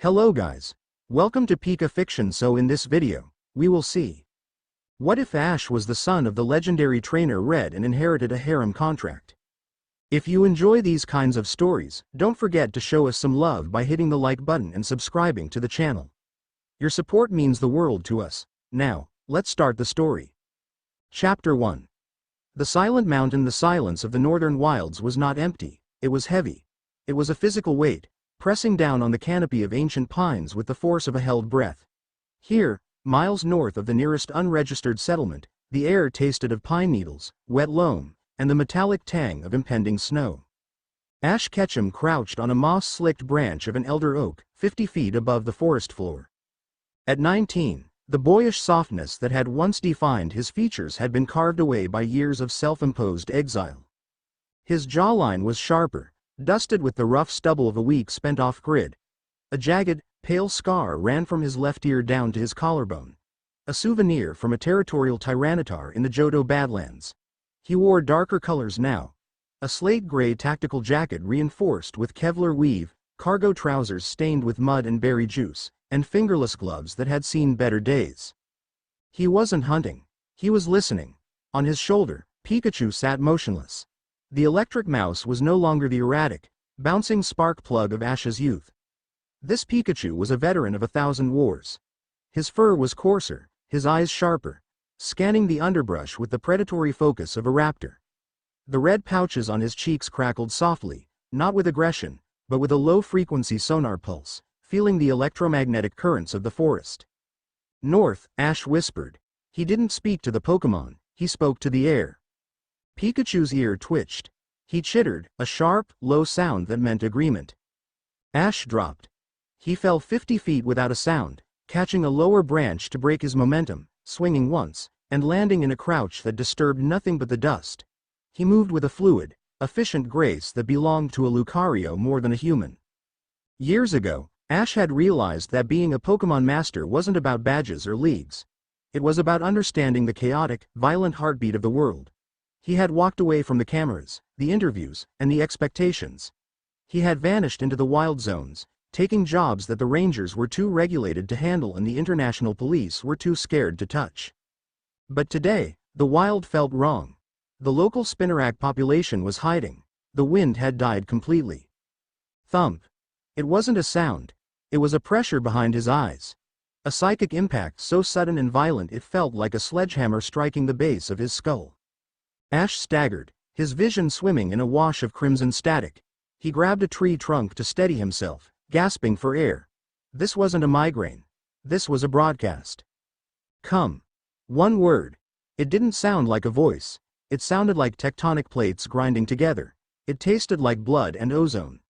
Hello guys. Welcome to Pika Fiction. So in this video, we will see what if Ash was the son of the legendary trainer Red and inherited a harem contract. If you enjoy these kinds of stories, don't forget to show us some love by hitting the like button and subscribing to the channel. Your support means the world to us. Now, let's start the story. Chapter 1. The Silent Mountain. The silence of the northern wilds was not empty, it was heavy. It was a physical weight, pressing down on the canopy of ancient pines with the force of a held breath. Here, miles north of the nearest unregistered settlement, the air tasted of pine needles, wet loam, and the metallic tang of impending snow. Ash Ketchum crouched on a moss-slicked branch of an elder oak, 50 feet above the forest floor. At 19, the boyish softness that had once defined his features had been carved away by years of self-imposed exile. His jawline was sharper, dusted with the rough stubble of a week spent off-grid. A jagged, pale scar ran from his left ear down to his collarbone, a souvenir from a territorial tyranitar in the Johto Badlands. He wore darker colors now, a slate-gray tactical jacket reinforced with Kevlar weave, cargo trousers stained with mud and berry juice, and fingerless gloves that had seen better days. He wasn't hunting, he was listening. On his shoulder, Pikachu sat motionless. The electric mouse was no longer the erratic, bouncing spark plug of Ash's youth. This Pikachu was a veteran of 1,000 wars. His fur was coarser, his eyes sharper, scanning the underbrush with the predatory focus of a raptor. The red pouches on his cheeks crackled softly, not with aggression, but with a low-frequency sonar pulse, feeling the electromagnetic currents of the forest. North, Ash whispered. He didn't speak to the Pokémon, he spoke to the air. Pikachu's ear twitched. He chittered, a sharp, low sound that meant agreement. Ash dropped. He fell 50 feet without a sound, catching a lower branch to break his momentum, swinging once, and landing in a crouch that disturbed nothing but the dust. He moved with a fluid, efficient grace that belonged to a Lucario more than a human. Years ago, Ash had realized that being a Pokémon master wasn't about badges or leagues. It was about understanding the chaotic, violent heartbeat of the world. He had walked away from the cameras, the interviews, and the expectations. He had vanished into the wild zones, taking jobs that the rangers were too regulated to handle and the international police were too scared to touch. But today, the wild felt wrong. The local Spinnerack population was hiding. The wind had died completely. Thump. It wasn't a sound. It was a pressure behind his eyes. A psychic impact so sudden and violent it felt like a sledgehammer striking the base of his skull. Ash staggered, his vision swimming in a wash of crimson static. He grabbed a tree trunk to steady himself, gasping for air. This wasn't a migraine. This was a broadcast. Come. One word. It didn't sound like a voice. It sounded like tectonic plates grinding together. It tasted like blood and ozone.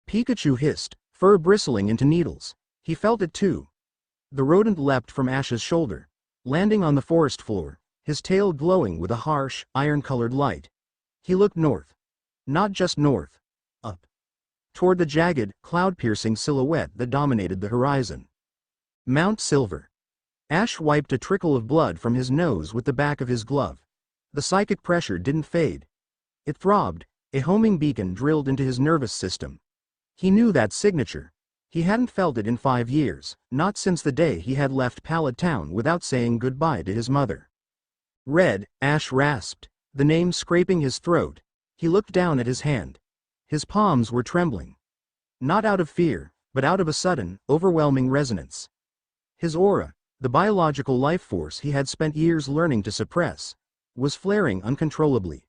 Pikachu hissed, fur bristling into needles. He felt it too. The rodent leapt from Ash's shoulder, landing on the forest floor, his tail glowing with a harsh, iron-colored light. He looked north. Not just north. Up. Toward the jagged, cloud-piercing silhouette that dominated the horizon. Mount Silver. Ash wiped a trickle of blood from his nose with the back of his glove. The psychic pressure didn't fade. It throbbed, a homing beacon drilled into his nervous system. He knew that signature. He hadn't felt it in 5 years, not since the day he had left Pallet Town without saying goodbye to his mother. Red, Ash rasped, the name scraping his throat. He looked down at his hand. His palms were trembling. Not out of fear, but out of a sudden, overwhelming resonance. His aura, the biological life force he had spent years learning to suppress, was flaring uncontrollably.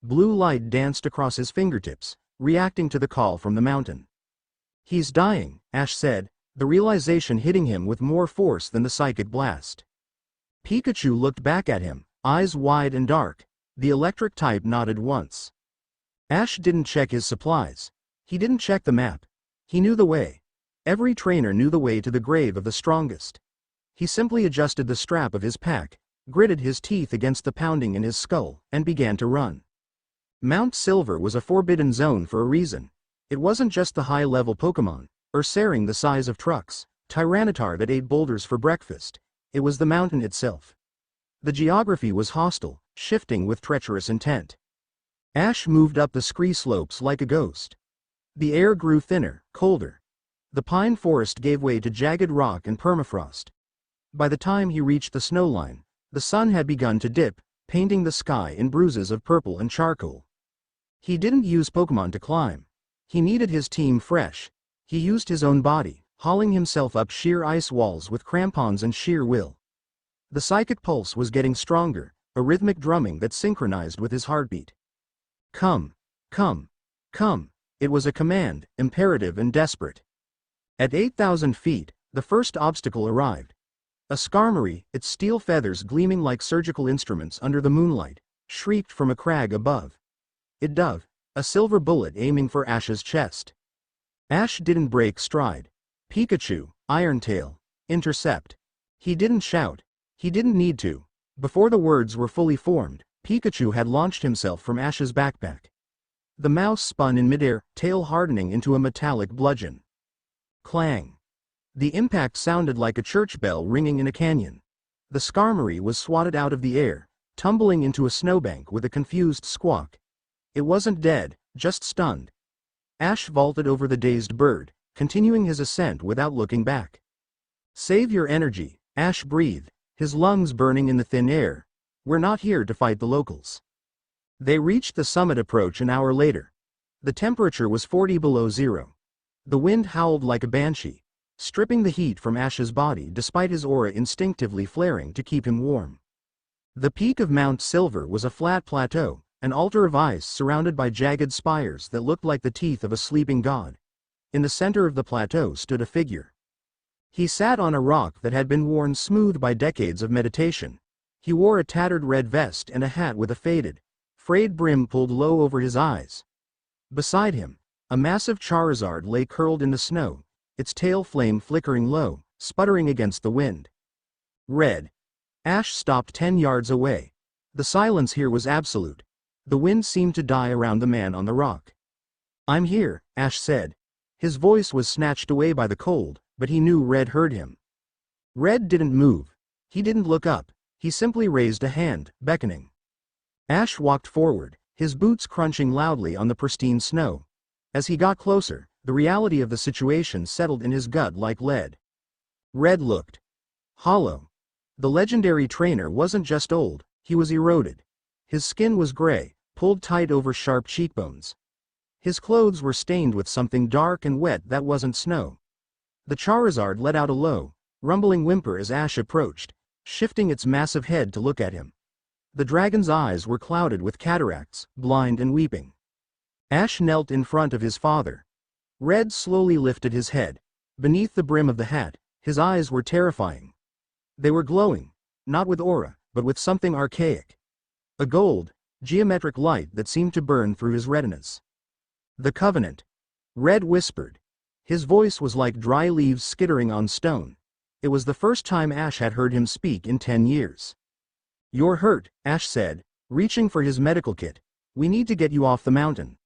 Blue light danced across his fingertips, reacting to the call from the mountain. He's dying, Ash said, the realization hitting him with more force than the psychic blast. Pikachu looked back at him, eyes wide and dark. The electric type nodded once. Ash didn't check his supplies. He didn't check the map. He knew the way. Every trainer knew the way to the grave of the strongest. He simply adjusted the strap of his pack, gritted his teeth against the pounding in his skull, and began to run. Mount Silver was a forbidden zone for a reason. It wasn't just the high-level Pokémon, Ursaring the size of trucks, Tyranitar that ate boulders for breakfast. It was the mountain itself. The geography was hostile, shifting with treacherous intent. Ash moved up the scree slopes like a ghost. The air grew thinner, colder. The pine forest gave way to jagged rock and permafrost. By the time he reached the snow line, the sun had begun to dip, painting the sky in bruises of purple and charcoal. He didn't use Pokemon to climb. He needed his team fresh. He used his own body, hauling himself up sheer ice walls with crampons and sheer will. The psychic pulse was getting stronger, a rhythmic drumming that synchronized with his heartbeat. Come, come, come. It was a command, imperative and desperate. At 8,000 feet, the first obstacle arrived. A Skarmory, its steel feathers gleaming like surgical instruments under the moonlight, shrieked from a crag above. It dove, a silver bullet aiming for Ash's chest. Ash didn't break stride. Pikachu, Iron-tail, intercept. He didn't shout. He didn't need to. Before the words were fully formed, Pikachu had launched himself from Ash's backpack. The mouse spun in midair, tail hardening into a metallic bludgeon. Clang. The impact sounded like a church bell ringing in a canyon. The Skarmory was swatted out of the air, tumbling into a snowbank with a confused squawk. It wasn't dead, just stunned. Ash vaulted over the dazed bird, continuing his ascent without looking back. Save your energy, Ash breathed, his lungs burning in the thin air. We're not here to fight the locals. They reached the summit approach an hour later. The temperature was 40 below zero. The wind howled like a banshee, stripping the heat from Ash's body despite his aura instinctively flaring to keep him warm. The peak of Mount Silver was a flat plateau, an altar of ice surrounded by jagged spires that looked like the teeth of a sleeping god. In the center of the plateau stood a figure. He sat on a rock that had been worn smooth by decades of meditation. He wore a tattered red vest and a hat with a faded, frayed brim pulled low over his eyes. Beside him, a massive Charizard lay curled in the snow, its tail flame flickering low, sputtering against the wind. Red. Ash stopped 10 yards away. The silence here was absolute. The wind seemed to die around the man on the rock. I'm here, Ash said. His voice was snatched away by the cold, but he knew Red heard him. Red didn't move. He didn't look up. He simply raised a hand, beckoning. Ash walked forward, his boots crunching loudly on the pristine snow. As he got closer, the reality of the situation settled in his gut like lead. Red looked hollow. The legendary trainer wasn't just old, he was eroded. His skin was gray, pulled tight over sharp cheekbones. His clothes were stained with something dark and wet that wasn't snow. The Charizard let out a low, rumbling whimper as Ash approached, shifting its massive head to look at him. The dragon's eyes were clouded with cataracts, blind and weeping. Ash knelt in front of his father. Red slowly lifted his head. Beneath the brim of the hat, his eyes were terrifying. They were glowing, not with aura, but with something archaic. A gold, geometric light that seemed to burn through his retinas. The Covenant. Red whispered. His voice was like dry leaves skittering on stone. It was the first time Ash had heard him speak in 10 years. You're hurt, Ash said, reaching for his medical kit. We need to get you off the mountain.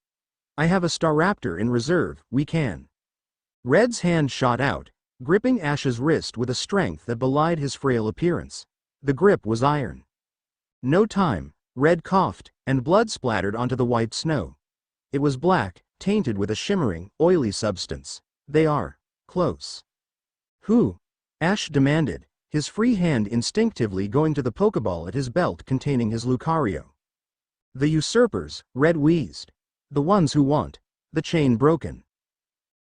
I have a Staraptor in reserve, we can. Red's hand shot out, gripping Ash's wrist with a strength that belied his frail appearance. The grip was iron. No time, Red coughed, and blood splattered onto the white snow. It was black, tainted with a shimmering, oily substance. They are close. Who? Ash demanded, his free hand instinctively going to the Pokeball at his belt containing his Lucario. The usurpers, Red wheezed. The ones who want the chain broken.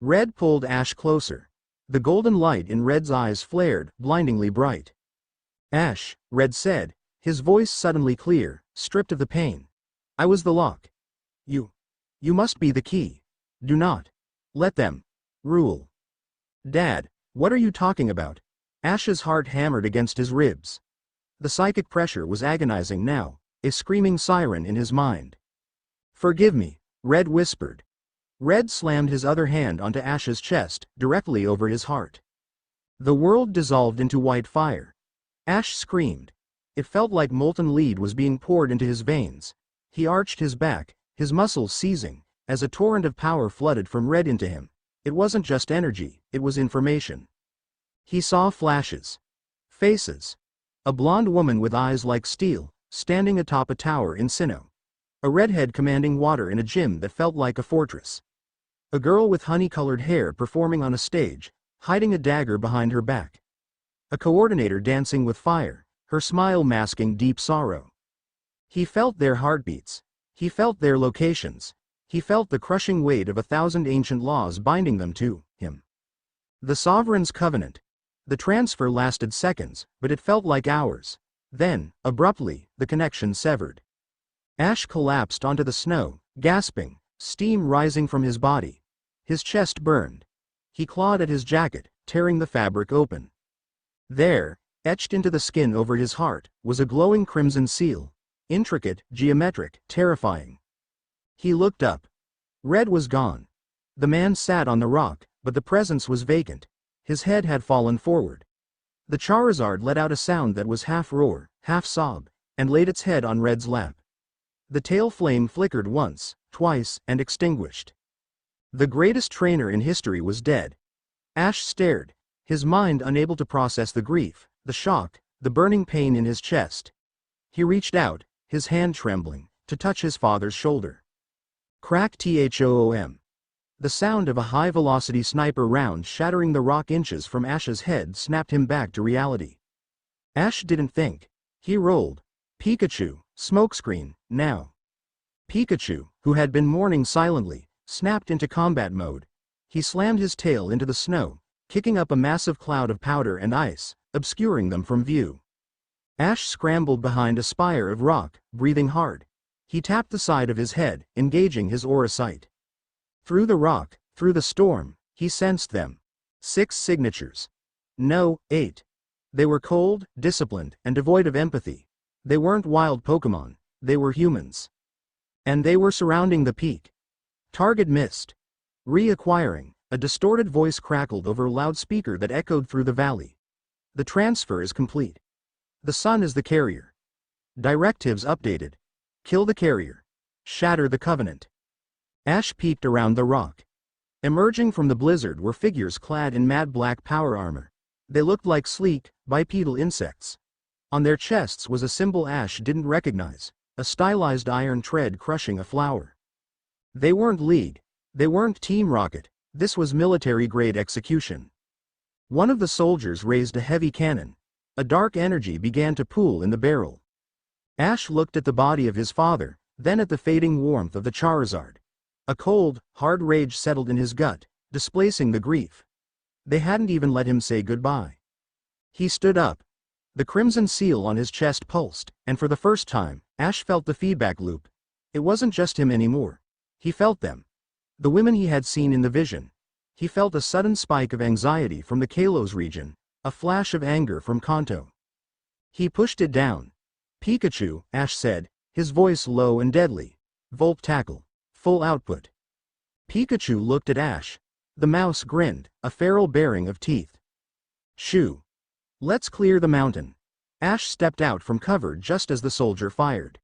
Red pulled Ash closer. The golden light in Red's eyes flared, blindingly bright. Ash, Red said, his voice suddenly clear, stripped of the pain. I was the lock. You must be the key. Do not let them rule. Dad, what are you talking about? Ash's heart hammered against his ribs. The psychic pressure was agonizing now, a screaming siren in his mind. Forgive me, Red whispered. Red slammed his other hand onto Ash's chest, directly over his heart. The world dissolved into white fire. Ash screamed. It felt like molten lead was being poured into his veins. He arched his back, his muscles seizing, as a torrent of power flooded from Red into him. It wasn't just energy, it was information. He saw flashes. Faces. A blonde woman with eyes like steel, standing atop a tower in Sinnoh. A redhead commanding water in a gym that felt like a fortress. A girl with honey-colored hair performing on a stage, hiding a dagger behind her back. A coordinator dancing with fire, her smile masking deep sorrow. He felt their heartbeats. He felt their locations. He felt the crushing weight of 1,000 ancient laws binding them to him. The Sovereign's Covenant. The transfer lasted seconds, but it felt like hours. Then, abruptly, the connection severed. Ash collapsed onto the snow, gasping, steam rising from his body. His chest burned. He clawed at his jacket, tearing the fabric open. There, etched into the skin over his heart, was a glowing crimson seal. Intricate, geometric, terrifying. He looked up. Red was gone. The man sat on the rock, but the presence was vacant. His head had fallen forward. The Charizard let out a sound that was half roar, half sob, and laid its head on Red's lap. The tail flame flickered once, twice, and extinguished. The greatest trainer in history was dead. Ash stared, his mind unable to process the grief, the shock, the burning pain in his chest. He reached out, his hand trembling, to touch his father's shoulder. Crack THOOM. The sound of a high-velocity sniper round shattering the rock inches from Ash's head snapped him back to reality. Ash didn't think. He rolled. Pikachu, smokescreen, now. Pikachu, who had been mourning silently, snapped into combat mode. He slammed his tail into the snow, kicking up a massive cloud of powder and ice, obscuring them from view. Ash scrambled behind a spire of rock, breathing hard. He tapped the side of his head, engaging his aura sight. Through the rock, through the storm, he sensed them. 6 signatures. No, 8. They were cold, disciplined, and devoid of empathy. They weren't wild Pokémon, they were humans. And they were surrounding the peak. Target missed. Reacquiring, a distorted voice crackled over a loudspeaker that echoed through the valley. The transfer is complete. The sun is the carrier. Directives updated. Kill the carrier. Shatter the Covenant. Ash peeked around the rock. Emerging from the blizzard were figures clad in matte black power armor. They looked like sleek, bipedal insects. On their chests was a symbol Ash didn't recognize, a stylized iron tread crushing a flower. They weren't League. They weren't Team Rocket. This was military-grade execution. One of the soldiers raised a heavy cannon. A dark energy began to pool in the barrel. Ash looked at the body of his father, then at the fading warmth of the Charizard. A cold, hard rage settled in his gut, displacing the grief. They hadn't even let him say goodbye. He stood up. The crimson seal on his chest pulsed, and for the first time, Ash felt the feedback loop. It wasn't just him anymore. He felt them. The women he had seen in the vision. He felt a sudden spike of anxiety from the Kalos region, a flash of anger from Kanto. He pushed it down. Pikachu, Ash said, his voice low and deadly. Volt tackle. Full output. Pikachu looked at Ash. The mouse grinned, a feral baring of teeth. Shoo. Let's clear the mountain. Ash stepped out from cover just as the soldier fired.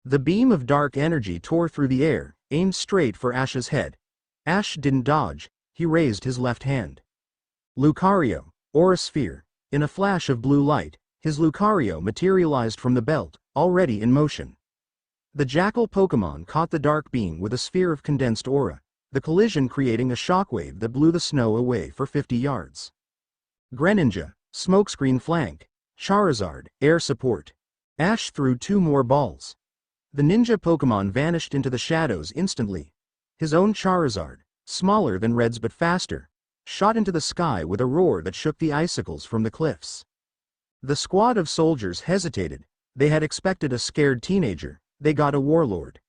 The beam of dark energy tore through the air, aimed straight for Ash's head. Ash didn't dodge, he raised his left hand. Lucario, Aura Sphere. In a flash of blue light, his Lucario materialized from the belt, already in motion. The Jackal Pokémon caught the dark beam with a sphere of condensed aura, the collision creating a shockwave that blew the snow away for 50 yards. Greninja, Smokescreen Flank. Charizard, Air Support. Ash threw 2 more balls. The ninja Pokémon vanished into the shadows instantly. His own Charizard, smaller than Red's but faster, shot into the sky with a roar that shook the icicles from the cliffs. The squad of soldiers hesitated. They had expected a scared teenager. They got a warlord.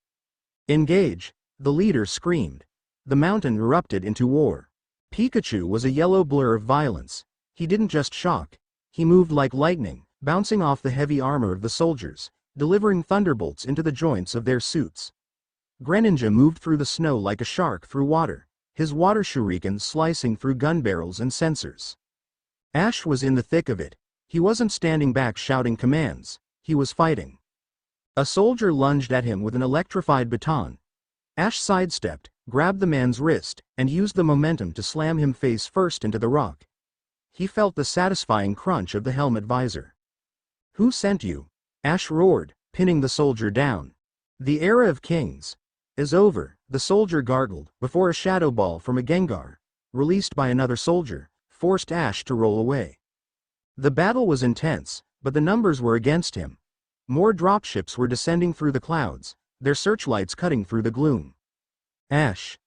Engage, the leader screamed. The mountain erupted into war. Pikachu was a yellow blur of violence. He didn't just shock. He moved like lightning, bouncing off the heavy armor of the soldiers, delivering thunderbolts into the joints of their suits. Greninja moved through the snow like a shark through water, his water shuriken slicing through gun barrels and sensors. Ash was in the thick of it. He wasn't standing back shouting commands. He was fighting. A soldier lunged at him with an electrified baton. Ash sidestepped, grabbed the man's wrist, and used the momentum to slam him face first into the rock. He felt the satisfying crunch of the helmet visor. Who sent you? Ash roared, pinning the soldier down. The era of kings is over. The The soldier gargled, before a shadow ball from a Gengar, released by another soldier, forced Ash to roll away. The battle was intense, but the numbers were against him. More dropships were descending through the clouds, their searchlights cutting through the gloom. Ash.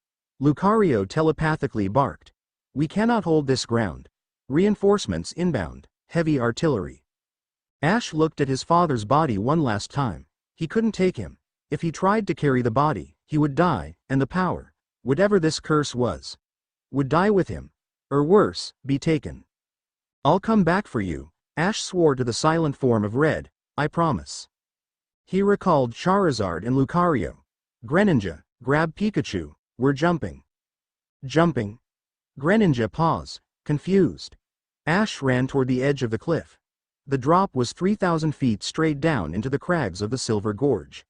Lucario telepathically barked. We cannot hold this ground. Reinforcements inbound, heavy artillery. Ash looked at his father's body one last time. He couldn't take him. If he tried to carry the body, he would die, and the power, whatever this curse was, would die with him. Or worse, be taken. I'll come back for you, Ash swore to the silent form of Red, I promise. He recalled Charizard and Lucario. Greninja, grab Pikachu, we're jumping. Jumping? Greninja paused, confused. Ash ran toward the edge of the cliff. The drop was 3,000 feet straight down into the crags of the Silver Gorge.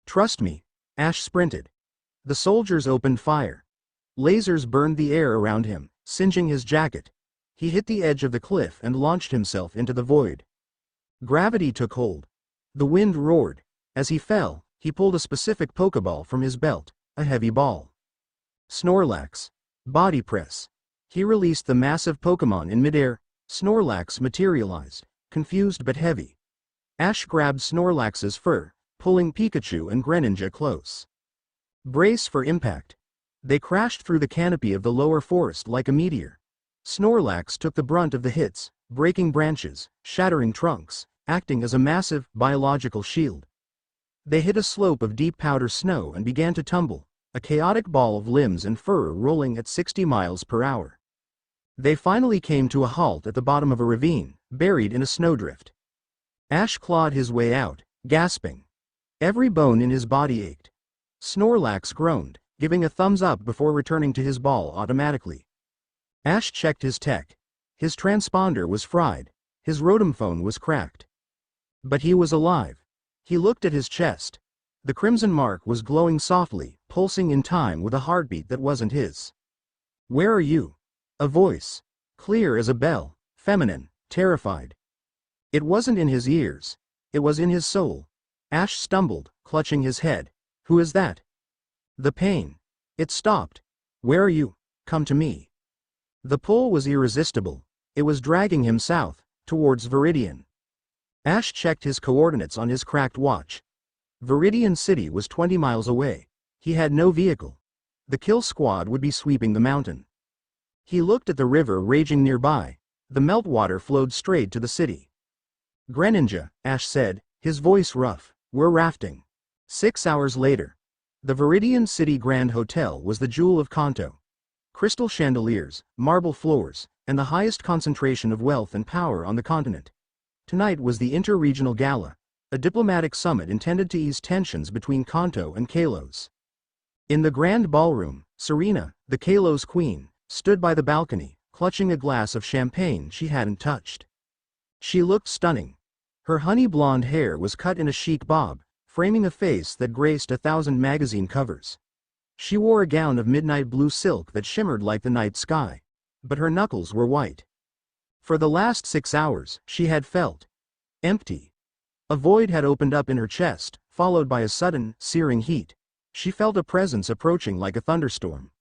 Trust me, Ash sprinted. The soldiers opened fire. Lasers burned the air around him, singeing his jacket. He hit the edge of the cliff and launched himself into the void. Gravity took hold. The wind roared. As he fell, he pulled a specific Pokeball from his belt, a heavy ball. Snorlax. Body press. He released the massive Pokemon in midair. Snorlax materialized, confused but heavy. Ash grabbed Snorlax's fur, pulling Pikachu and Greninja close. Brace for impact. They crashed through the canopy of the lower forest like a meteor. Snorlax took the brunt of the hits, breaking branches, shattering trunks, acting as a massive, biological shield. They hit a slope of deep powder snow and began to tumble, a chaotic ball of limbs and fur rolling at 60 miles per hour. They finally came to a halt at the bottom of a ravine, buried in a snowdrift. Ash clawed his way out, gasping. Every bone in his body ached. Snorlax groaned, giving a thumbs up before returning to his ball automatically. Ash checked his tech. His transponder was fried, his Rotom phone was cracked. But he was alive. He looked at his chest. The crimson mark was glowing softly, pulsing in time with a heartbeat that wasn't his. Where are you? A voice. Clear as a bell, feminine, terrified. It wasn't in his ears. It was in his soul. Ash stumbled, clutching his head. Who is that? The pain. It stopped. Where are you? Come to me. The pull was irresistible. It was dragging him south, towards Viridian. Ash checked his coordinates on his cracked watch. Viridian City was 20 miles away. He had no vehicle. The kill squad would be sweeping the mountain. He looked at the river raging nearby. The meltwater flowed straight to the city. Greninja, Ash said, his voice rough. We're rafting. 6 hours later. The Viridian City Grand Hotel was the jewel of Kanto. Crystal chandeliers, marble floors, and the highest concentration of wealth and power on the continent. Tonight was the Inter-Regional Gala, a diplomatic summit intended to ease tensions between Kanto and Kalos. In the grand ballroom, Serena, the Kalos queen, stood by the balcony, clutching a glass of champagne she hadn't touched. She looked stunning. Her honey blonde hair was cut in a chic bob, framing a face that graced 1,000 magazine covers. She wore a gown of midnight blue silk that shimmered like the night sky, but her knuckles were white. For the last 6 hours, she had felt empty. A void had opened up in her chest, followed by a sudden, searing heat. She felt a presence approaching like a thunderstorm.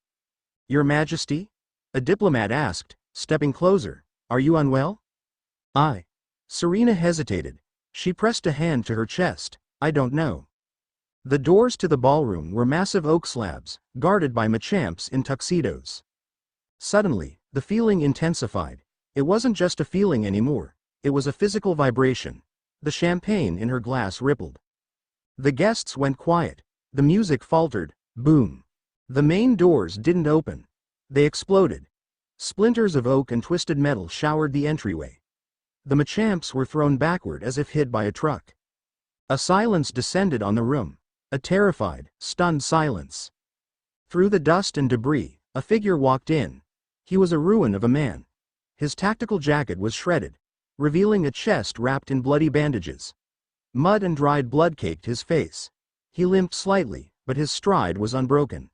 Your Majesty? A diplomat asked, stepping closer. Are you unwell? Serena hesitated. She pressed a hand to her chest. I don't know. The doors to the ballroom were massive oak slabs, guarded by Machamps in tuxedos. Suddenly, the feeling intensified. It wasn't just a feeling anymore. It was a physical vibration. The champagne in her glass rippled. The guests went quiet. The music faltered. Boom. The main doors didn't open. They exploded. Splinters of oak and twisted metal showered the entryway. The Machamps were thrown backward as if hit by a truck. A silence descended on the room. A terrified, stunned silence. Through the dust and debris, a figure walked in. He was a ruin of a man. His tactical jacket was shredded, revealing a chest wrapped in bloody bandages. Mud and dried blood caked his face. He limped slightly, but his stride was unbroken.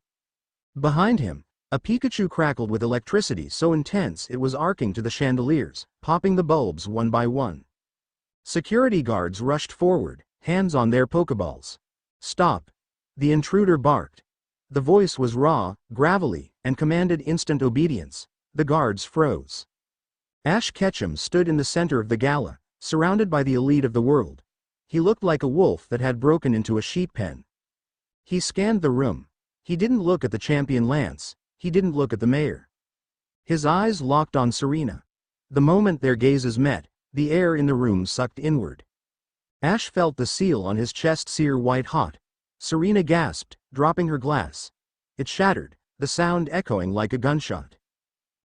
Behind him, a Pikachu crackled with electricity so intense it was arcing to the chandeliers, popping the bulbs one by one. Security guards rushed forward, hands on their Pokeballs. Stop. The intruder barked. The voice was raw, gravelly, and commanded instant obedience. The guards froze. Ash Ketchum stood in the center of the gala, surrounded by the elite of the world. He looked like a wolf that had broken into a sheep pen. He scanned the room. He didn't look at the champion Lance. He didn't look at the mayor. His eyes locked on Serena. The moment their gazes met, the air in the room sucked inward. Ash felt the seal on his chest sear white hot. Serena gasped, dropping her glass. It shattered, the sound echoing like a gunshot.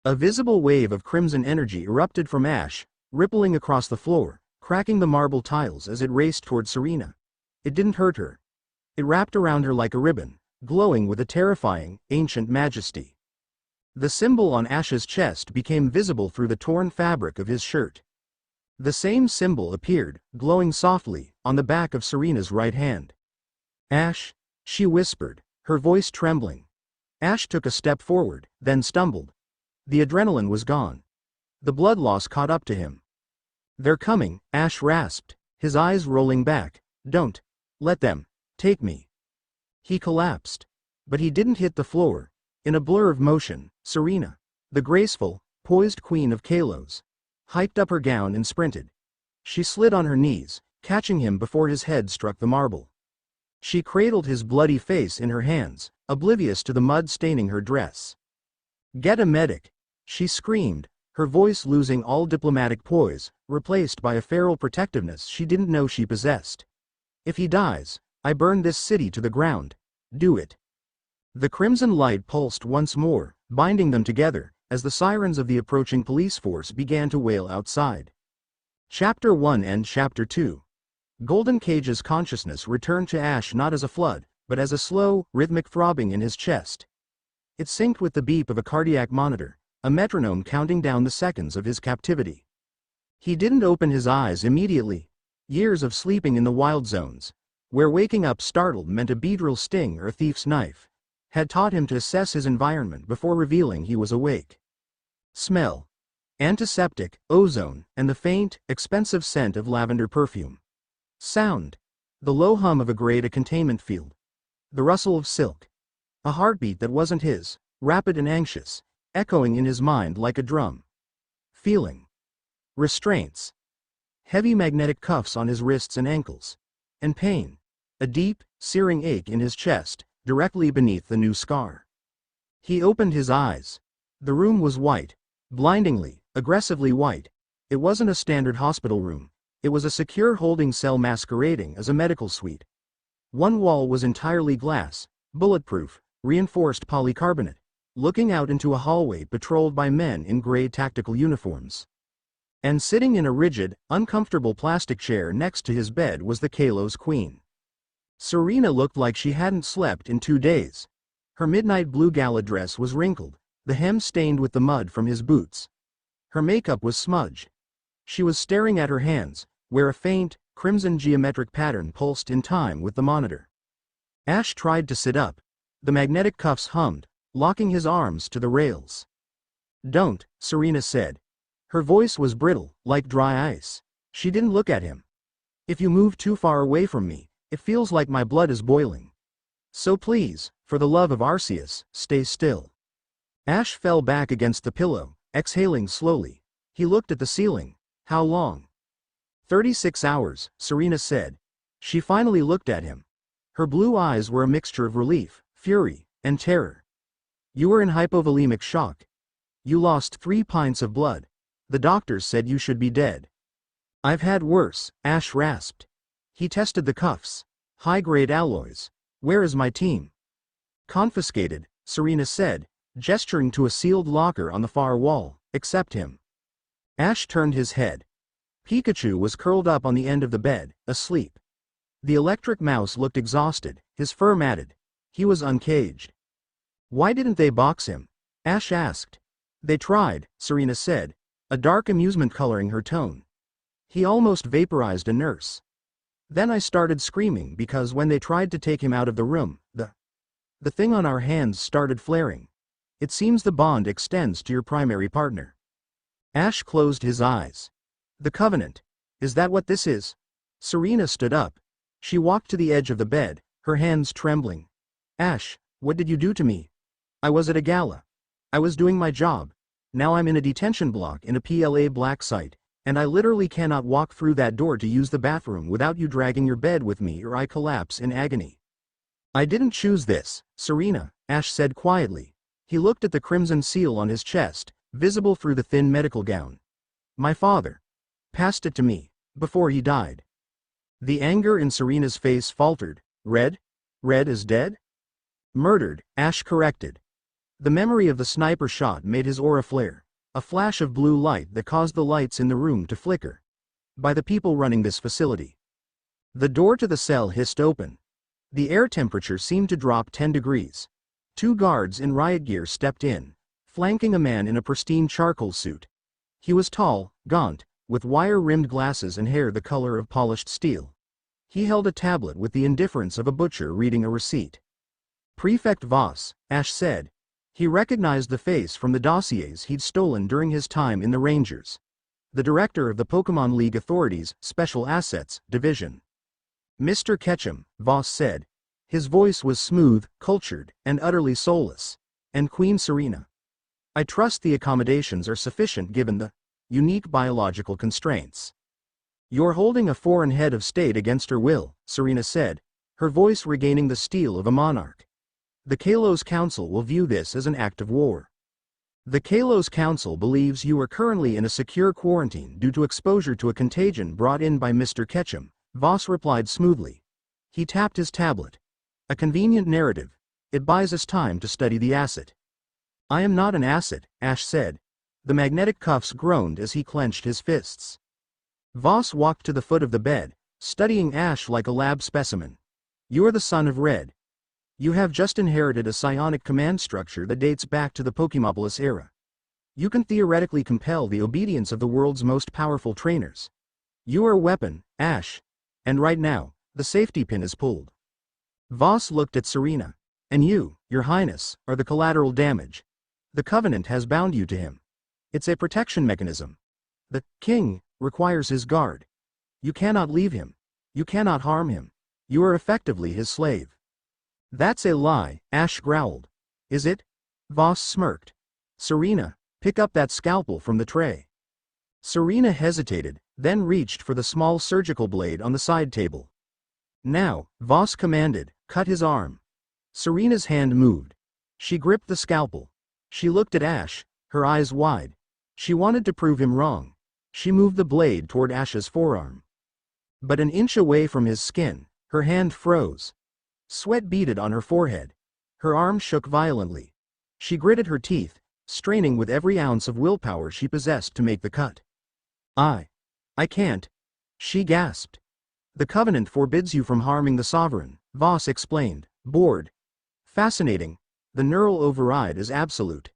A visible wave of crimson energy erupted from Ash, rippling across the floor, cracking the marble tiles as it raced toward Serena. It didn't hurt her. It wrapped around her like a ribbon, glowing with a terrifying, ancient majesty. The symbol on Ash's chest became visible through the torn fabric of his shirt. The same symbol appeared, glowing softly, on the back of Serena's right hand. "Ash," she whispered, her voice trembling. Ash took a step forward, then stumbled. The adrenaline was gone. The blood loss caught up to him. "They're coming," Ash rasped, his eyes rolling back. "Don't let them take me." He collapsed. But he didn't hit the floor. In a blur of motion, Serena, the graceful, poised queen of Kalos, hiked up her gown and sprinted. She slid on her knees, catching him before his head struck the marble. She cradled his bloody face in her hands, oblivious to the mud staining her dress. "Get a medic," she screamed, her voice losing all diplomatic poise, replaced by a feral protectiveness she didn't know she possessed. "If he dies, I burn this city to the ground. Do it." The crimson light pulsed once more, binding them together, as the sirens of the approaching police force began to wail outside. Chapter 1 and Chapter 2. Golden Cage's consciousness returned to Ash not as a flood, but as a slow, rhythmic throbbing in his chest. It synced with the beep of a cardiac monitor, a metronome counting down the seconds of his captivity. He didn't open his eyes immediately. Years of sleeping in the wild zones, where waking up startled meant a beedrill sting or a thief's knife, had taught him to assess his environment before revealing he was awake. Smell. Antiseptic, ozone, and the faint, expensive scent of lavender perfume. Sound. The low hum of a grade A containment field. The rustle of silk. A heartbeat that wasn't his, rapid and anxious, echoing in his mind like a drum. Feeling. Restraints. Heavy magnetic cuffs on his wrists and ankles. And pain. A deep, searing ache in his chest, directly beneath the new scar. He opened his eyes. The room was white. Blindingly, aggressively white. It wasn't a standard hospital room. It was a secure holding cell masquerading as a medical suite. One wall was entirely glass, bulletproof, reinforced polycarbonate, looking out into a hallway patrolled by men in gray tactical uniforms. And sitting in a rigid, uncomfortable plastic chair next to his bed was the Kalos Queen. Serena looked like she hadn't slept in 2 days. Her midnight blue gala dress was wrinkled, the hem stained with the mud from his boots. Her makeup was smudged. She was staring at her hands, where a faint, crimson geometric pattern pulsed in time with the monitor. Ash tried to sit up. The magnetic cuffs hummed, locking his arms to the rails. "Don't," Serena said. Her voice was brittle, like dry ice. She didn't look at him. "If you move too far away from me, it feels like my blood is boiling. So please, for the love of Arceus, stay still." Ash fell back against the pillow, exhaling slowly. He looked at the ceiling. "How long?" 36 hours, Serena said. She finally looked at him. Her blue eyes were a mixture of relief, fury, and terror. "You were in hypovolemic shock. You lost 3 pints of blood. The doctors said you should be dead." "I've had worse," Ash rasped. He tested the cuffs. "High-grade alloys. Where is my team?" "Confiscated," Serena said, gesturing to a sealed locker on the far wall, "except him." Ash turned his head. Pikachu was curled up on the end of the bed, asleep. The electric mouse looked exhausted, his fur matted. He was uncaged. "Why didn't they box him?" Ash asked. "They tried," Serena said, a dark amusement coloring her tone. "He almost vaporized a nurse. Then I started screaming because when they tried to take him out of the room, the thing on our hands started flaring. It seems the bond extends to your primary partner." Ash closed his eyes. "The Covenant. Is that what this is?" Serena stood up. She walked to the edge of the bed, her hands trembling. "Ash, What did you do to me? I was at a gala. I was doing my job. Now I'm in a detention block in a PLA black site, and I literally cannot walk through that door to use the bathroom without you dragging your bed with me or I collapse in agony. I didn't choose this, Serena, Ash said quietly. He looked at the crimson seal on his chest, visible through the thin medical gown. My father passed it to me, before he died. The anger in Serena's face faltered. Red? Red is dead? Murdered, Ash corrected. The memory of the sniper shot made his aura flare, a flash of blue light that caused the lights in the room to flicker. By the people running this facility. The door to the cell hissed open. The air temperature seemed to drop 10 degrees. 2 guards in riot gear stepped in, flanking a man in a pristine charcoal suit. He was tall, gaunt, with wire-rimmed glasses and hair the color of polished steel. He held a tablet with the indifference of a butcher reading a receipt. Prefect Voss, Ash said. He recognized the face from the dossiers he'd stolen during his time in the Rangers. The director of the Pokemon League Authority's Special Assets Division. Mr. Ketchum, Voss said. His voice was smooth, cultured, and utterly soulless. And Queen Serena. I trust the accommodations are sufficient given the unique biological constraints. You're holding a foreign head of state against her will, Serena said, her voice regaining the steel of a monarch. The Kalos Council will view this as an act of war. The Kalos Council believes you are currently in a secure quarantine due to exposure to a contagion brought in by Mr. Ketchum, Voss replied smoothly. He tapped his tablet. A convenient narrative. It buys us time to study the asset. I am not an asset, Ash said. The magnetic cuffs groaned as he clenched his fists. Voss walked to the foot of the bed, studying Ash like a lab specimen. You are the son of Red. You have just inherited a psionic command structure that dates back to the Pokemopolis era. You can theoretically compel the obedience of the world's most powerful trainers. You are a weapon, Ash. And right now, the safety pin is pulled. Voss looked at Serena. And you, Your Highness, are the collateral damage. The Covenant has bound you to him. It's a protection mechanism. The king requires his guard. You cannot leave him. You cannot harm him. You are effectively his slave. That's a lie, Ash growled. Is it? Voss smirked. Serena, pick up that scalpel from the tray. Serena hesitated, then reached for the small surgical blade on the side table. Now, Voss commanded, cut his arm. Serena's hand moved. She gripped the scalpel. She looked at Ash, her eyes wide. She wanted to prove him wrong. She moved the blade toward Ash's forearm. But an inch away from his skin, her hand froze. Sweat beaded on her forehead. Her arm shook violently. She gritted her teeth, straining with every ounce of willpower she possessed to make the cut. I can't. She gasped. The Covenant forbids you from harming the Sovereign, Voss explained, bored. Fascinating. The neural override is absolute.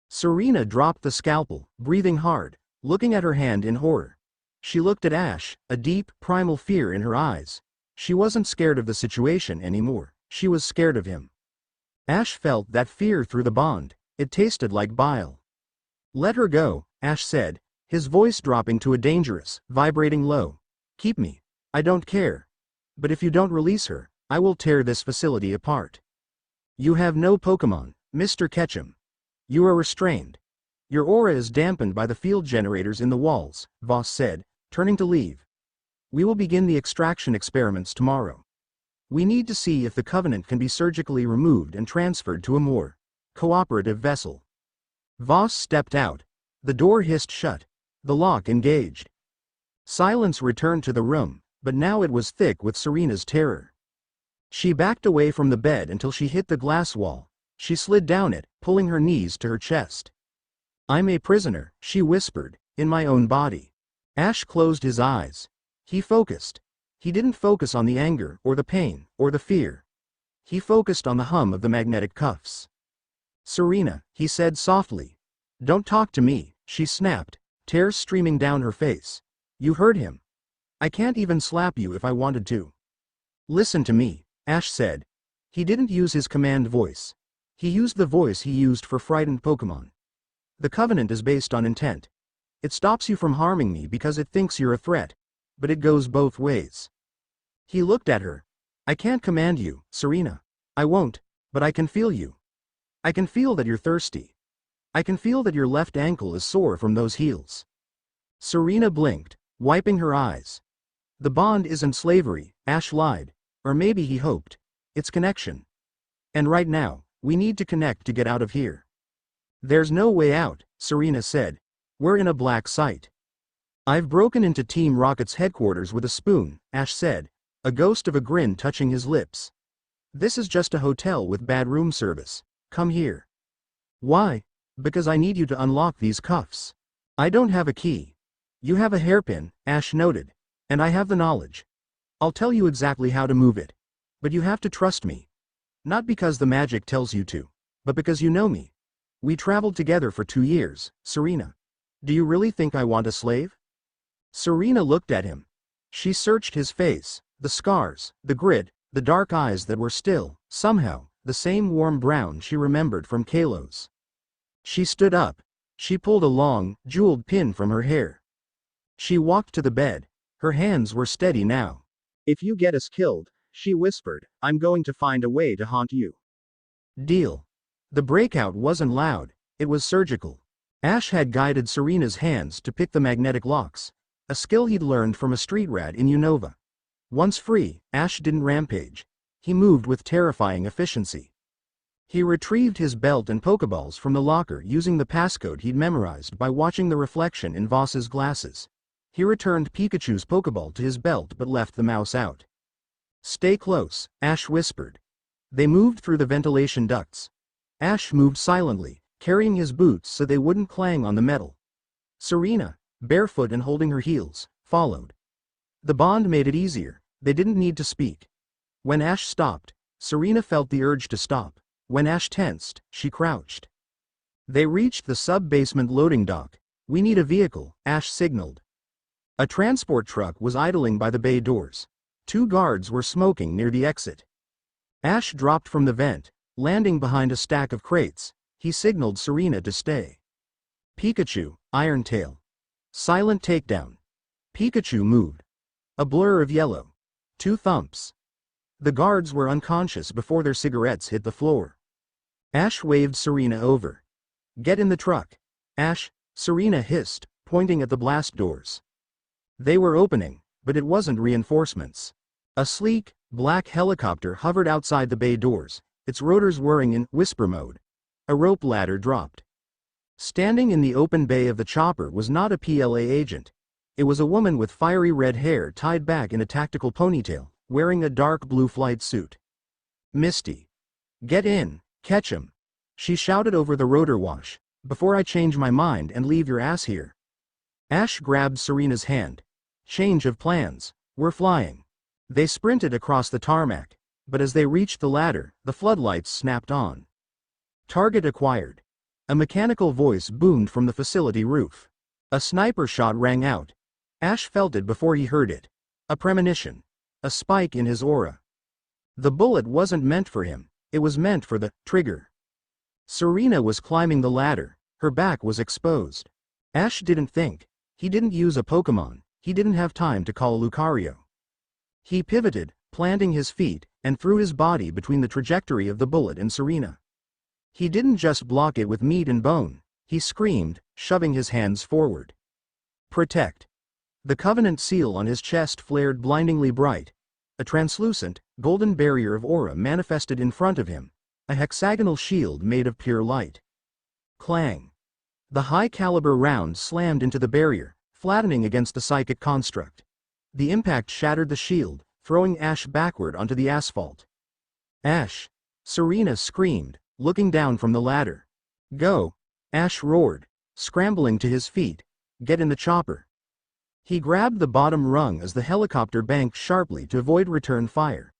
Serena dropped the scalpel, breathing hard, looking at her hand in horror. She looked at Ash, a deep, primal fear in her eyes. She wasn't scared of the situation anymore, she was scared of him. Ash felt that fear through the bond. It tasted like bile. Let her go, Ash said, his voice dropping to a dangerous, vibrating low. Keep me. I don't care. But if you don't release her, I will tear this facility apart. You have no Pokemon, Mr. Ketchum. You are restrained. Your aura is dampened by the field generators in the walls, Voss said, turning to leave. We will begin the extraction experiments tomorrow. We need to see if the Covenant can be surgically removed and transferred to a more cooperative vessel. Voss stepped out. The door hissed shut. The lock engaged. Silence returned to the room, but now it was thick with Serena's terror. She backed away from the bed until she hit the glass wall. She slid down it, pulling her knees to her chest. I'm a prisoner, she whispered, in my own body. Ash closed his eyes. He focused. He didn't focus on the anger, or the pain, or the fear. He focused on the hum of the magnetic cuffs. Serena, he said softly. Don't talk to me, she snapped, tears streaming down her face. You heard him. I can't even slap you if I wanted to. Listen to me, Ash said. He didn't use his command voice. He used the voice he used for frightened Pokemon. The Covenant is based on intent. It stops you from harming me because it thinks you're a threat, but it goes both ways. He looked at her. I can't command you, Serena. I won't. But I can feel you. I can feel that you're thirsty. I can feel that your left ankle is sore from those heels. Serena blinked, wiping her eyes. The bond isn't slavery, Ash lied. Or maybe he hoped. It's connection. And right now, we need to connect to get out of here. There's no way out, Serena said. We're in a black site. I've broken into Team Rocket's headquarters with a spoon, Ash said, a ghost of a grin touching his lips. This is just a hotel with bad room service. Come here. Why? Because I need you to unlock these cuffs. I don't have a key. You have a hairpin, Ash noted. And I have the knowledge. I'll tell you exactly how to move it. But you have to trust me. Not because the magic tells you to, but because you know me. We traveled together for 2 years, Serena. Do you really think I want a slave? Serena looked at him. She searched his face, the scars, the grit, the dark eyes that were still, somehow, the same warm brown she remembered from Kalo's. She stood up. She pulled a long, jeweled pin from her hair. She walked to the bed. Her hands were steady now. If you get us killed, she whispered, I'm going to find a way to haunt you. Deal. The breakout wasn't loud, it was surgical. Ash had guided Serena's hands to pick the magnetic locks, a skill he'd learned from a street rat in Unova. Once free, Ash didn't rampage. He moved with terrifying efficiency. He retrieved his belt and Pokeballs from the locker using the passcode he'd memorized by watching the reflection in Voss's glasses. He returned Pikachu's Pokeball to his belt but left the mouse out. Stay close, Ash whispered. They moved through the ventilation ducts. Ash moved silently, carrying his boots so they wouldn't clang on the metal. Serena, barefoot and holding her heels, followed. The bond made it easier. They didn't need to speak. When Ash stopped, Serena felt the urge to stop. When Ash tensed, she crouched. They reached the sub-basement loading dock. We need a vehicle, Ash signaled. A transport truck was idling by the bay doors. 2 guards were smoking near the exit. Ash dropped from the vent, landing behind a stack of crates. He signaled Serena to stay. Pikachu, Iron-tail. Silent takedown. Pikachu moved. A blur of yellow. 2 thumps. The guards were unconscious before their cigarettes hit the floor. Ash waved Serena over. Get in the truck. Ash, Serena hissed, pointing at the blast doors. They were opening, but it wasn't reinforcements. A sleek, black helicopter hovered outside the bay doors, its rotors whirring in whisper mode. A rope ladder dropped. Standing in the open bay of the chopper was not a PLA agent. It was a woman with fiery red hair tied back in a tactical ponytail, wearing a dark blue flight suit. Misty. Get in, catch him. She shouted over the rotor wash, before I change my mind and leave your ass here. Ash grabbed Serena's hand. Change of plans, we're flying. They sprinted across the tarmac, but as they reached the ladder, the floodlights snapped on. Target acquired. A mechanical voice boomed from the facility roof. A sniper shot rang out. Ash felt it before he heard it. A premonition. A spike in his aura. The bullet wasn't meant for him, it was meant for the trigger. Serena was climbing the ladder, her back was exposed. Ash didn't think. He didn't use a Pokemon, he didn't have time to call Lucario. He pivoted, planting his feet, and threw his body between the trajectory of the bullet and Serena. He didn't just block it with meat and bone, he screamed, shoving his hands forward. Protect. The Covenant seal on his chest flared blindingly bright. A translucent, golden barrier of aura manifested in front of him, a hexagonal shield made of pure light. Clang. The high-caliber round slammed into the barrier, flattening against the psychic construct. The impact shattered the shield, throwing Ash backward onto the asphalt. Ash! Serena screamed, looking down from the ladder. Go! Ash roared, scrambling to his feet. Get in the chopper. He grabbed the bottom rung as the helicopter banked sharply to avoid return fire.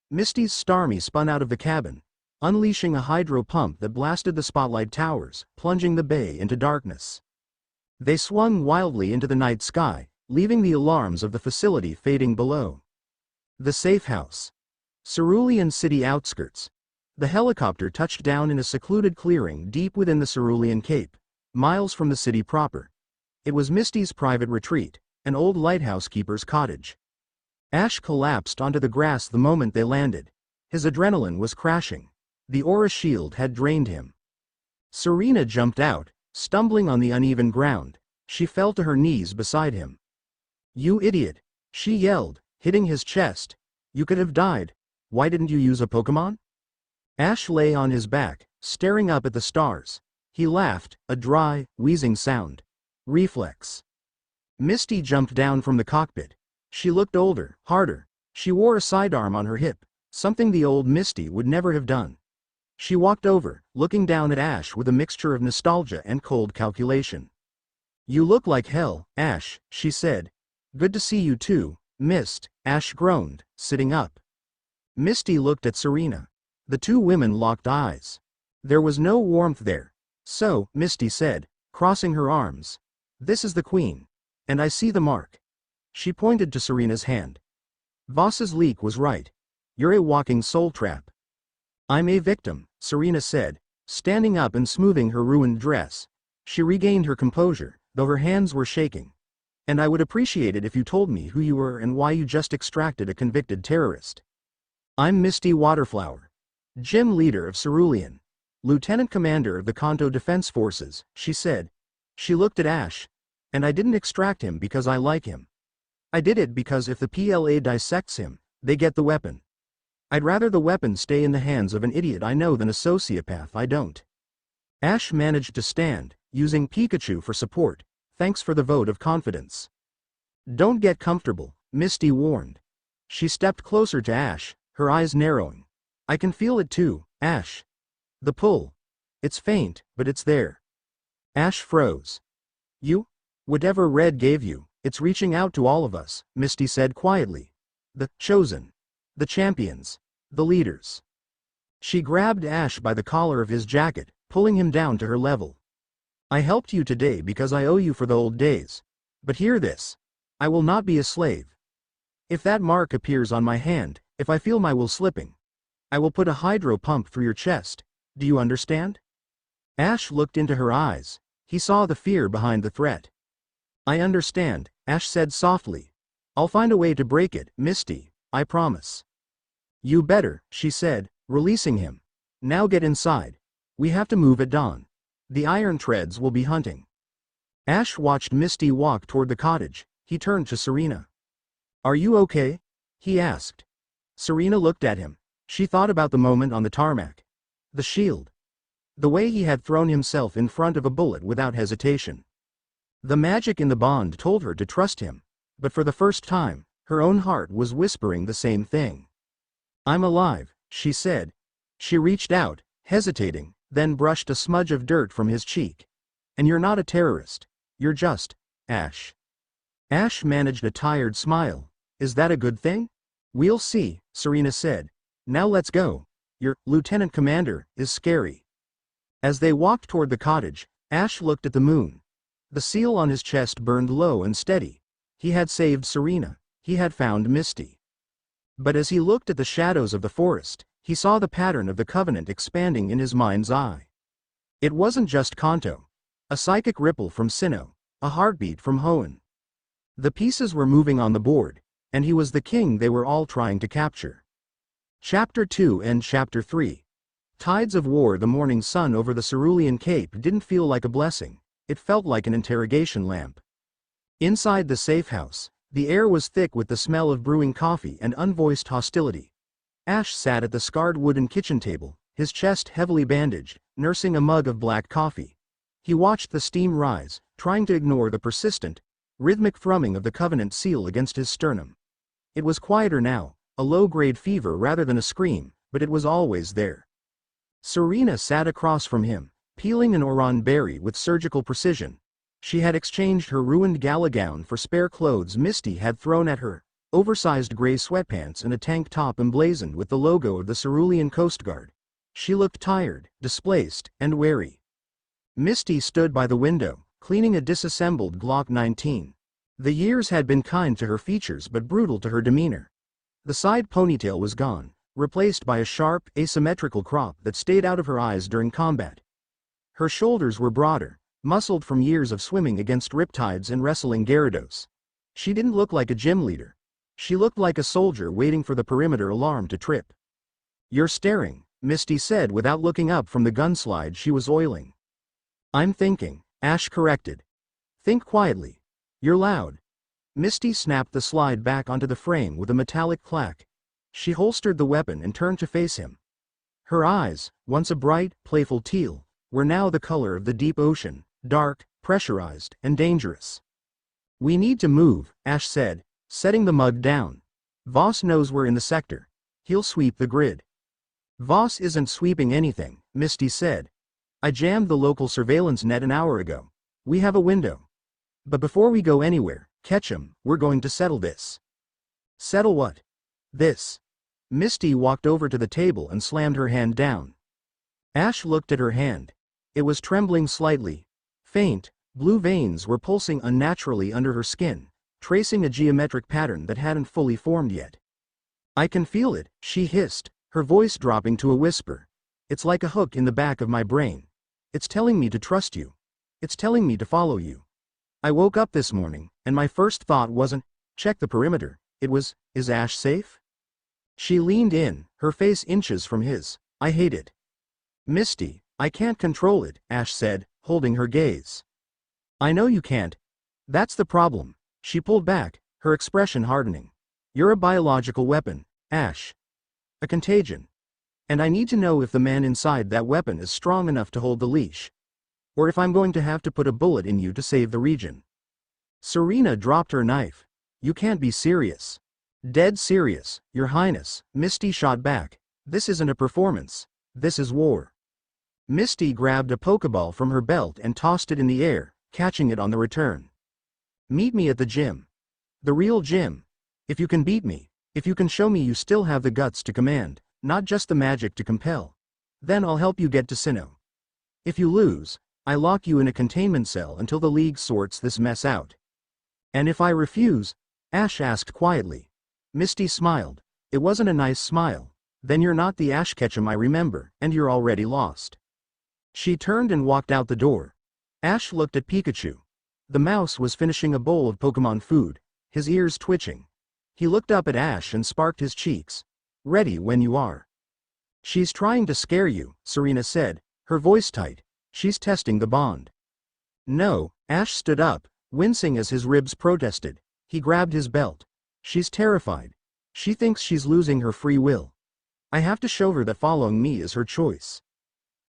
Misty's Starmie spun out of the cabin, unleashing a hydro pump that blasted the spotlight towers, plunging the bay into darkness. They swung wildly into the night sky, leaving the alarms of the facility fading below. The safe house. Cerulean city outskirts. The helicopter touched down in a secluded clearing deep within the Cerulean Cape, miles from the city proper. It was Misty's private retreat, an old lighthouse keeper's cottage. Ash collapsed onto the grass the moment they landed. His adrenaline was crashing. The aura shield had drained him. Serena jumped out, stumbling on the uneven ground. She fell to her knees beside him. "You idiot!" she yelled, hitting his chest. "You could have died. Why didn't you use a Pokémon?" Ash lay on his back, staring up at the stars. He laughed, a dry, wheezing sound. Reflex. Misty jumped down from the cockpit. She looked older, harder. She wore a sidearm on her hip, something the old Misty would never have done. She walked over, looking down at Ash with a mixture of nostalgia and cold calculation. "You look like hell, Ash," she said. "Good to see you too, Mist," Ash groaned, sitting up. Misty looked at Serena. The two women locked eyes. There was no warmth there. "So," Misty said, crossing her arms. "This is the Queen. And I see the mark." She pointed to Serena's hand. "Voss's leak was right. You're a walking soul trap." "I'm a victim," Serena said, standing up and smoothing her ruined dress. She regained her composure, though her hands were shaking. "And I would appreciate it if you told me who you were and why you just extracted a convicted terrorist." "I'm Misty Waterflower. Gym leader of Cerulean. Lieutenant Commander of the Kanto Defense Forces," she said. She looked at Ash. "And I didn't extract him because I like him. I did it because if the PLA dissects him, they get the weapon. I'd rather the weapon stay in the hands of an idiot I know than a sociopath I don't." Ash managed to stand, using Pikachu for support. "Thanks for the vote of confidence." "Don't get comfortable," Misty warned. She stepped closer to Ash, her eyes narrowing. "I can feel it too, Ash. The pull. It's faint, but it's there." Ash froze. "You? Whatever Red gave you, it's reaching out to all of us," Misty said quietly. "The chosen. The champions. The leaders." She grabbed Ash by the collar of his jacket, pulling him down to her level. "I helped you today because I owe you for the old days. But hear this. I will not be a slave. If that mark appears on my hand, if I feel my will slipping, I will put a hydro pump through your chest. Do you understand?" Ash looked into her eyes. He saw the fear behind the threat. "I understand," Ash said softly. "I'll find a way to break it, Misty, I promise." "You better," she said, releasing him. "Now get inside. We have to move at dawn. The Iron Treads will be hunting." Ash watched Misty walk toward the cottage. He turned to Serena. "Are you okay?" he asked. Serena looked at him. She thought about the moment on the tarmac. The shield. The way he had thrown himself in front of a bullet without hesitation. The magic in the bond told her to trust him. But for the first time, her own heart was whispering the same thing. "I'm alive," she said. She reached out, hesitating, then brushed a smudge of dirt from his cheek. "And you're not a terrorist. You're just Ash." Ash managed a tired smile. "Is that a good thing?" "We'll see," Serena said. "Now let's go. Your Lieutenant Commander is scary." As they walked toward the cottage, Ash looked at the moon. The seal on his chest burned low and steady. He had saved Serena. He had found Misty. But as he looked at the shadows of the forest, he saw the pattern of the Covenant expanding in his mind's eye. It wasn't just Kanto. A psychic ripple from Sinnoh, a heartbeat from Hoenn. The pieces were moving on the board, and he was the king they were all trying to capture. Chapter 2 and Chapter 3. Tides of War. The morning sun over the Cerulean Cape didn't feel like a blessing, it felt like an interrogation lamp. Inside the safe house, the air was thick with the smell of brewing coffee and unvoiced hostility. Ash sat at the scarred wooden kitchen table, his chest heavily bandaged, nursing a mug of black coffee. He watched the steam rise, trying to ignore the persistent, rhythmic thrumming of the Covenant seal against his sternum. It was quieter now, a low-grade fever rather than a scream, but it was always there. Serena sat across from him, peeling an oran berry with surgical precision. She had exchanged her ruined gala gown for spare clothes Misty had thrown at her, oversized gray sweatpants and a tank top emblazoned with the logo of the Cerulean Coast Guard. She looked tired, displaced, and wary. Misty stood by the window, cleaning a disassembled Glock 19. The years had been kind to her features but brutal to her demeanor. The side ponytail was gone, replaced by a sharp, asymmetrical crop that stayed out of her eyes during combat. Her shoulders were broader, muscled from years of swimming against riptides and wrestling Gyarados. She didn't look like a gym leader. She looked like a soldier waiting for the perimeter alarm to trip. "You're staring," Misty said without looking up from the gunslide she was oiling. I'm thinking, Ash corrected. Think quietly. You're loud. Misty snapped the slide back onto the frame with a metallic clack. She holstered the weapon and turned to face him. Her eyes, once a bright, playful teal, were now the color of the deep ocean, dark, pressurized, and dangerous. We need to move, Ash said, setting the mug down. Voss knows we're in the sector. He'll sweep the grid. Voss isn't sweeping anything, Misty said. I jammed the local surveillance net an hour ago. We have a window. But before we go anywhere, Ketchum, we're going to settle this. Settle what? This. Misty walked over to the table and slammed her hand down. Ash looked at her hand. It was trembling slightly. Faint, blue veins were pulsing unnaturally under her skin, tracing a geometric pattern that hadn't fully formed yet. I can feel it, she hissed, her voice dropping to a whisper. It's like a hook in the back of my brain. It's telling me to trust you. It's telling me to follow you. I woke up this morning, and my first thought wasn't, check the perimeter. It was, is Ash safe? She leaned in, her face inches from his. I hate it. Misty, I can't control it, Ash said, holding her gaze. I know you can't. That's the problem. She pulled back, her expression hardening. You're a biological weapon, Ash. A contagion. And I need to know if the man inside that weapon is strong enough to hold the leash. Or if I'm going to have to put a bullet in you to save the region. Serena dropped her knife. You can't be serious. Dead serious, Your Highness, Misty shot back. This isn't a performance. This is war. Misty grabbed a Pokeball from her belt and tossed it in the air, catching it on the return. Meet me at the gym. The real gym. If you can beat me, if you can show me you still have the guts to command, not just the magic to compel, then I'll help you get to Sinnoh. If you lose, I lock you in a containment cell until the League sorts this mess out. And if I refuse? Ash asked quietly. Misty smiled. It wasn't a nice smile. Then you're not the Ash Ketchum I remember, and you're already lost. She turned and walked out the door. Ash looked at Pikachu. The mouse was finishing a bowl of Pokemon food, his ears twitching. He looked up at Ash and sparked his cheeks. Ready when you are. She's trying to scare you, Serena said, her voice tight. She's testing the bond. No, Ash stood up, wincing as his ribs protested. He grabbed his belt. She's terrified. She thinks she's losing her free will. I have to show her that following me is her choice.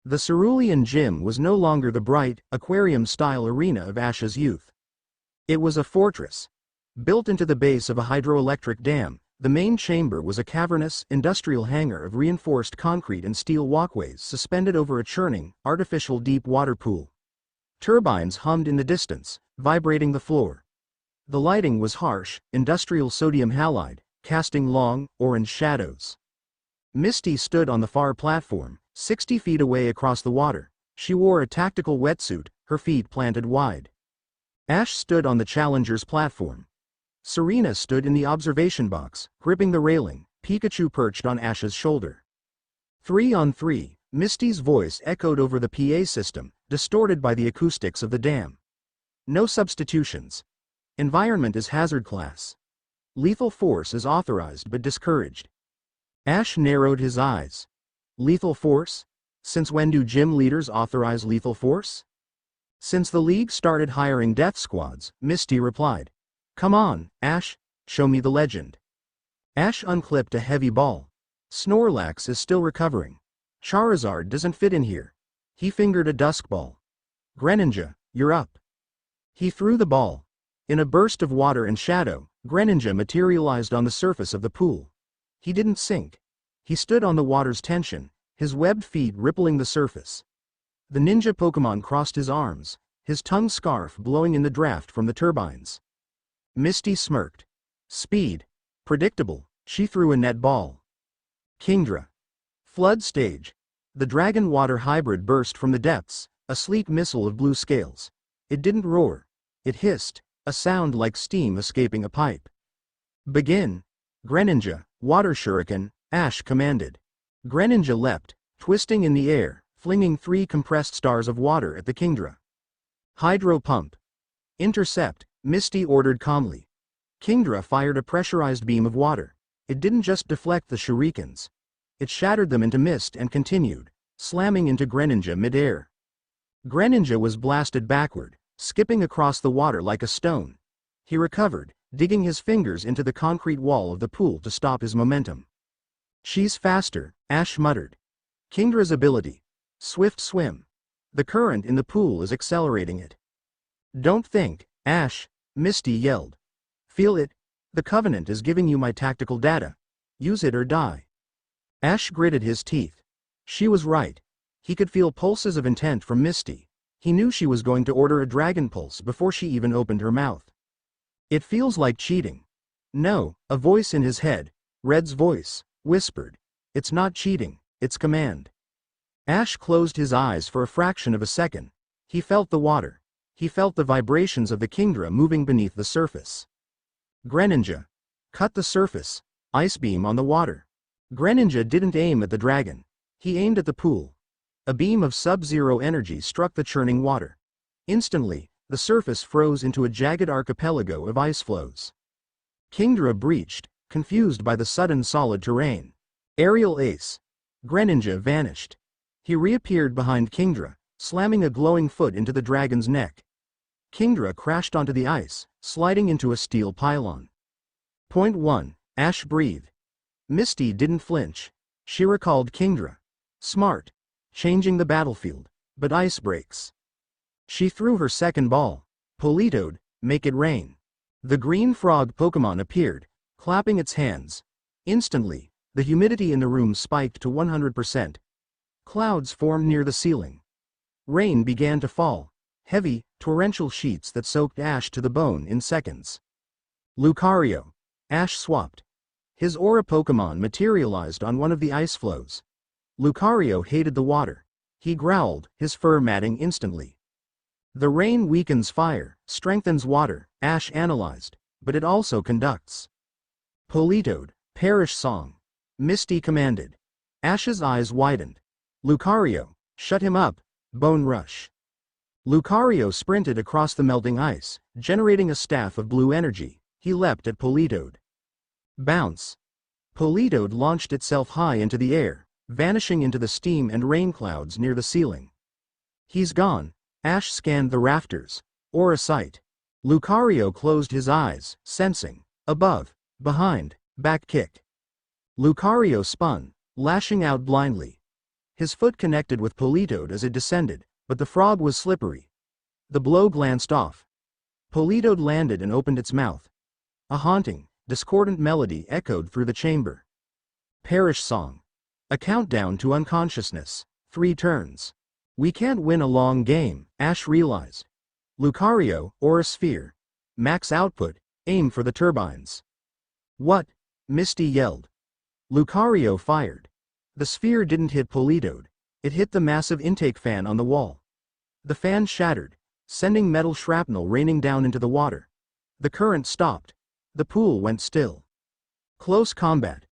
The Cerulean Gym was no longer the bright, aquarium-style arena of Ash's youth. It was a fortress. Built into the base of a hydroelectric dam, the main chamber was a cavernous, industrial hangar of reinforced concrete and steel walkways suspended over a churning, artificial deep water pool. Turbines hummed in the distance, vibrating the floor. The lighting was harsh, industrial sodium halide, casting long, orange shadows. Misty stood on the far platform, 60 feet away across the water. She wore a tactical wetsuit, her feet planted wide. Ash stood on the Challenger's platform. Serena stood in the observation box, gripping the railing, Pikachu perched on Ash's shoulder. 3 on 3, Misty's voice echoed over the PA system, distorted by the acoustics of the dam. No substitutions. Environment is hazard class. Lethal force is authorized but discouraged. Ash narrowed his eyes. Lethal force? Since when do gym leaders authorize lethal force? Since the League started hiring death squads, Misty replied. Come on, Ash, show me the legend. Ash unclipped a heavy ball. Snorlax is still recovering. Charizard doesn't fit in here. He fingered a dusk ball. Greninja, you're up. He threw the ball. In a burst of water and shadow, Greninja materialized on the surface of the pool. He didn't sink. He stood on the water's tension, his webbed feet rippling the surface. The ninja Pokemon crossed his arms, his tongue scarf blowing in the draft from the turbines. Misty smirked. Speed. Predictable. She threw a net ball. Kingdra. Flood stage. The dragon water hybrid burst from the depths, a sleek missile of blue scales. It didn't roar. It hissed, a sound like steam escaping a pipe. Begin. Greninja, water shuriken, Ash commanded. Greninja leapt, twisting in the air, flinging 3 compressed stars of water at the Kingdra. Hydro pump. Intercept, Misty ordered calmly. Kingdra fired a pressurized beam of water. It didn't just deflect the shurikens. It shattered them into mist and continued, slamming into Greninja mid-air. Greninja was blasted backward, skipping across the water like a stone. He recovered, digging his fingers into the concrete wall of the pool to stop his momentum. "She's faster," Ash muttered. Kingdra's ability. Swift swim. The current in the pool is accelerating it. "Don't think, Ash," Misty yelled. "Feel it. The Covenant is giving you my tactical data. Use it or die." Ash gritted his teeth. She was right. He could feel pulses of intent from Misty. He knew she was going to order a dragon pulse before she even opened her mouth. "It feels like cheating." "No," a voice in his head, Red's voice, whispered. "It's not cheating, it's command." Ash closed his eyes for a fraction of a second. He felt the water. He felt the vibrations of the Kingdra moving beneath the surface. Greninja. Cut the surface. Ice beam on the water. Greninja didn't aim at the dragon. He aimed at the pool. A beam of sub-zero energy struck the churning water. Instantly, the surface froze into a jagged archipelago of ice floes. Kingdra breached, confused by the sudden solid terrain. Aerial ace. Greninja vanished. He reappeared behind Kingdra, slamming a glowing foot into the dragon's neck. Kingdra crashed onto the ice, sliding into a steel pylon. Point 1. Ash breathed. Misty didn't flinch. She recalled Kingdra. Smart. Changing the battlefield, but ice breaks. She threw her second ball. Politoed, make it rain. The green frog Pokemon appeared, clapping its hands. Instantly, the humidity in the room spiked to 100%. Clouds formed near the ceiling. Rain began to fall, heavy, torrential sheets that soaked Ash to the bone in seconds. Lucario. Ash swapped. His aura Pokemon materialized on one of the ice floes. Lucario hated the water. He growled, his fur matting instantly. The rain weakens fire, strengthens water, Ash analyzed, but it also conducts. Politoed, perish song. Misty commanded. Ash's eyes widened. Lucario, shut him up, bone rush. Lucario sprinted across the melting ice, generating a staff of blue energy. He leapt at Politoed. Bounce. Politoed launched itself high into the air, vanishing into the steam and rain clouds near the ceiling. He's gone. Ash scanned the rafters. Aura sight. Lucario closed his eyes, sensing. Above, behind, back kick. Lucario spun, lashing out blindly. His foot connected with Politoed as it descended, but the frog was slippery. The blow glanced off. Politoed landed and opened its mouth. A haunting, discordant melody echoed through the chamber. Perish song. A countdown to unconsciousness. 3 turns. We can't win a long game, Ash realized. Lucario, Aura Sphere. Max output, aim for the turbines. What? Misty yelled. Lucario fired. The sphere didn't hit Politoed. It hit the massive intake fan on the wall. The fan shattered, sending metal shrapnel raining down into the water. The current stopped. The pool went still. Close combat.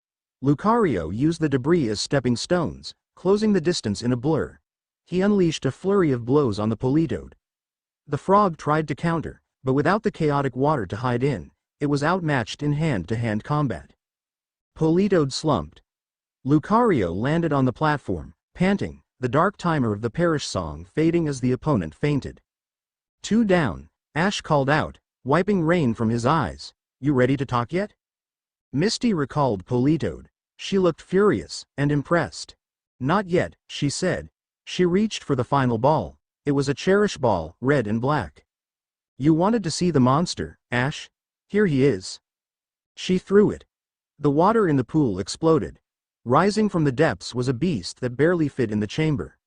Lucario used the debris as stepping stones, closing the distance in a blur. He unleashed a flurry of blows on the Politoed. The frog tried to counter, but without the chaotic water to hide in, it was outmatched in hand-to-hand combat. Politoed slumped. Lucario landed on the platform, panting, the dark timer of the perish song fading as the opponent fainted. 2 down, Ash called out, wiping rain from his eyes. You ready to talk yet? Misty recalled Politoed. She looked furious and impressed. Not yet, she said. She reached for the final ball. It was a cherish ball, red and black. You wanted to see the monster, Ash? Here he is. She threw it. The water in the pool exploded. Rising from the depths was a beast that barely fit in the chamber.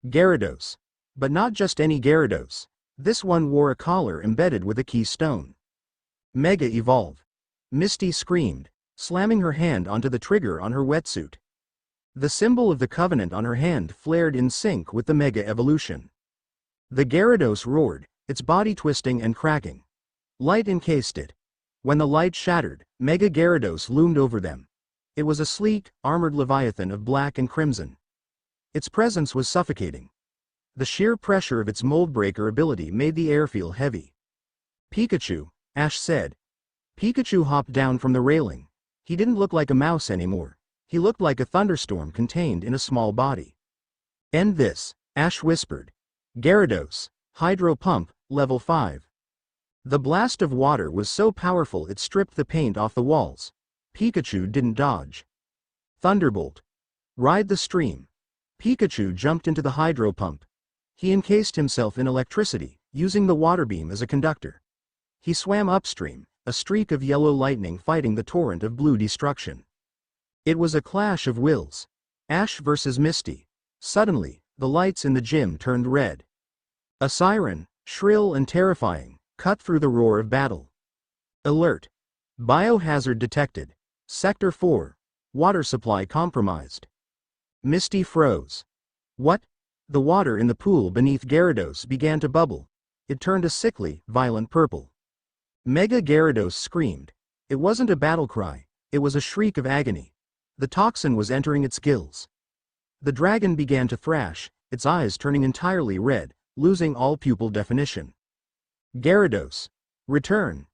Gyarados. But not just any Gyarados. This one wore a collar embedded with a key stone. Mega Evolve. Misty screamed, slamming her hand onto the trigger on her wetsuit. The symbol of the Covenant on her hand flared in sync with the Mega Evolution. The Gyarados roared, its body twisting and cracking. Light encased it. When the light shattered, Mega Gyarados loomed over them. It was a sleek, armored leviathan of black and crimson. Its presence was suffocating. The sheer pressure of its mold-breaker ability made the air feel heavy. Pikachu, Ash said. Pikachu hopped down from the railing. He didn't look like a mouse anymore. He looked like a thunderstorm contained in a small body. End this, Ash whispered. Gyarados, Hydro Pump, Level 5. The blast of water was so powerful it stripped the paint off the walls. Pikachu didn't dodge. Thunderbolt. Ride the stream. Pikachu jumped into the hydro pump. He encased himself in electricity, using the water beam as a conductor. He swam upstream, a streak of yellow lightning fighting the torrent of blue destruction. It was a clash of wills. Ash versus Misty. Suddenly, the lights in the gym turned red. A siren, shrill and terrifying, cut through the roar of battle. Alert. Biohazard detected. Sector 4. Water supply compromised. Misty froze. What? The water in the pool beneath Gyarados began to bubble. It turned a sickly, violent purple. Mega Gyarados screamed. It wasn't a battle cry, it was a shriek of agony. The toxin was entering its gills. The dragon began to thrash, its eyes turning entirely red, losing all pupil definition. Gyarados. Return.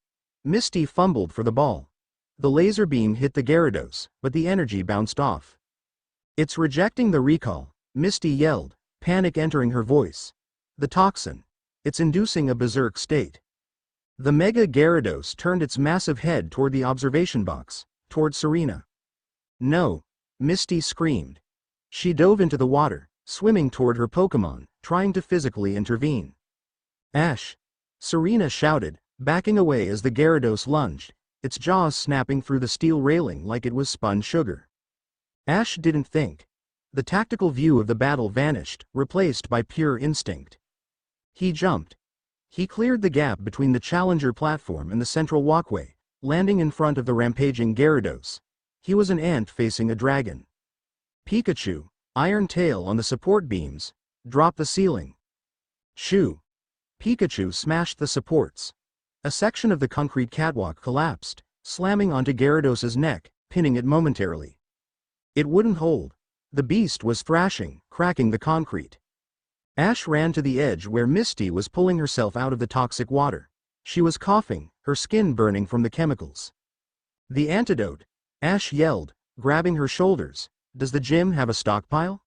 Misty fumbled for the ball. The laser beam hit the Gyarados, but the energy bounced off. It's rejecting the recall, Misty yelled, panic entering her voice. The toxin. It's inducing a berserk state. The Mega Gyarados turned its massive head toward the observation box, toward Serena. No, Misty screamed. She dove into the water, swimming toward her Pokémon, trying to physically intervene. Ash! Serena shouted, backing away as the Gyarados lunged, its jaws snapping through the steel railing like it was spun sugar. Ash didn't think. The tactical view of the battle vanished, replaced by pure instinct. He jumped. He cleared the gap between the Challenger platform and the central walkway, landing in front of the rampaging Gyarados. He was an ant facing a dragon. Pikachu, Iron Tail on the support beams, dropped the ceiling. Shoo! Pikachu smashed the supports. A section of the concrete catwalk collapsed, slamming onto Gyarados' neck, pinning it momentarily. It wouldn't hold. The beast was thrashing, cracking the concrete. Ash ran to the edge where Misty was pulling herself out of the toxic water. She was coughing, her skin burning from the chemicals. The antidote, Ash yelled, grabbing her shoulders. Does the gym have a stockpile?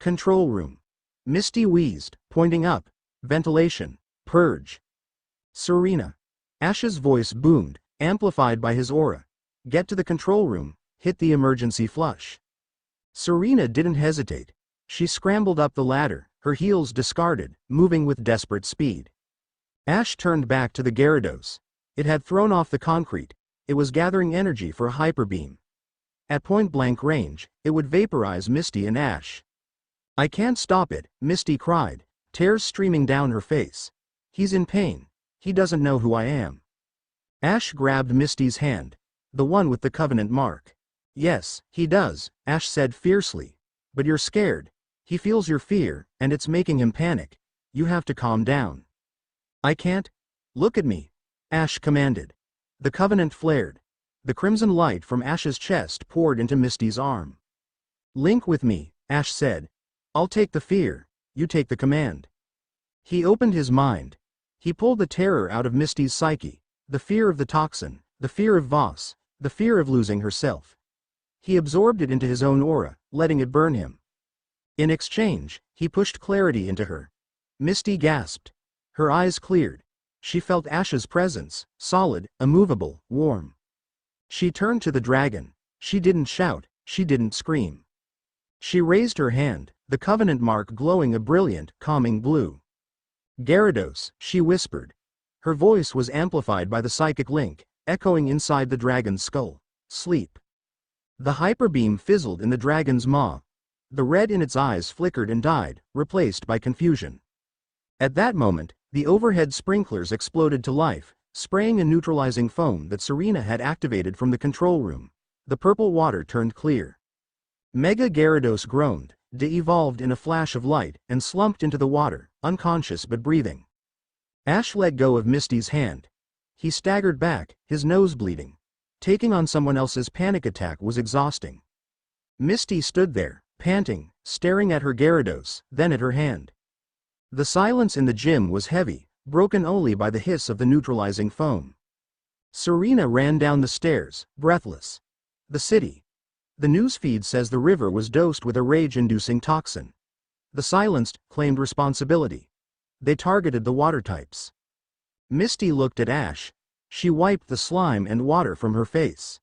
Control room. Misty wheezed, pointing up. Ventilation. Purge. Serena. Ash's voice boomed, amplified by his aura. Get to the control room, hit the emergency flush. Serena didn't hesitate. She scrambled up the ladder, her heels discarded, moving with desperate speed. Ash turned back to the Gyarados. It had thrown off the concrete. It was gathering energy for a hyper beam. At point-blank range, it would vaporize Misty and Ash. I can't stop it, Misty cried, tears streaming down her face. He's in pain. He doesn't know who I am. Ash grabbed Misty's hand. The one with the Covenant mark. Yes, he does, Ash said fiercely. But you're scared. He feels your fear, and it's making him panic. You have to calm down. I can't. Look at me, Ash commanded. The Covenant flared. The crimson light from Ash's chest poured into Misty's arm. Link with me, Ash said. I'll take the fear, you take the command. He opened his mind. He pulled the terror out of Misty's psyche, the fear of the toxin, the fear of Voss, the fear of losing herself. He absorbed it into his own aura, letting it burn him. In exchange, he pushed clarity into her. Misty gasped. Her eyes cleared. She felt Ash's presence, solid, immovable, warm. She turned to the dragon. She didn't shout, she didn't scream. She raised her hand, the Covenant mark glowing a brilliant, calming blue. Gyarados, she whispered. Her voice was amplified by the psychic link, echoing inside the dragon's skull. Sleep. The hyper beam fizzled in the dragon's maw. The red in its eyes flickered and died, replaced by confusion. At that moment, the overhead sprinklers exploded to life, spraying a neutralizing foam that Serena had activated from the control room. The purple water turned clear. Mega Gyarados groaned, de-evolved in a flash of light, and slumped into the water, unconscious but breathing. Ash let go of Misty's hand. He staggered back, his nose bleeding. Taking on someone else's panic attack was exhausting. Misty stood there, panting, staring at her Gyarados, then at her hand. The silence in the gym was heavy, broken only by the hiss of the neutralizing foam. Serena ran down the stairs, breathless. The city. The newsfeed says the river was dosed with a rage-inducing toxin. The silenced claimed responsibility. They targeted the water types. Misty looked at Ash. She wiped the slime and water from her face.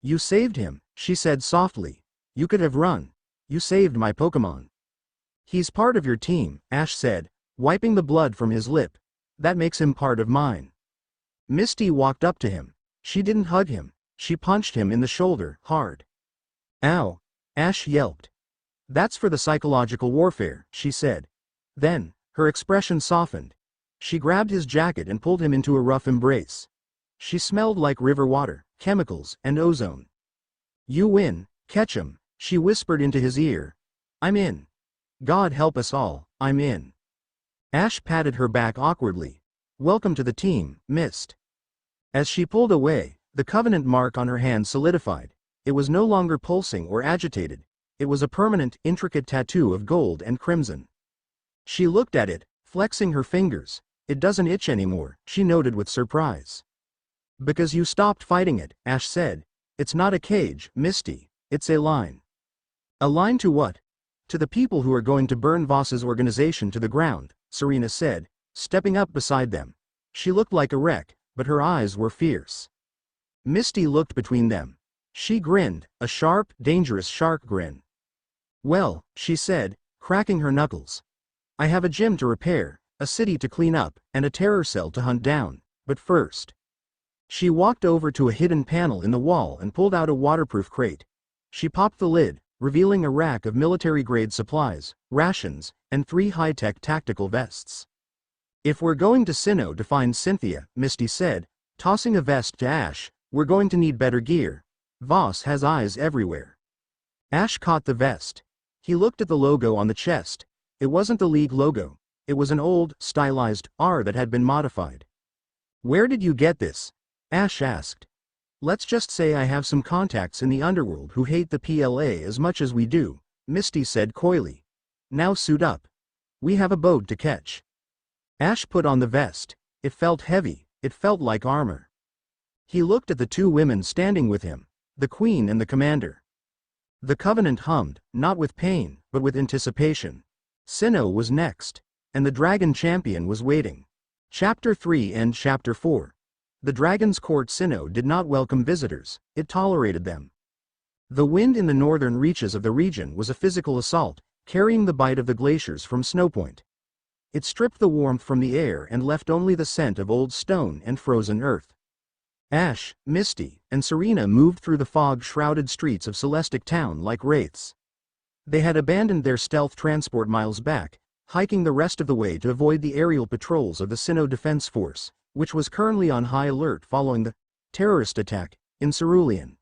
You saved him, she said softly. You could have run. You saved my Pokémon. He's part of your team, Ash said, wiping the blood from his lip. That makes him part of mine. Misty walked up to him. She didn't hug him. She punched him in the shoulder, hard. Ow! Ash yelped. That's for the psychological warfare, she said. Then, her expression softened. She grabbed his jacket and pulled him into a rough embrace. She smelled like river water, chemicals, and ozone. You win, Ketchum, she whispered into his ear. I'm in. God help us all, I'm in. Ash patted her back awkwardly. Welcome to the team, Mist. As she pulled away, the covenant mark on her hand solidified. It was no longer pulsing or agitated. It was a permanent, intricate tattoo of gold and crimson. She looked at it, flexing her fingers. It doesn't itch anymore, she noted with surprise. Because you stopped fighting it, Ash said. It's not a cage, Misty. It's a line. A line to what? To the people who are going to burn Voss's organization to the ground, Serena said, stepping up beside them. She looked like a wreck, but her eyes were fierce. Misty looked between them. She grinned, a sharp, dangerous shark grin. Well, she said, cracking her knuckles. I have a gym to repair, a city to clean up, and a terror cell to hunt down, but first. She walked over to a hidden panel in the wall and pulled out a waterproof crate. She popped the lid, revealing a rack of military-grade supplies, rations, and 3 high-tech tactical vests. If we're going to Sinnoh to find Cynthia, Misty said, tossing a vest to Ash, we're going to need better gear. Voss has eyes everywhere. Ash caught the vest. He looked at the logo on the chest. It wasn't the League logo. It was an old, stylized R that had been modified. Where did you get this? Ash asked. Let's just say I have some contacts in the underworld who hate the PLA as much as we do, Misty said coyly. Now suit up. We have a boat to catch. Ash put on the vest. It felt heavy, it felt like armor. He looked at the 2 women standing with him, the Queen and the Commander. The Covenant hummed, not with pain, but with anticipation. Sinnoh was next, and the Dragon Champion was waiting. Chapter 3 and Chapter 4. The Dragon's Court Sinnoh did not welcome visitors, it tolerated them. The wind in the northern reaches of the region was a physical assault, carrying the bite of the glaciers from Snowpoint. It stripped the warmth from the air and left only the scent of old stone and frozen earth. Ash, Misty, and Serena moved through the fog-shrouded streets of Celestic Town like wraiths. They had abandoned their stealth transport miles back, hiking the rest of the way to avoid the aerial patrols of the Sinnoh Defense Force, which was currently on high alert following the terrorist attack in Cerulean.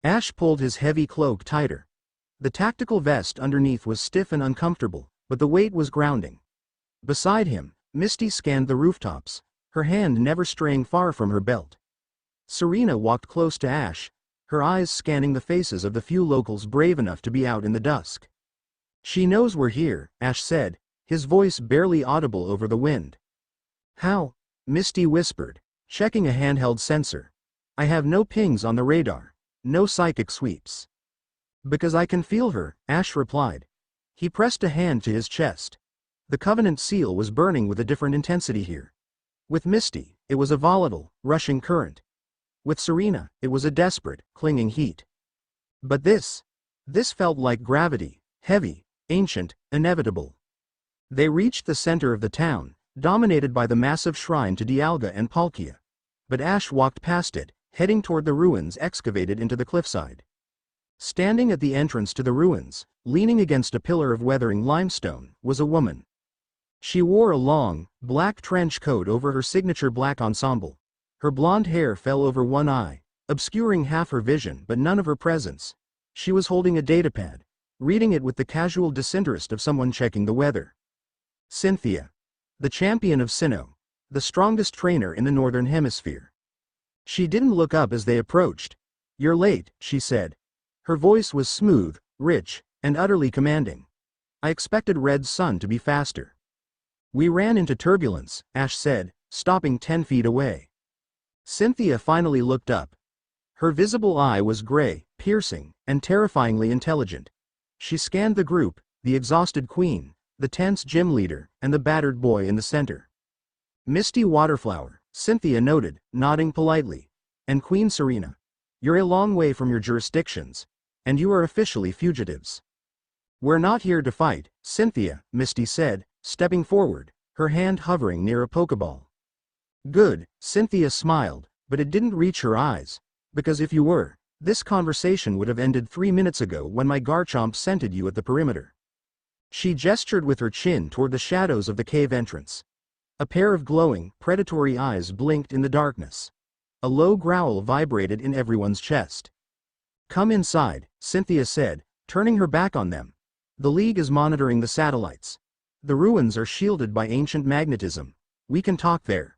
Ash pulled his heavy cloak tighter. The tactical vest underneath was stiff and uncomfortable, but the weight was grounding. Beside him, Misty scanned the rooftops, her hand never straying far from her belt. Serena walked close to Ash, her eyes scanning the faces of the few locals brave enough to be out in the dusk. She knows we're here, Ash said, his voice barely audible over the wind. How? Misty whispered, checking a handheld sensor. I have no pings on the radar, no psychic sweeps. Because I can feel her, Ash replied. He pressed a hand to his chest. The Covenant seal was burning with a different intensity here. With Misty, it was a volatile, rushing current. With Serena, it was a desperate, clinging heat. But this felt like gravity, heavy, ancient, inevitable. They reached the center of the town, dominated by the massive shrine to Dialga and Palkia. But Ash walked past it, heading toward the ruins excavated into the cliffside. Standing at the entrance to the ruins, leaning against a pillar of weathering limestone, was a woman. She wore a long, black trench coat over her signature black ensemble. Her blonde hair fell over one eye, obscuring half her vision but none of her presence. She was holding a datapad, reading it with the casual disinterest of someone checking the weather. Cynthia. The champion of Sinnoh. The strongest trainer in the Northern Hemisphere. She didn't look up as they approached. You're late, she said. Her voice was smooth, rich, and utterly commanding. I expected Red's sun to be faster. We ran into turbulence, Ash said, stopping 10 feet away. Cynthia finally looked up. Her visible eye was gray, piercing, and terrifyingly intelligent. She scanned the group, the exhausted queen, the tense gym leader, and the battered boy in the center. Misty Waterflower, Cynthia noted, nodding politely. And Queen Serena. You're a long way from your jurisdictions. And you are officially fugitives. We're not here to fight, Cynthia, Misty said, stepping forward, her hand hovering near a Pokeball. Good, Cynthia smiled, but it didn't reach her eyes. Because if you were, this conversation would have ended 3 minutes ago when my Garchomp scented you at the perimeter. She gestured with her chin toward the shadows of the cave entrance. A pair of glowing, predatory eyes blinked in the darkness. A low growl vibrated in everyone's chest. Come inside, Cynthia said, turning her back on them. The League is monitoring the satellites. The ruins are shielded by ancient magnetism. We can talk there.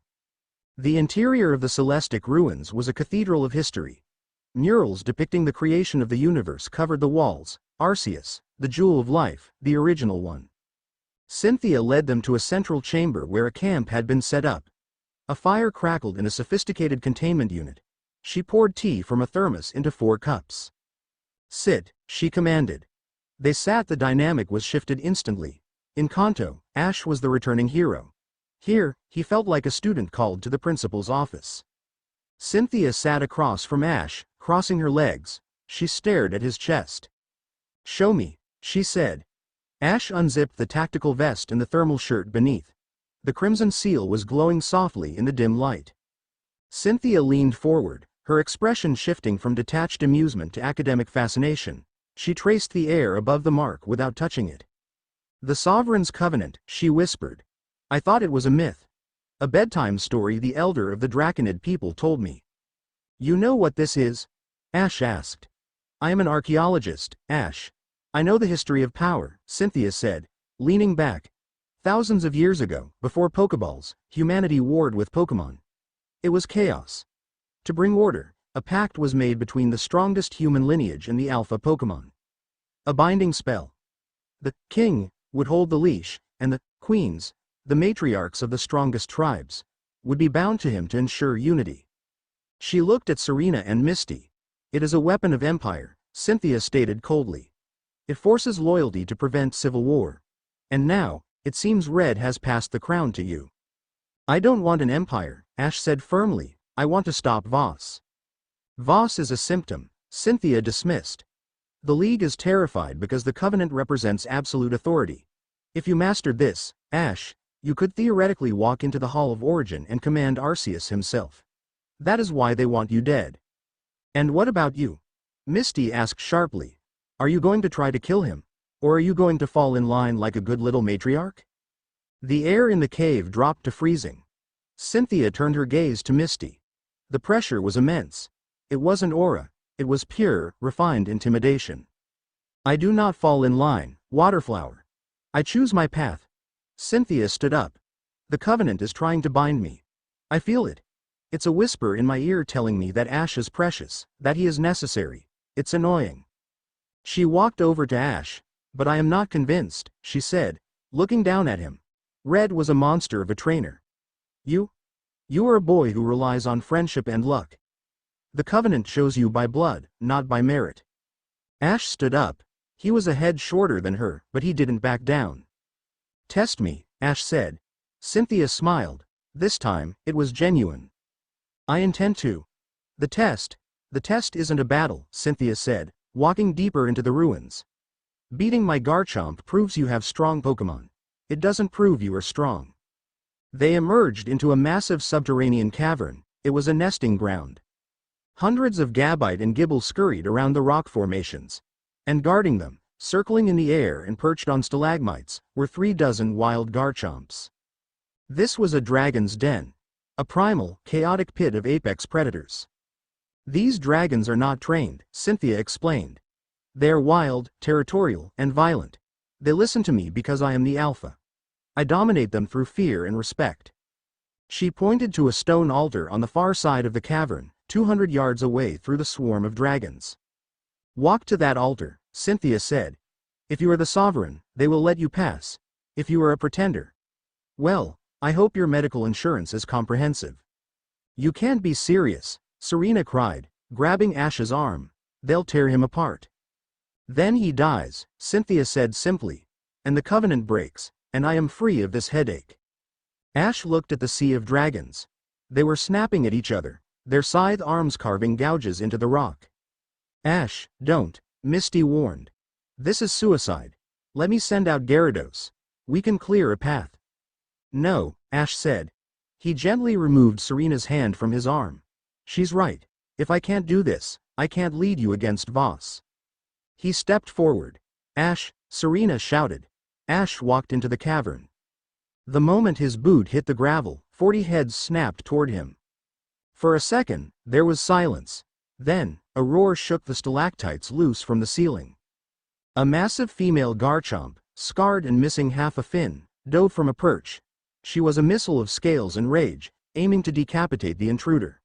The interior of the Celestic ruins was a cathedral of history. Murals depicting the creation of the universe covered the walls. Arceus, the jewel of life, the original one. Cynthia led them to a central chamber where a camp had been set up. A fire crackled in a sophisticated containment unit. She poured tea from a thermos into 4 cups. Sit, she commanded. They sat. The dynamic was shifted instantly. In Kanto, Ash was the returning hero. Here, he felt like a student called to the principal's office. Cynthia sat across from Ash, crossing her legs. She stared at his chest. Show me, she said. Ash unzipped the tactical vest and the thermal shirt beneath. The crimson seal was glowing softly in the dim light. Cynthia leaned forward, her expression shifting from detached amusement to academic fascination. She traced the air above the mark without touching it. The Sovereign's Covenant, she whispered. I thought it was a myth. A bedtime story the elder of the Draconid people told me. You know what this is? Ash asked. I am an archaeologist, Ash. I know the history of power, Cynthia said, leaning back. Thousands of years ago, before Pokeballs, humanity warred with Pokemon. It was chaos. To bring order, a pact was made between the strongest human lineage and the alpha Pokemon. A binding spell. The king would hold the leash, and the queens, the matriarchs of the strongest tribes, would be bound to him to ensure unity. She looked at Serena and Misty. It is a weapon of empire, Cynthia stated coldly. It forces loyalty to prevent civil war. And now, it seems Red has passed the crown to you. I don't want an empire, Ash said firmly. I want to stop Voss. Voss is a symptom, Cynthia dismissed. The League is terrified because the Covenant represents absolute authority. If you mastered this, Ash, you could theoretically walk into the Hall of Origin and command Arceus himself. That is why they want you dead. And what about you? Misty asked sharply. Are you going to try to kill him? Or are you going to fall in line like a good little matriarch? The air in the cave dropped to freezing. Cynthia turned her gaze to Misty. The pressure was immense. It wasn't aura, it was pure, refined intimidation. I do not fall in line, Waterflower. I choose my path. Cynthia stood up. The Covenant is trying to bind me. I feel it. It's a whisper in my ear telling me that Ash is precious, that he is necessary. It's annoying. She walked over to Ash. But I am not convinced, she said, looking down at him. Red was a monster of a trainer. You are a boy who relies on friendship and luck. The Covenant chose you by blood, not by merit. Ash stood up. He was a head shorter than her, but he didn't back down. Test me, Ash said. Cynthia smiled. This time, it was genuine. I intend to. The test isn't a battle, Cynthia said, walking deeper into the ruins. Beating my Garchomp proves you have strong Pokemon. It doesn't prove you are strong. They emerged into a massive subterranean cavern. It was a nesting ground. Hundreds of Gabite and Gibble scurried around the rock formations. And guarding them, circling in the air and perched on stalagmites, were 36 wild Garchomps. This was a dragon's den. A primal, chaotic pit of apex predators. These dragons are not trained, Cynthia explained. They are wild, territorial, and violent. They listen to me because I am the alpha. I dominate them through fear and respect. She pointed to a stone altar on the far side of the cavern, 200 yards away through the swarm of dragons. Walk to that altar, Cynthia said. If you are the sovereign, they will let you pass. If you are a pretender, well, I hope your medical insurance is comprehensive. You can't be serious, Serena cried, grabbing Ash's arm. They'll tear him apart. Then he dies, Cynthia said simply. And the covenant breaks, and I am free of this headache. Ash looked at the sea of dragons. They were snapping at each other, their scythe arms carving gouges into the rock. Ash, don't, Misty warned. This is suicide. Let me send out Gyarados. We can clear a path. No, Ash said. He gently removed Serena's hand from his arm. She's right. If I can't do this, I can't lead you against Voss. He stepped forward. Ash, Serena shouted. Ash walked into the cavern. The moment his boot hit the gravel, 40 heads snapped toward him. For a second, there was silence. Then, a roar shook the stalactites loose from the ceiling. A massive female Garchomp, scarred and missing half a fin, dove from a perch. She was a missile of scales and rage, aiming to decapitate the intruder.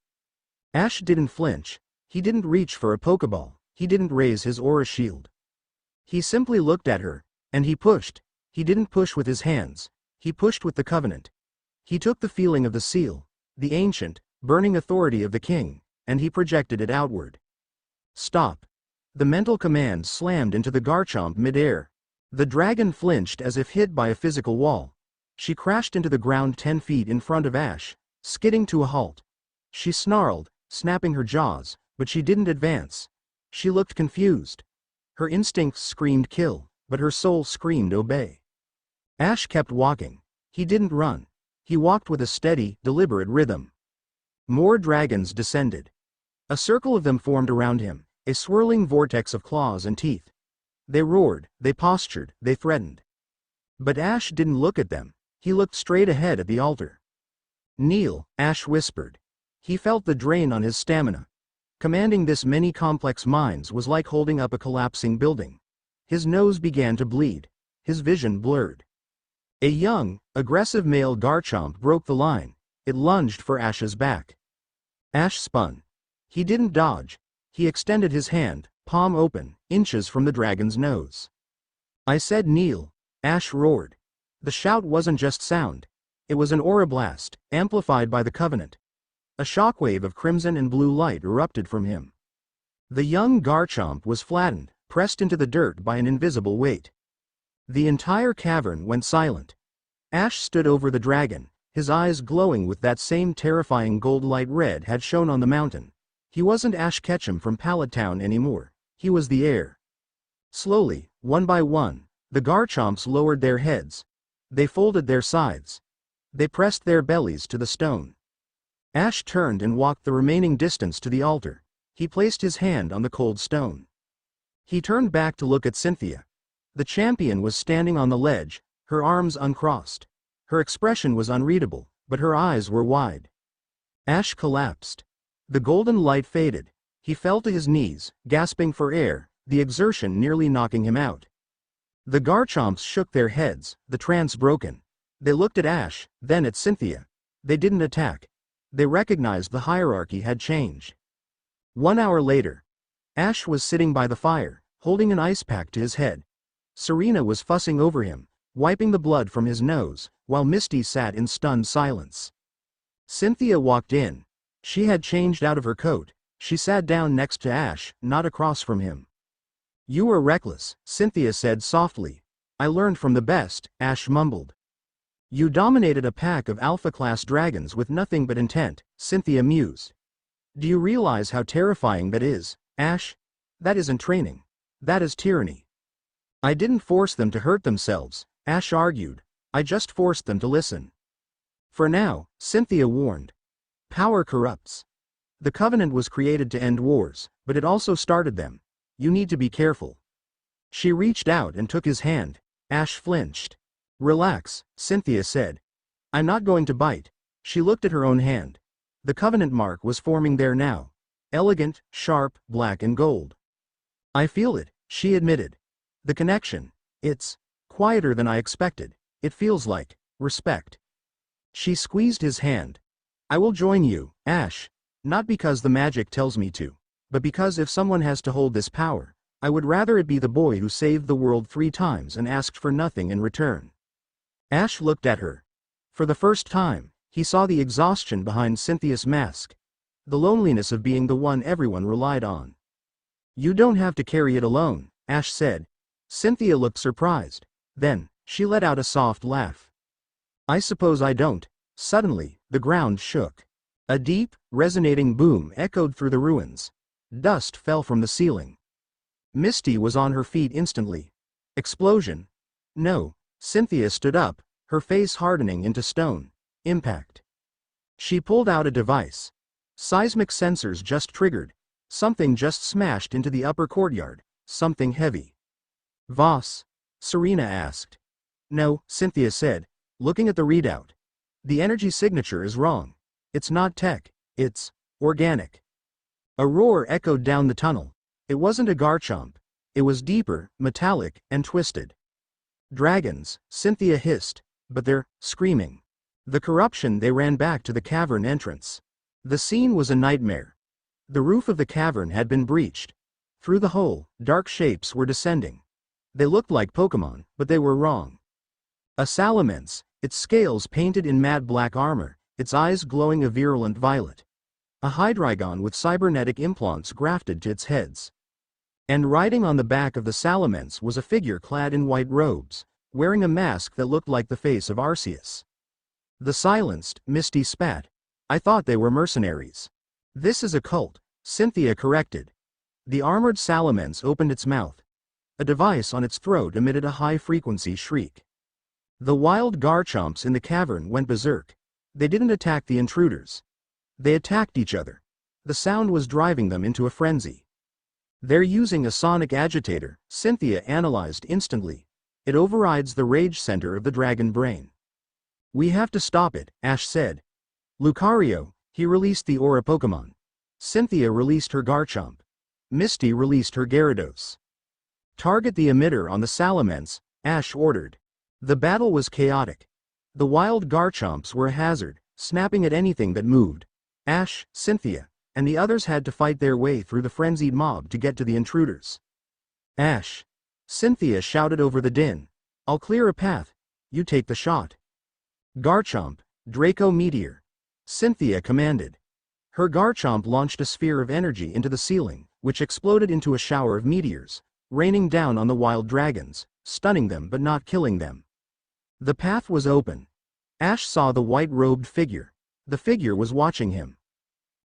Ash didn't flinch. He didn't reach for a Pokeball. He didn't raise his aura shield. He simply looked at her, and he pushed. He didn't push with his hands. He pushed with the covenant. He took the feeling of the seal, the ancient, burning authority of the king, and he projected it outward. Stop. The mental command slammed into the Garchomp mid-air. The dragon flinched as if hit by a physical wall. She crashed into the ground 10 feet in front of Ash, skidding to a halt. She snarled, snapping her jaws, but she didn't advance. She looked confused. Her instincts screamed kill, but her soul screamed obey. Ash kept walking. He didn't run. He walked with a steady, deliberate rhythm. More dragons descended. A circle of them formed around him, a swirling vortex of claws and teeth. They roared, they postured, they threatened. But Ash didn't look at them. He looked straight ahead at the altar. Kneel, Ash whispered. He felt the drain on his stamina. Commanding this many complex minds was like holding up a collapsing building. His nose began to bleed. His vision blurred. A young, aggressive male Garchomp broke the line. It lunged for Ash's back. Ash spun. He didn't dodge. He extended his hand, palm open, inches from the dragon's nose. I said kneel, Ash roared. The shout wasn't just sound. It was an aura blast, amplified by the covenant. A shockwave of crimson and blue light erupted from him. The young Garchomp was flattened, pressed into the dirt by an invisible weight. The entire cavern went silent. Ash stood over the dragon, his eyes glowing with that same terrifying gold light Red had shown on the mountain. He wasn't Ash Ketchum from Pallet Town anymore. He was the heir. Slowly, one by one, the Garchomps lowered their heads. They folded their scythes. They pressed their bellies to the stone. Ash turned and walked the remaining distance to the altar. He placed his hand on the cold stone. He turned back to look at Cynthia. The champion was standing on the ledge, her arms uncrossed. Her expression was unreadable, but her eyes were wide. Ash collapsed. The golden light faded. He fell to his knees, gasping for air, the exertion nearly knocking him out. The Garchomps shook their heads, the trance broken. They looked at Ash, then at Cynthia. They didn't attack. They recognized the hierarchy had changed. 1 hour later, Ash was sitting by the fire, holding an ice pack to his head. Serena was fussing over him, wiping the blood from his nose, while Misty sat in stunned silence. Cynthia walked in. She had changed out of her coat. She sat down next to Ash, not across from him. You were reckless, Cynthia said softly. I learned from the best, Ash mumbled. You dominated a pack of alpha-class dragons with nothing but intent, Cynthia mused. Do you realize how terrifying that is, Ash? That isn't training. That is tyranny. I didn't force them to hurt themselves, Ash argued. I just forced them to listen. For now, Cynthia warned. Power corrupts. The Covenant was created to end wars, but it also started them. You need to be careful. She reached out and took his hand. Ash flinched. Relax, Cynthia said. I'm not going to bite. She looked at her own hand. The Covenant mark was forming there now. Elegant, sharp, black and gold. I feel it, she admitted. The connection. It's quieter than I expected. It feels like respect. She squeezed his hand. I will join you, Ash. Not because the magic tells me to, but because if someone has to hold this power, I would rather it be the boy who saved the world 3 times and asked for nothing in return. Ash looked at her. For the first time, he saw the exhaustion behind Cynthia's mask. The loneliness of being the one everyone relied on. You don't have to carry it alone, Ash said. Cynthia looked surprised. Then, she let out a soft laugh. I suppose I don't. Suddenly, the ground shook. A deep, resonating boom echoed through the ruins. Dust fell from the ceiling. Misty was on her feet instantly. Explosion. No. Cynthia stood up, her face hardening into stone. Impact. She pulled out a device. Seismic sensors just triggered. Something just smashed into the upper courtyard. Something heavy. Voss? Serena asked. No, Cynthia said, looking at the readout. The energy signature is wrong. It's not tech, it's organic. A roar echoed down the tunnel. It wasn't a Garchomp. It was deeper, metallic, and twisted. Dragons, Cynthia hissed, but they're screaming. The corruption. They ran back to the cavern entrance. The scene was a nightmare. The roof of the cavern had been breached. Through the hole, dark shapes were descending. They looked like Pokémon, but they were wrong. A Salamence, its scales painted in matte black armor, its eyes glowing a virulent violet. A Hydreigon with cybernetic implants grafted to its heads. And riding on the back of the Salamence was a figure clad in white robes, wearing a mask that looked like the face of Arceus. The silenced, Misty spat. I thought they were mercenaries. This is a cult, Cynthia corrected. The armored Salamence opened its mouth. A device on its throat emitted a high-frequency shriek. The wild Garchomps in the cavern went berserk. They didn't attack the intruders. They attacked each other. The sound was driving them into a frenzy. They're using a sonic agitator, Cynthia analyzed instantly. It overrides the rage center of the dragon brain. We have to stop it, Ash said. Lucario, he released the Aura Pokémon. Cynthia released her Garchomp. Misty released her Gyarados. Target the emitter on the Salamence, Ash ordered. The battle was chaotic. The wild Garchomps were a hazard, snapping at anything that moved. Ash, Cynthia, and the others had to fight their way through the frenzied mob to get to the intruders. Ash. Cynthia shouted over the din. I'll clear a path. You take the shot. Garchomp, Draco Meteor. Cynthia commanded. Her Garchomp launched a sphere of energy into the ceiling, which exploded into a shower of meteors, raining down on the wild dragons, stunning them but not killing them. The path was open. Ash saw the white-robed figure. The figure was watching him.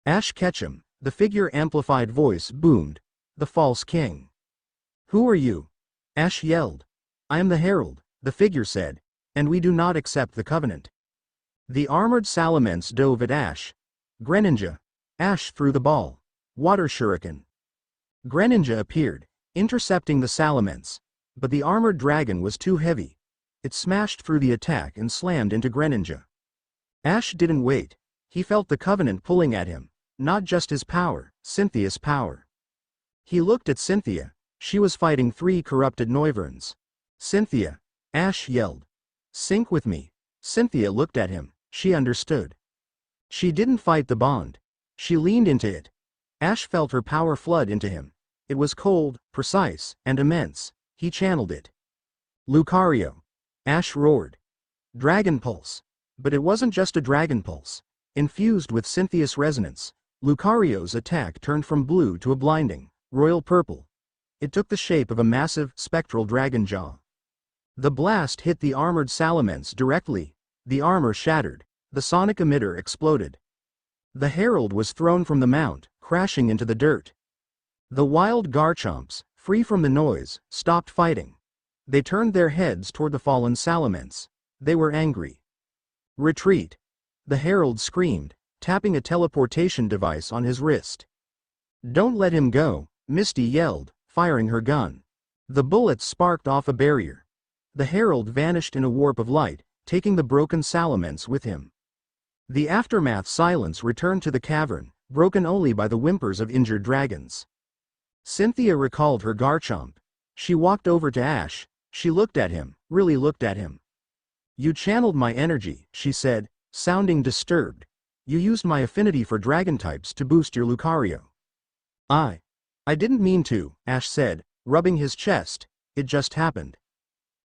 Ash Ketchum, the figure amplified voice boomed. The false king. Who are you? Ash yelled. I am the herald, the figure said, and we do not accept the covenant. The armored Salamence dove at Ash. Greninja. Ash threw the ball. Water shuriken. Greninja appeared, intercepting the Salamence, but the armored dragon was too heavy. It smashed through the attack and slammed into Greninja. Ash didn't wait. He felt the covenant pulling at him, not just his power, Cynthia's power. He looked at Cynthia. She was fighting 3 corrupted Noivern. Cynthia, Ash yelled. Sync with me. Cynthia looked at him. She understood. She didn't fight the bond. She leaned into it. Ash felt her power flood into him. It was cold, precise, and immense. He channeled it. Lucario. Ash roared. Dragon Pulse. But it wasn't just a Dragon Pulse. Infused with Cynthia's resonance, Lucario's attack turned from blue to a blinding, royal purple. It took the shape of a massive, spectral dragon jaw. The blast hit the armored Salamence directly. The armor shattered. The sonic emitter exploded. The herald was thrown from the mount, crashing into the dirt. The wild Garchomps, free from the noise, stopped fighting. They turned their heads toward the fallen Salamence. They were angry. Retreat. The herald screamed, tapping a teleportation device on his wrist. Don't let him go, Misty yelled, firing her gun. The bullet sparked off a barrier. The herald vanished in a warp of light, taking the broken Salamence with him. The aftermath silence returned to the cavern, broken only by the whimpers of injured dragons. Cynthia recalled her Garchomp. She walked over to Ash. She looked at him, really looked at him. You channeled my energy, she said, sounding disturbed. You used my affinity for dragon types to boost your Lucario. I didn't mean to, Ash said, rubbing his chest. It just happened.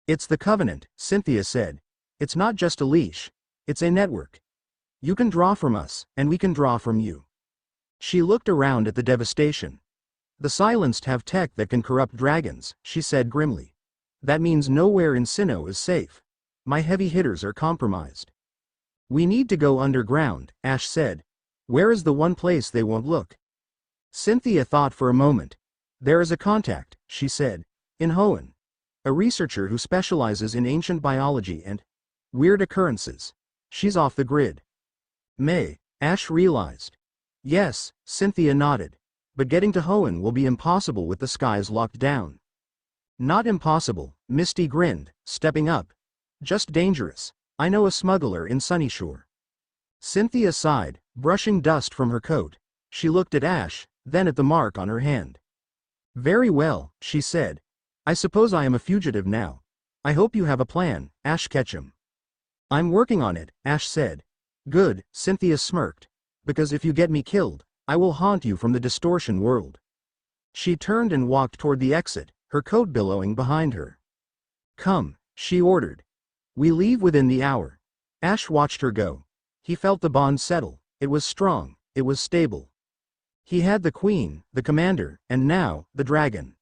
It's the covenant, Cynthia said. It's not just a leash. It's a network. You can draw from us, and we can draw from you. She looked around at the devastation. The Silenced have tech that can corrupt dragons, she said grimly. That means nowhere in Sinnoh is safe. My heavy hitters are compromised. We need to go underground, Ash said. Where is the one place they won't look? Cynthia thought for a moment. There is a contact, she said. In Hoenn. A researcher who specializes in ancient biology and weird occurrences. She's off the grid. May, Ash realized. Yes, Cynthia nodded. But getting to Hoenn will be impossible with the skies locked down. Not impossible, Misty grinned, stepping up. Just dangerous. I know a smuggler in Sunnyshore. Cynthia sighed, brushing dust from her coat. She looked at Ash, then at the mark on her hand. Very well, she said. I suppose I am a fugitive now. I hope you have a plan, Ash Ketchum. I'm working on it, Ash said. Good, Cynthia smirked. Because if you get me killed, I will haunt you from the distortion world. She turned and walked toward the exit, her coat billowing behind her. Come, she ordered. We leave within the hour. Ash watched her go. He felt the bond settle. It was strong, it was stable. He had the queen, the commander, and now, the dragon.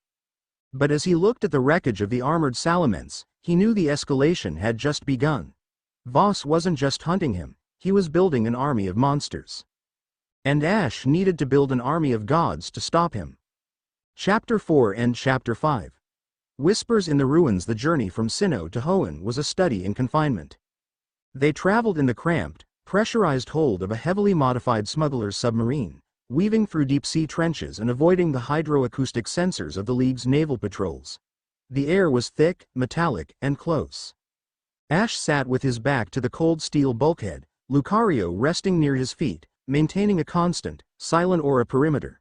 But as he looked at the wreckage of the armored Salamence, he knew the escalation had just begun. Voss wasn't just hunting him, he was building an army of monsters. And Ash needed to build an army of gods to stop him. Chapter 4 and Chapter 5. Whispers in the Ruins. The journey from Sinnoh to Hoenn was a study in confinement. They traveled in the cramped, pressurized hold of a heavily modified smuggler's submarine, weaving through deep-sea trenches and avoiding the hydroacoustic sensors of the League's naval patrols. The air was thick, metallic, and close. Ash sat with his back to the cold steel bulkhead, Lucario resting near his feet, maintaining a constant, silent aura perimeter.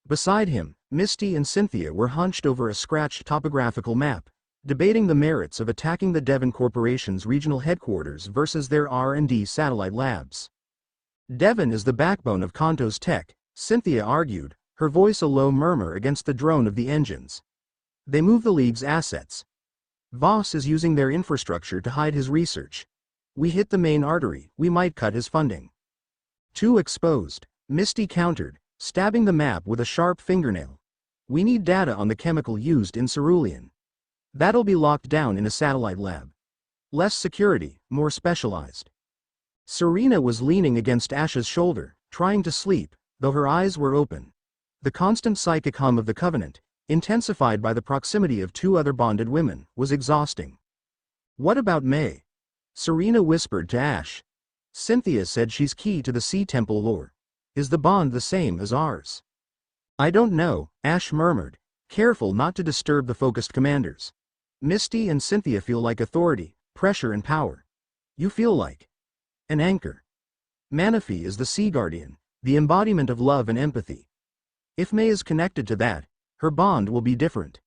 Beside him, Misty and Cynthia were hunched over a scratched topographical map, debating the merits of attacking the Devon Corporation's regional headquarters versus their R&D satellite labs. Devon is the backbone of Kanto's tech, Cynthia argued, her voice a low murmur against the drone of the engines. They move the League's assets. Voss is using their infrastructure to hide his research. We hit the main artery, we might cut his funding. Too exposed, Misty countered, stabbing the map with a sharp fingernail. We need data on the chemical used in cerulean. That'll be locked down in a satellite lab. Less security, more specialized. Serena was leaning against Ash's shoulder, trying to sleep, though her eyes were open. The constant psychic hum of the Covenant, intensified by the proximity of two other bonded women, was exhausting. What about May? Serena whispered to Ash. Cynthia said she's key to the Sea Temple lore. Is the bond the same as ours? I don't know, Ash murmured, careful not to disturb the focused commanders. Misty and Cynthia feel like authority, pressure and power. You feel like an anchor. Manaphy is the Sea Guardian, the embodiment of love and empathy. If May is connected to that, her bond will be different.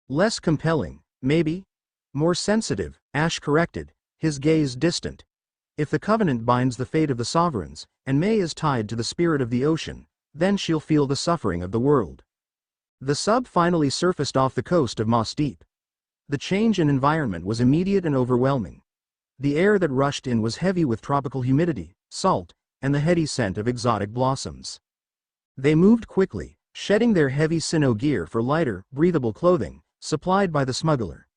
Less compelling, maybe? More sensitive, Ash corrected, his gaze distant. If the Covenant binds the fate of the sovereigns, and May is tied to the spirit of the ocean, then she'll feel the suffering of the world. The sub finally surfaced off the coast of Moss Deep. The change in environment was immediate and overwhelming. The air that rushed in was heavy with tropical humidity, salt, and the heady scent of exotic blossoms. They moved quickly, shedding their heavy Sinnoh gear for lighter, breathable clothing, supplied by the smuggler.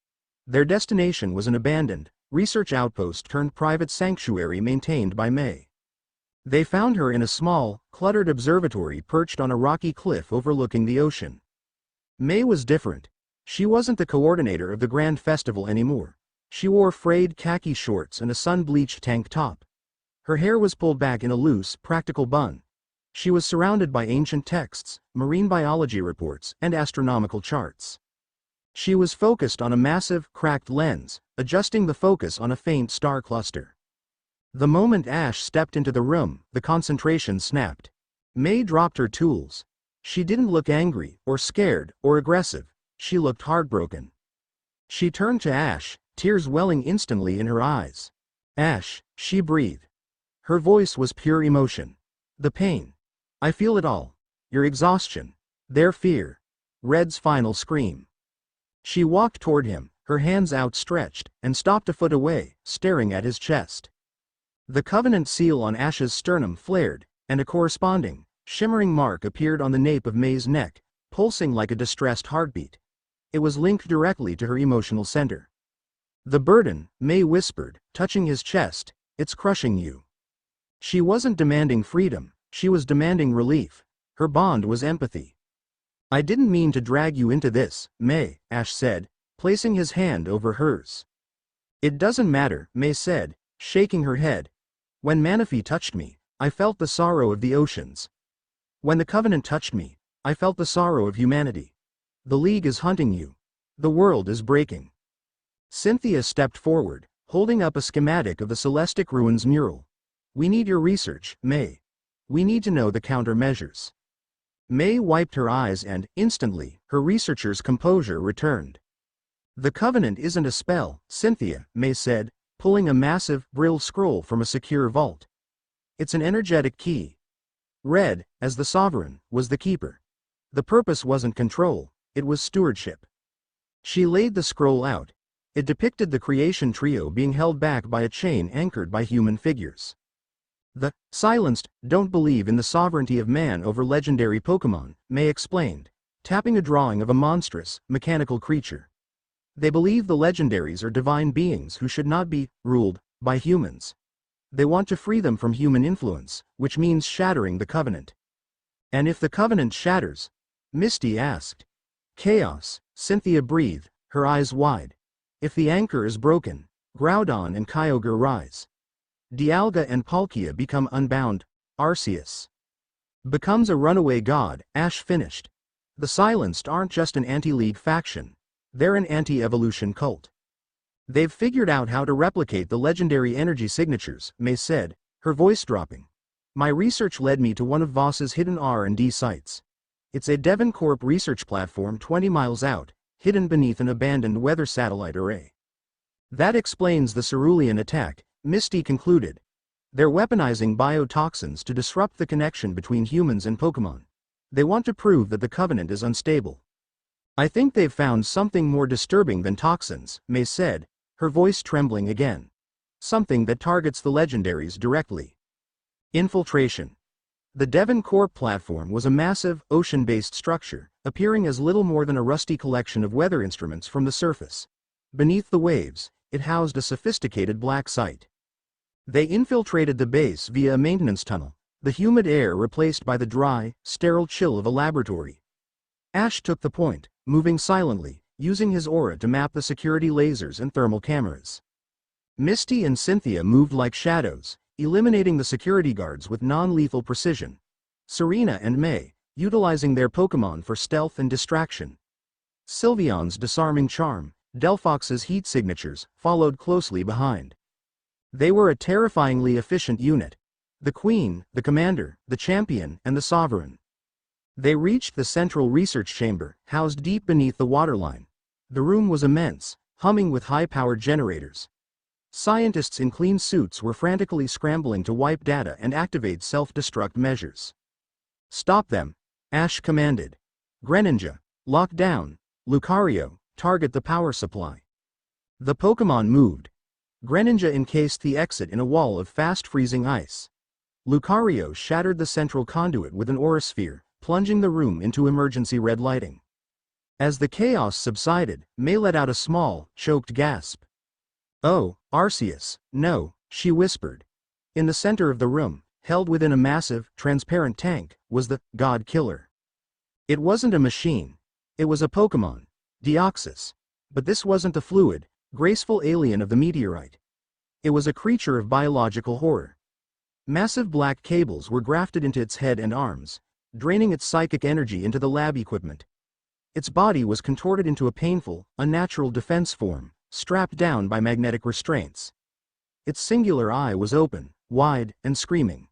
Their destination was an abandoned, research outpost turned private sanctuary maintained by May. They found her in a small, cluttered observatory perched on a rocky cliff overlooking the ocean. May was different. She wasn't the coordinator of the grand festival anymore. She wore frayed khaki shorts and a sun-bleached tank top. Her hair was pulled back in a loose, practical bun. She was surrounded by ancient texts, marine biology reports, and astronomical charts. She was focused on a massive, cracked lens, adjusting the focus on a faint star cluster. The moment Ash stepped into the room, the concentration snapped. May dropped her tools. She didn't look angry, or scared, or aggressive. She looked heartbroken. She turned to Ash, tears welling instantly in her eyes. Ash, she breathed. Her voice was pure emotion. The pain. I feel it all. Your exhaustion. Their fear. Red's final scream. She walked toward him, her hands outstretched, and stopped a foot away, staring at his chest. The Covenant seal on Ash's sternum flared, and a corresponding, shimmering mark appeared on the nape of May's neck, pulsing like a distressed heartbeat. It was linked directly to her emotional center. "The burden," May whispered, touching his chest, "it's crushing you." She wasn't demanding freedom, she was demanding relief. Her bond was empathy. "I didn't mean to drag you into this, May," Ash said, placing his hand over hers. "It doesn't matter," May said, shaking her head. "When Manaphy touched me, I felt the sorrow of the oceans. When the Covenant touched me, I felt the sorrow of humanity. The League is hunting you. The world is breaking." Cynthia stepped forward, holding up a schematic of the Celestic Ruins mural. "We need your research, May. We need to know the countermeasures." May wiped her eyes and, instantly, her researcher's composure returned. "The Covenant isn't a spell, Cynthia," May said, pulling a massive, braille scroll from a secure vault. "It's an energetic key. Red, as the Sovereign, was the keeper. The purpose wasn't control, it was stewardship." She laid the scroll out. It depicted the creation trio being held back by a chain anchored by human figures. "The silenced don't believe in the sovereignty of man over legendary Pokémon," May explained, tapping a drawing of a monstrous, mechanical creature. "They believe the legendaries are divine beings who should not be ruled by humans. They want to free them from human influence, which means shattering the Covenant." "And if the Covenant shatters?" Misty asked. "Chaos," Cynthia breathed, her eyes wide. "If the anchor is broken, Groudon and Kyogre rise. Dialga and Palkia become unbound. Arceus becomes a runaway god," Ash finished. "The Silenced aren't just an anti-League faction. They're an anti-evolution cult. They've figured out how to replicate the legendary energy signatures," May said, her voice dropping. "My research led me to one of Voss's hidden R&D sites. It's a Devon Corp research platform 20 miles out, hidden beneath an abandoned weather satellite array." "That explains the Cerulean attack," Misty concluded. "They're weaponizing biotoxins to disrupt the connection between humans and Pokémon. They want to prove that the Covenant is unstable." "I think they've found something more disturbing than toxins," May said, her voice trembling again. "Something that targets the legendaries directly. Infiltration." The Devon Corp platform was a massive, ocean-based structure, appearing as little more than a rusty collection of weather instruments from the surface. Beneath the waves, it housed a sophisticated black site. They infiltrated the base via a maintenance tunnel, the humid air replaced by the dry, sterile chill of a laboratory. Ash took the point, moving silently, using his aura to map the security lasers and thermal cameras. Misty and Cynthia moved like shadows, eliminating the security guards with non-lethal precision. Serena and May, utilizing their Pokémon for stealth and distraction. Sylveon's disarming charm, Delphox's heat signatures, followed closely behind. They were a terrifyingly efficient unit. The Queen, the Commander, the Champion, and the Sovereign. They reached the central research chamber, housed deep beneath the waterline. The room was immense, humming with high-powered generators. Scientists in clean suits were frantically scrambling to wipe data and activate self-destruct measures. "Stop them," Ash commanded. "Greninja, lock down. Lucario, target the power supply." The Pokémon moved. Greninja encased the exit in a wall of fast-freezing ice. Lucario shattered the central conduit with an aura sphere, plunging the room into emergency red lighting. As the chaos subsided, May let out a small, choked gasp. "Oh, Arceus, no," she whispered. In the center of the room, held within a massive, transparent tank, was the God Killer. It wasn't a machine. It was a Pokémon, Deoxys. But this wasn't a fluid, graceful alien of the meteorite. It was a creature of biological horror. Massive black cables were grafted into its head and arms, draining its psychic energy into the lab equipment. Its body was contorted into a painful, unnatural defense form, strapped down by magnetic restraints. Its singular eye was open, wide, and screaming.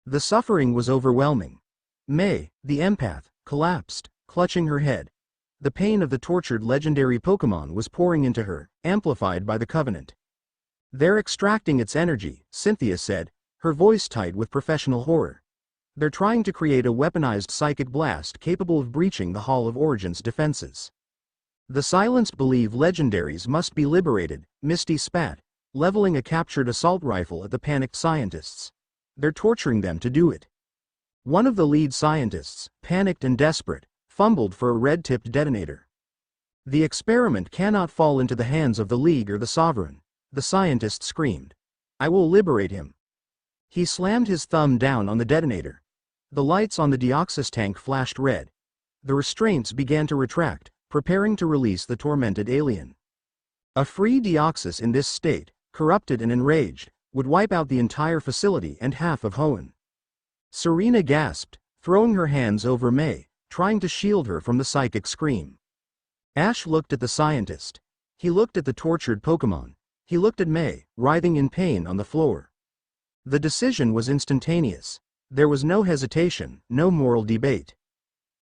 The suffering was overwhelming. May, the empath, collapsed, clutching her head. The pain of the tortured legendary Pokémon was pouring into her, amplified by the Covenant. "They're extracting its energy," Cynthia said, her voice tight with professional horror. "They're trying to create a weaponized psychic blast capable of breaching the Hall of Origin's defenses." "The Silenced believe legendaries must be liberated," Misty spat, leveling a captured assault rifle at the panicked scientists. "They're torturing them to do it." One of the lead scientists, panicked and desperate, fumbled for a red-tipped detonator. The experiment cannot fall into the hands of the League or the Sovereign, the scientist screamed. I will liberate him. He slammed his thumb down on the detonator. The lights on the Deoxys tank flashed red. The restraints began to retract, preparing to release the tormented alien. A free Deoxys in this state, corrupted and enraged, would wipe out the entire facility and half of Hoenn. Serena gasped, throwing her hands over May, trying to shield her from the psychic scream. Ash looked at the scientist. He looked at the tortured Pokémon. He looked at May, writhing in pain on the floor. The decision was instantaneous. There was no hesitation, no moral debate.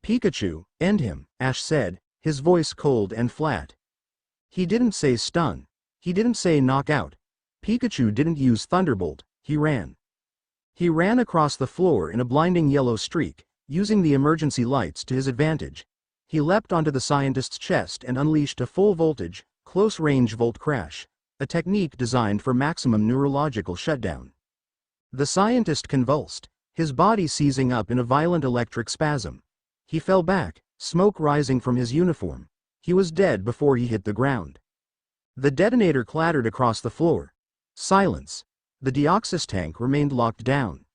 Pikachu, end him, Ash said, his voice cold and flat. He didn't say stun. He didn't say knock out. Pikachu didn't use Thunderbolt, he ran. He ran across the floor in a blinding yellow streak, using the emergency lights to his advantage. He leapt onto the scientist's chest and unleashed a full-voltage, close-range volt crash, a technique designed for maximum neurological shutdown. The scientist convulsed, his body seizing up in a violent electric spasm. He fell back, smoke rising from his uniform. He was dead before he hit the ground. The detonator clattered across the floor. Silence. The Deoxys tank remained locked down.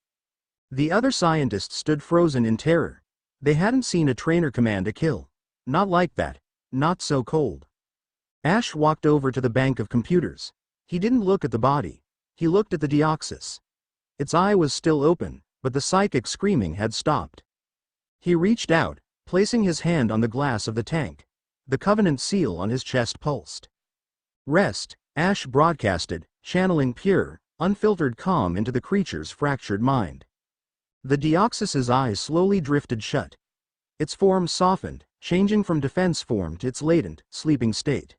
The other scientists stood frozen in terror. They hadn't seen a trainer command a kill. Not like that. Not so cold. Ash walked over to the bank of computers. He didn't look at the body. He looked at the Deoxys. Its eye was still open, but the psychic screaming had stopped. He reached out, placing his hand on the glass of the tank. The Covenant seal on his chest pulsed. Rest, Ash broadcasted, channeling pure, unfiltered calm into the creature's fractured mind. The Deoxys's eyes slowly drifted shut. Its form softened, changing from defense form to its latent, sleeping state.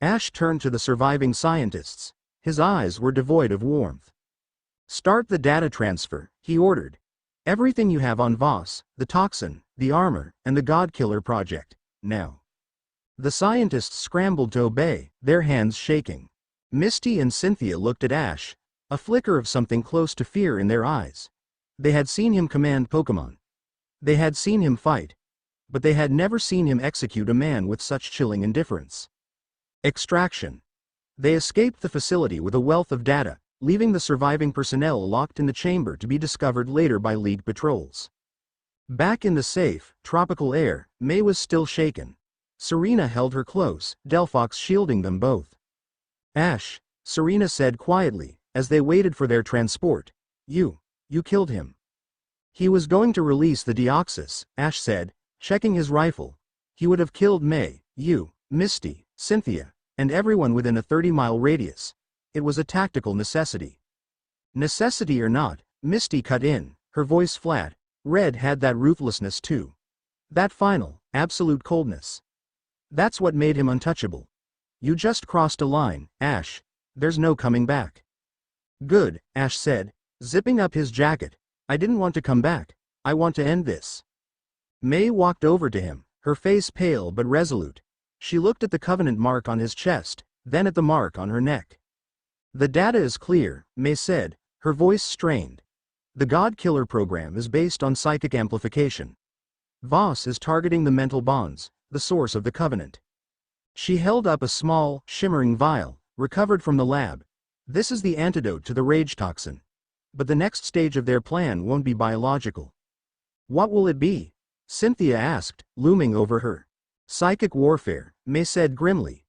Ash turned to the surviving scientists. His eyes were devoid of warmth. Start the data transfer, he ordered. Everything you have on Voss, the toxin, the armor, and the Godkiller project, now. The scientists scrambled to obey, their hands shaking. Misty and Cynthia looked at Ash, a flicker of something close to fear in their eyes. They had seen him command Pokémon. They had seen him fight. But they had never seen him execute a man with such chilling indifference. Extraction. They escaped the facility with a wealth of data, leaving the surviving personnel locked in the chamber to be discovered later by League patrols. Back in the safe, tropical air, May was still shaken. Serena held her close, Delphox shielding them both. Ash, Serena said quietly, as they waited for their transport. You killed him. He was going to release the Deoxys, Ash said, checking his rifle. He would have killed May, you, Misty, Cynthia, and everyone within a 30-mile radius. It was a tactical necessity. Necessity or not, Misty cut in, her voice flat. Red had that ruthlessness too. That final, absolute coldness. That's what made him untouchable. You just crossed a line, Ash. There's no coming back. Good, Ash said, zipping up his jacket. I didn't want to come back. I want to end this. May walked over to him, her face pale but resolute. She looked at the Covenant mark on his chest, then at the mark on her neck. The data is clear, May said, her voice strained. The God-Killer program is based on psychic amplification. Voss is targeting the mental bonds, the source of the Covenant. She held up a small, shimmering vial, recovered from the lab. This is the antidote to the rage toxin. But the next stage of their plan won't be biological. What will it be? Cynthia asked, looming over her. Psychic warfare, May said grimly.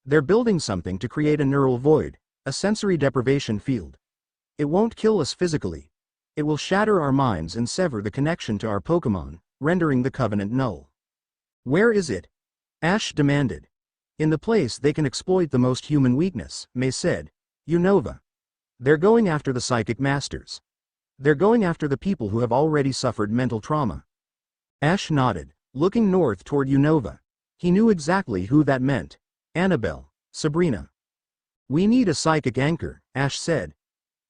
They're building something to create a neural void, a sensory deprivation field. It won't kill us physically. It will shatter our minds and sever the connection to our Pokémon, rendering the Covenant null. Where is it? Ash demanded. In the place they can exploit the most human weakness, May said. Unova. They're going after the psychic masters. They're going after the people who have already suffered mental trauma. Ash nodded, looking north toward Unova. He knew exactly who that meant. Annabelle, Sabrina. We need a psychic anchor, Ash said.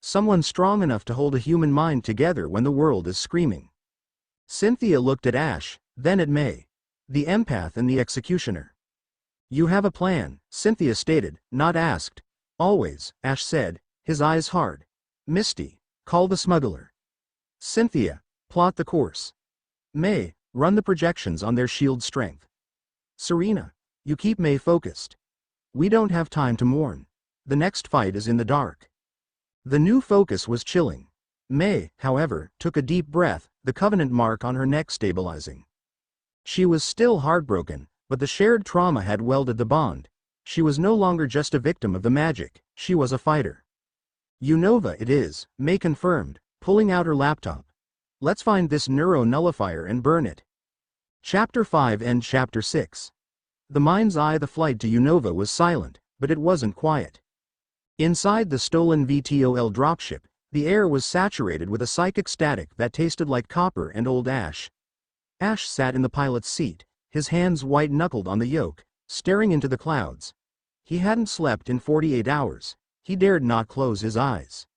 Someone strong enough to hold a human mind together when the world is screaming. Cynthia looked at Ash, then at May. The empath and the executioner. You have a plan, Cynthia stated, not asked. Always, Ash said, his eyes hard. Misty, call the smuggler. Cynthia, plot the course. May, Run the projections on their shield strength. Serena, you keep May focused. We don't have time to mourn. The next fight is in the dark. The new focus was chilling. May, however, took a deep breath, the covenant mark on her neck stabilizing. She was still heartbroken, but the shared trauma had welded the bond. She was no longer just a victim of the magic, she was a fighter. Unova it is, May confirmed, pulling out her laptop. Let's find this neuro-nullifier and burn it. Chapter 5 and Chapter 6. The mind's eye. The flight to Unova was silent, but it wasn't quiet. Inside the stolen VTOL dropship, the air was saturated with a psychic static that tasted like copper and old ash. Ash sat in the pilot's seat, his hands white-knuckled on the yoke, staring into the clouds. He hadn't slept in 48 hours. He dared not close his eyes.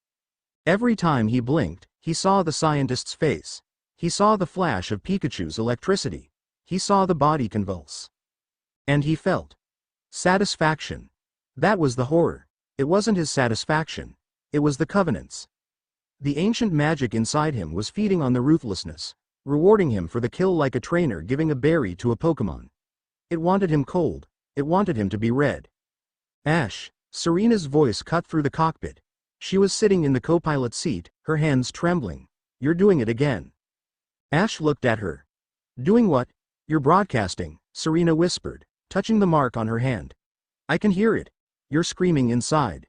Every time he blinked, he saw the scientist's face. He saw the flash of Pikachu's electricity. He saw the body convulse. And he felt satisfaction. That was the horror. It wasn't his satisfaction. It was the Covenant's. The ancient magic inside him was feeding on the ruthlessness, rewarding him for the kill like a trainer giving a berry to a Pokemon. It wanted him cold. It wanted him to be red. Ash, Serena's voice cut through the cockpit. She was sitting in the co-pilot seat, her hands trembling. You're doing it again. Ash looked at her. Doing what? You're broadcasting, Serena whispered, touching the mark on her hand. I can hear it. You're screaming inside.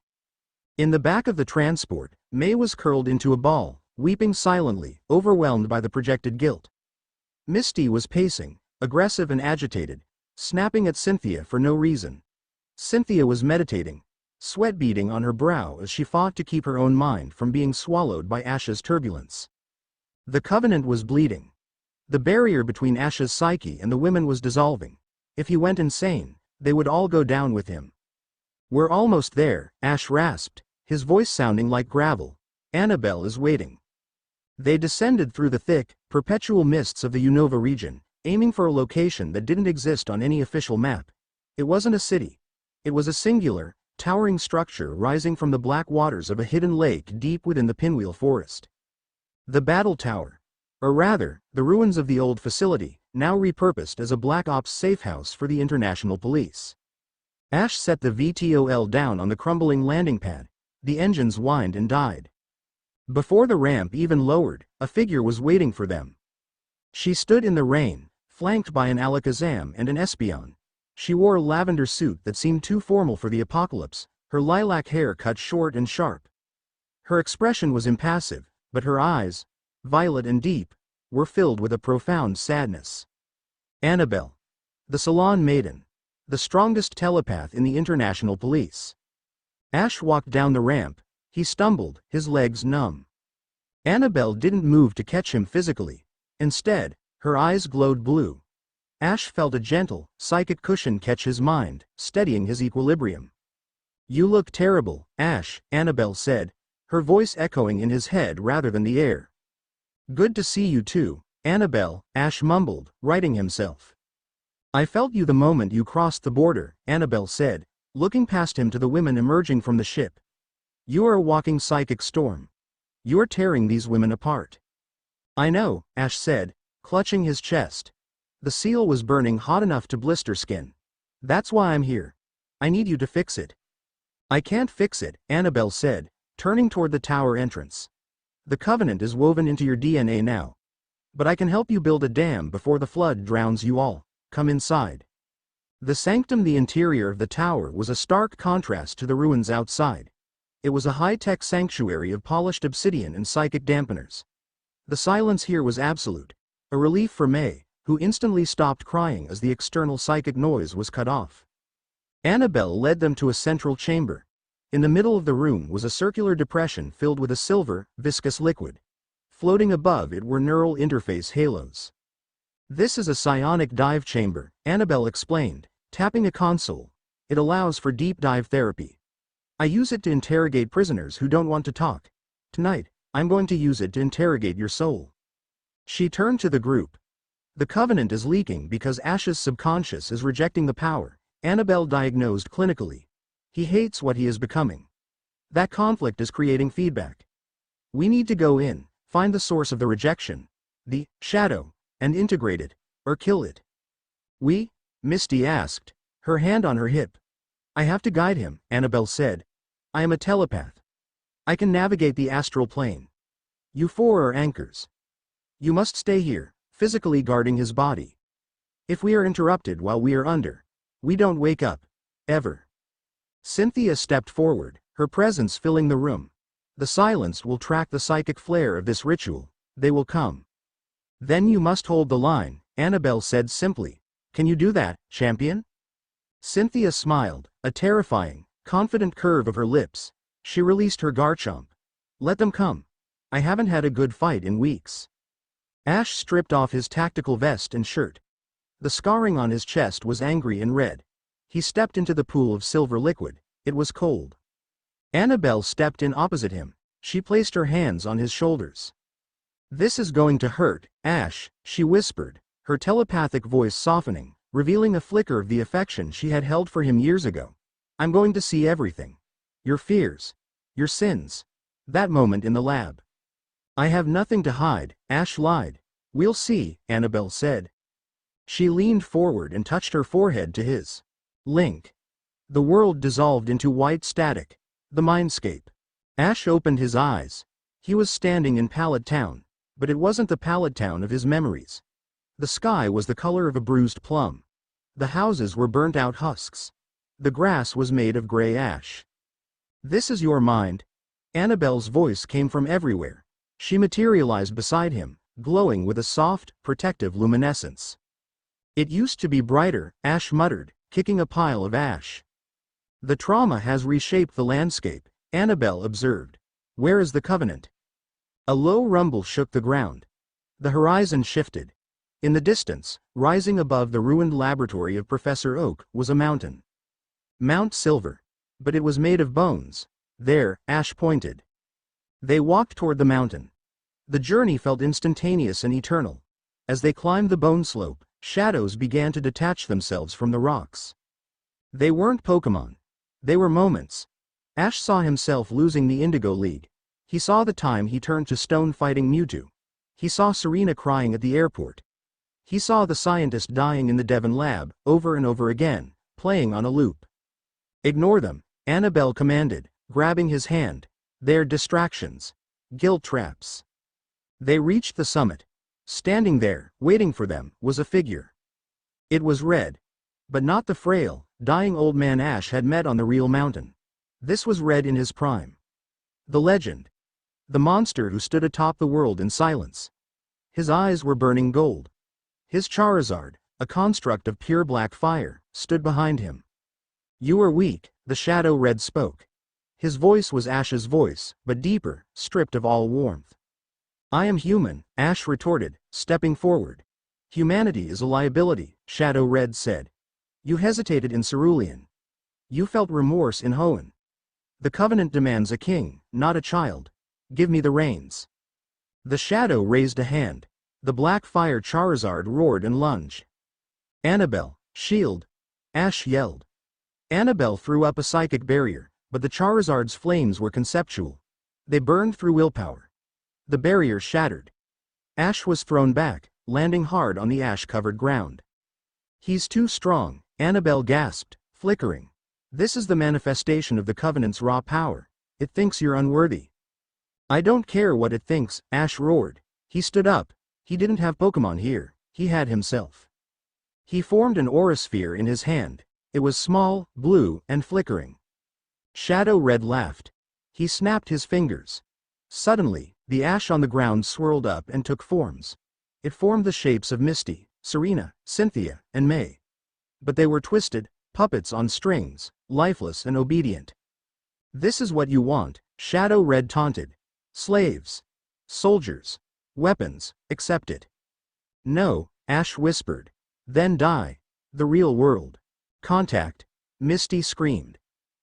In the back of the transport, May was curled into a ball, weeping silently, overwhelmed by the projected guilt. Misty was pacing, aggressive and agitated, snapping at Cynthia for no reason. Cynthia was meditating, sweat beading on her brow as she fought to keep her own mind from being swallowed by Ash's turbulence. The Covenant was bleeding. The barrier between Ash's psyche and the women was dissolving. If he went insane, they would all go down with him. We're almost there, Ash rasped, his voice sounding like gravel. Annabelle is waiting. They descended through the thick, perpetual mists of the Unova region, aiming for a location that didn't exist on any official map. It wasn't a city. It was a singular, towering structure rising from the black waters of a hidden lake deep within the Pinwheel Forest. The Battle Tower. Or rather, the ruins of the old facility, now repurposed as a Black Ops safe house for the International Police. Ash set the VTOL down on the crumbling landing pad. The engines whined and died. Before the ramp even lowered, a figure was waiting for them. She stood in the rain, flanked by an Alakazam and an Espeon. She wore a lavender suit that seemed too formal for the apocalypse, her lilac hair cut short and sharp. Her expression was impassive, but her eyes, violet and deep, were filled with a profound sadness. Annabelle. The Salon Maiden. The strongest telepath in the International Police. Ash walked down the ramp. He stumbled, his legs numb. Annabelle didn't move to catch him physically. Instead, her eyes glowed blue. Ash felt a gentle, psychic cushion catch his mind, steadying his equilibrium. You look terrible, Ash, Annabelle said, her voice echoing in his head rather than the air. Good to see you too, Annabelle, Ash mumbled, righting himself. I felt you the moment you crossed the border, Annabelle said, looking past him to the women emerging from the ship. You are a walking psychic storm. You're tearing these women apart. I know, Ash said, clutching his chest. The seal was burning hot enough to blister skin. That's why I'm here. I need you to fix it. I can't fix it, Annabelle said, turning toward the tower entrance. The Covenant is woven into your DNA now. But I can help you build a dam before the flood drowns you all. Come inside. The sanctum, the interior of the tower, was a stark contrast to the ruins outside. It was a high-tech sanctuary of polished obsidian and psychic dampeners. The silence here was absolute, a relief for May, who instantly stopped crying as the external psychic noise was cut off. Annabelle led them to a central chamber. In the middle of the room was a circular depression filled with a silver, viscous liquid. Floating above it were neural interface halos. This is a psionic dive chamber, Annabelle explained, tapping a console. It allows for deep dive therapy. I use it to interrogate prisoners who don't want to talk. Tonight, I'm going to use it to interrogate your soul. She turned to the group. The Covenant is leaking because Ash's subconscious is rejecting the power, Annabelle diagnosed clinically. He hates what he is becoming. That conflict is creating feedback. We need to go in, find the source of the rejection. The shadow, and integrate it, or kill it. We? Misty asked, her hand on her hip. I have to guide him, Annabelle said. I am a telepath. I can navigate the astral plane. You four are anchors. You must stay here, physically guarding his body. If we are interrupted while we are under, we don't wake up. Ever. Cynthia stepped forward, her presence filling the room. The silence will track the psychic flare of this ritual. They will come. Then you must hold the line, Annabelle said simply. Can you do that, champion? Cynthia smiled, a terrifying, confident curve of her lips. She released her Garchomp. Let them come. I haven't had a good fight in weeks. Ash stripped off his tactical vest and shirt. The scarring on his chest was angry and red. He stepped into the pool of silver liquid. It was cold. Annabelle stepped in opposite him. She placed her hands on his shoulders. This is going to hurt, Ash, she whispered, her telepathic voice softening, revealing a flicker of the affection she had held for him years ago. I'm going to see everything. Your fears. Your sins. That moment in the lab. I have nothing to hide, Ash lied. We'll see, Annabelle said. She leaned forward and touched her forehead to his. Link. The world dissolved into white static. The mindscape. Ash opened his eyes. He was standing in Pallet Town, but it wasn't the Pallet Town of his memories. The sky was the color of a bruised plum. The houses were burnt out husks. The grass was made of gray ash. This is your mind. Annabelle's voice came from everywhere. She materialized beside him, glowing with a soft, protective luminescence. It used to be brighter, Ash muttered, kicking a pile of ash. The trauma has reshaped the landscape, Annabelle observed. Where is the Covenant? A low rumble shook the ground. The horizon shifted. In the distance, rising above the ruined laboratory of Professor Oak, was a mountain. Mount Silver. But it was made of bones. There, Ash pointed. They walked toward the mountain. The journey felt instantaneous and eternal. As they climbed the bone slope, shadows began to detach themselves from the rocks. They weren't Pokemon. They were moments. Ash saw himself losing the Indigo League. He saw the time he turned to stone fighting Mewtwo. He saw Serena crying at the airport. He saw the scientist dying in the Devon lab, over and over again, playing on a loop. Ignore them, Annabelle commanded, grabbing his hand. They're distractions. Guilt traps. They reached the summit. Standing there, waiting for them, was a figure. It was Red. But not the frail, dying old man Ash had met on the real mountain. This was Red in his prime. The legend. The monster who stood atop the world in silence. His eyes were burning gold. His Charizard, a construct of pure black fire, stood behind him. You are weak, the Shadow Red spoke. His voice was Ash's voice, but deeper, stripped of all warmth. I am human, Ash retorted, stepping forward. Humanity is a liability, Shadow Red said. You hesitated in Cerulean. You felt remorse in Hoenn. The Covenant demands a king, not a child. Give me the reins. The Shadow raised a hand. The black fire Charizard roared and lunged. Annabelle, shield! Ash yelled. Annabelle threw up a psychic barrier, but the Charizard's flames were conceptual. They burned through willpower. The barrier shattered. Ash was thrown back, landing hard on the ash-covered ground. He's too strong, Annabelle gasped, flickering. This is the manifestation of the Covenant's raw power. It thinks you're unworthy. I don't care what it thinks, Ash roared. He stood up. He didn't have Pokemon here, he had himself. He formed an aura sphere in his hand. It was small, blue, and flickering. Shadow Red laughed. He snapped his fingers. Suddenly, the ash on the ground swirled up and took forms. It formed the shapes of Misty, Serena, Cynthia, and May. But they were twisted, puppets on strings, lifeless and obedient. This is what you want, Shadow Red taunted. Slaves. Soldiers. Weapons, accept it. No, Ash whispered. Then die. The real world. Contact. Misty screamed.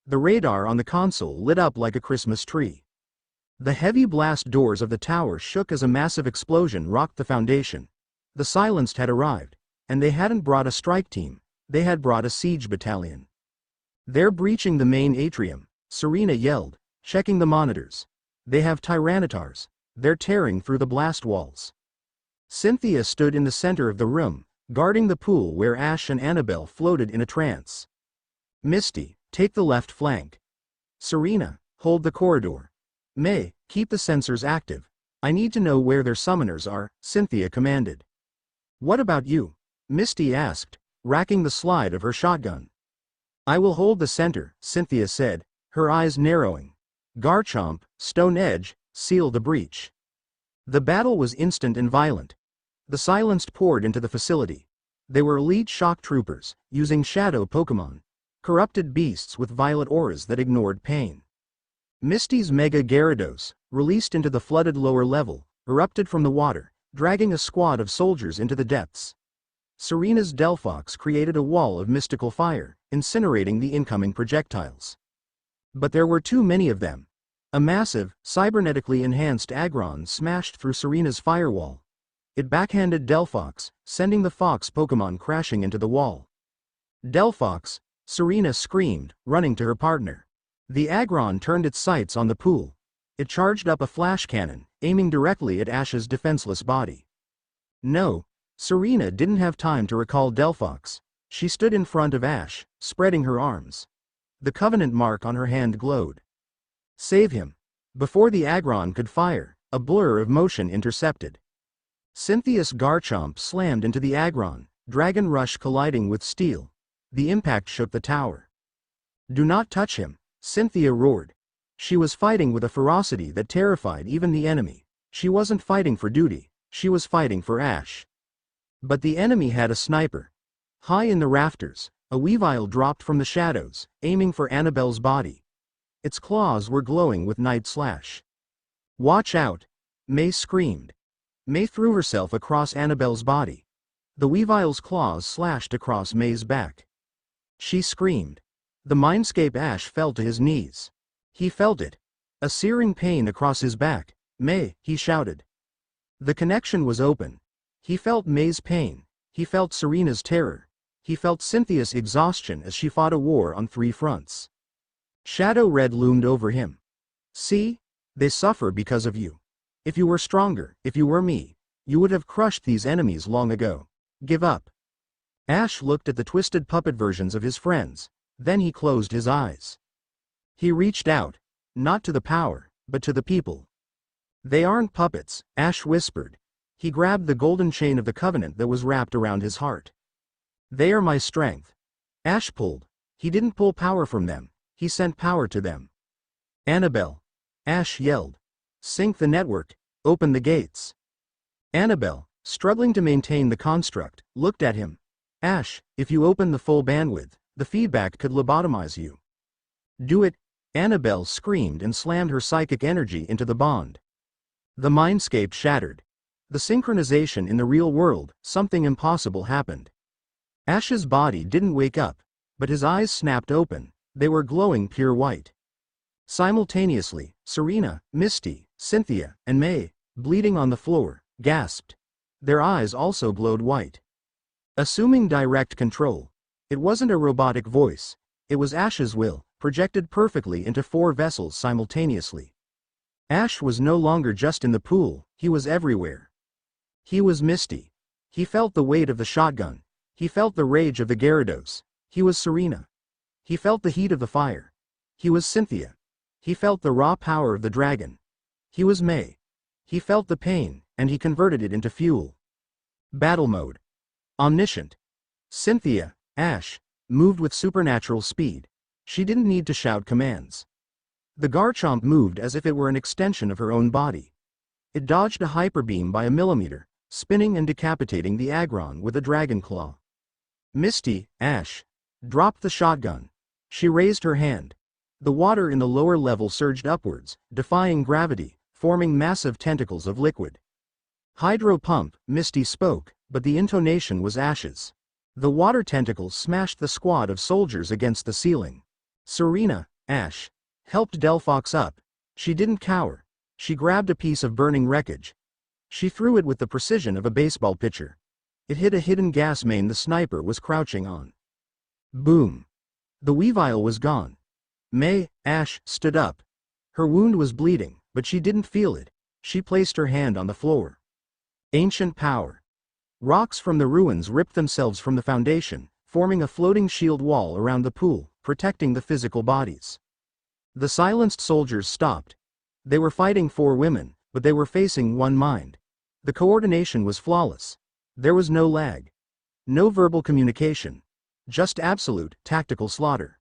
The radar on the console lit up like a Christmas tree. The heavy blast doors of the tower shook as a massive explosion rocked the foundation. The Silenced had arrived, and they hadn't brought a strike team, they had brought a siege battalion. They're breaching the main atrium, Serena yelled, checking the monitors. They have Tyrannitars. They're tearing through the blast walls. Cynthia stood in the center of the room, guarding the pool where Ash and Annabelle floated in a trance. Misty, take the left flank. Serena, hold the corridor. May, keep the sensors active. I need to know where their summoners are, Cynthia commanded. What about you? Misty asked, racking the slide of her shotgun. I will hold the center, Cynthia said, her eyes narrowing. Garchomp, Stone Edge, seal the breach. The battle was instant and violent. The silenced poured into the facility. They were elite shock troopers, using shadow Pokemon. Corrupted beasts with violet auras that ignored pain. Misty's Mega Gyarados, released into the flooded lower level, erupted from the water, dragging a squad of soldiers into the depths. Serena's Delphox created a wall of mystical fire, incinerating the incoming projectiles. But there were too many of them. A massive, cybernetically enhanced Aggron smashed through Serena's firewall. It backhanded Delphox, sending the Fox Pokemon crashing into the wall. Delphox, Serena screamed, running to her partner. The Aggron turned its sights on the pool. It charged up a flash cannon, aiming directly at Ash's defenseless body. No, Serena didn't have time to recall Delphox. She stood in front of Ash, spreading her arms. The Covenant mark on her hand glowed. Save him. Before the Aggron could fire, a blur of motion intercepted. Cynthia's Garchomp slammed into the Aggron, Dragon Rush colliding with steel. The impact shook the tower. Do not touch him, Cynthia roared. She was fighting with a ferocity that terrified even the enemy. She wasn't fighting for duty, she was fighting for Ash. But the enemy had a sniper. High in the rafters, a Weavile dropped from the shadows, aiming for Annabelle's body. Its claws were glowing with night slash. Watch out! May screamed. May threw herself across Annabelle's body. The Weavile's claws slashed across May's back. She screamed. The Mindscape Ash fell to his knees. He felt it. A searing pain across his back. May, he shouted. The connection was open. He felt May's pain. He felt Serena's terror. He felt Cynthia's exhaustion as she fought a war on 3 fronts. Shadow Red loomed over him. See? They suffer because of you. If you were stronger, if you were me, you would have crushed these enemies long ago. Give up. Ash looked at the twisted puppet versions of his friends, then he closed his eyes. He reached out, not to the power, but to the people. They aren't puppets, Ash whispered. He grabbed the golden chain of the Covenant that was wrapped around his heart. They are my strength. Ash pulled. He didn't pull power from them, he sent power to them. Annabelle. Ash yelled. Sync the network, open the gates. Annabelle, struggling to maintain the construct, looked at him. Ash, if you open the full bandwidth, the feedback could lobotomize you. Do it, Annabelle screamed and slammed her psychic energy into the bond. The mindscape shattered. The synchronization in the real world, something impossible happened. Ash's body didn't wake up, but his eyes snapped open, they were glowing pure white. Simultaneously, Serena, Misty, Cynthia, and May, bleeding on the floor, gasped. Their eyes also glowed white. Assuming direct control. It wasn't a robotic voice. It was Ash's will, projected perfectly into 4 vessels simultaneously. Ash was no longer just in the pool, he was everywhere. He was Misty. He felt the weight of the shotgun. He felt the rage of the Gyarados. He was Serena. He felt the heat of the fire. He was Cynthia. He felt the raw power of the dragon. He was May. He felt the pain, and he converted it into fuel. Battle mode. Omniscient. Cynthia, Ash, moved with supernatural speed. She didn't need to shout commands. The Garchomp moved as if it were an extension of her own body. It dodged a hyper beam by a millimeter, spinning and decapitating the Aggron with a dragon claw. Misty, Ash, dropped the shotgun. She raised her hand. The water in the lower level surged upwards, defying gravity, forming massive tentacles of liquid. Hydro pump, Misty spoke, but the intonation was Ash's. The water tentacles smashed the squad of soldiers against the ceiling. Serena, Ash, helped Delphox up. She didn't cower. She grabbed a piece of burning wreckage. She threw it with the precision of a baseball pitcher. It hit a hidden gas main the sniper was crouching on. Boom. The Weavile was gone. May, Ash, stood up. Her wound was bleeding, but she didn't feel it. She placed her hand on the floor. Ancient power. Rocks from the ruins ripped themselves from the foundation, forming a floating shield wall around the pool, protecting the physical bodies. The silenced soldiers stopped. They were fighting 4 women, but they were facing one mind. The coordination was flawless. There was no lag. No verbal communication. Just absolute, tactical slaughter.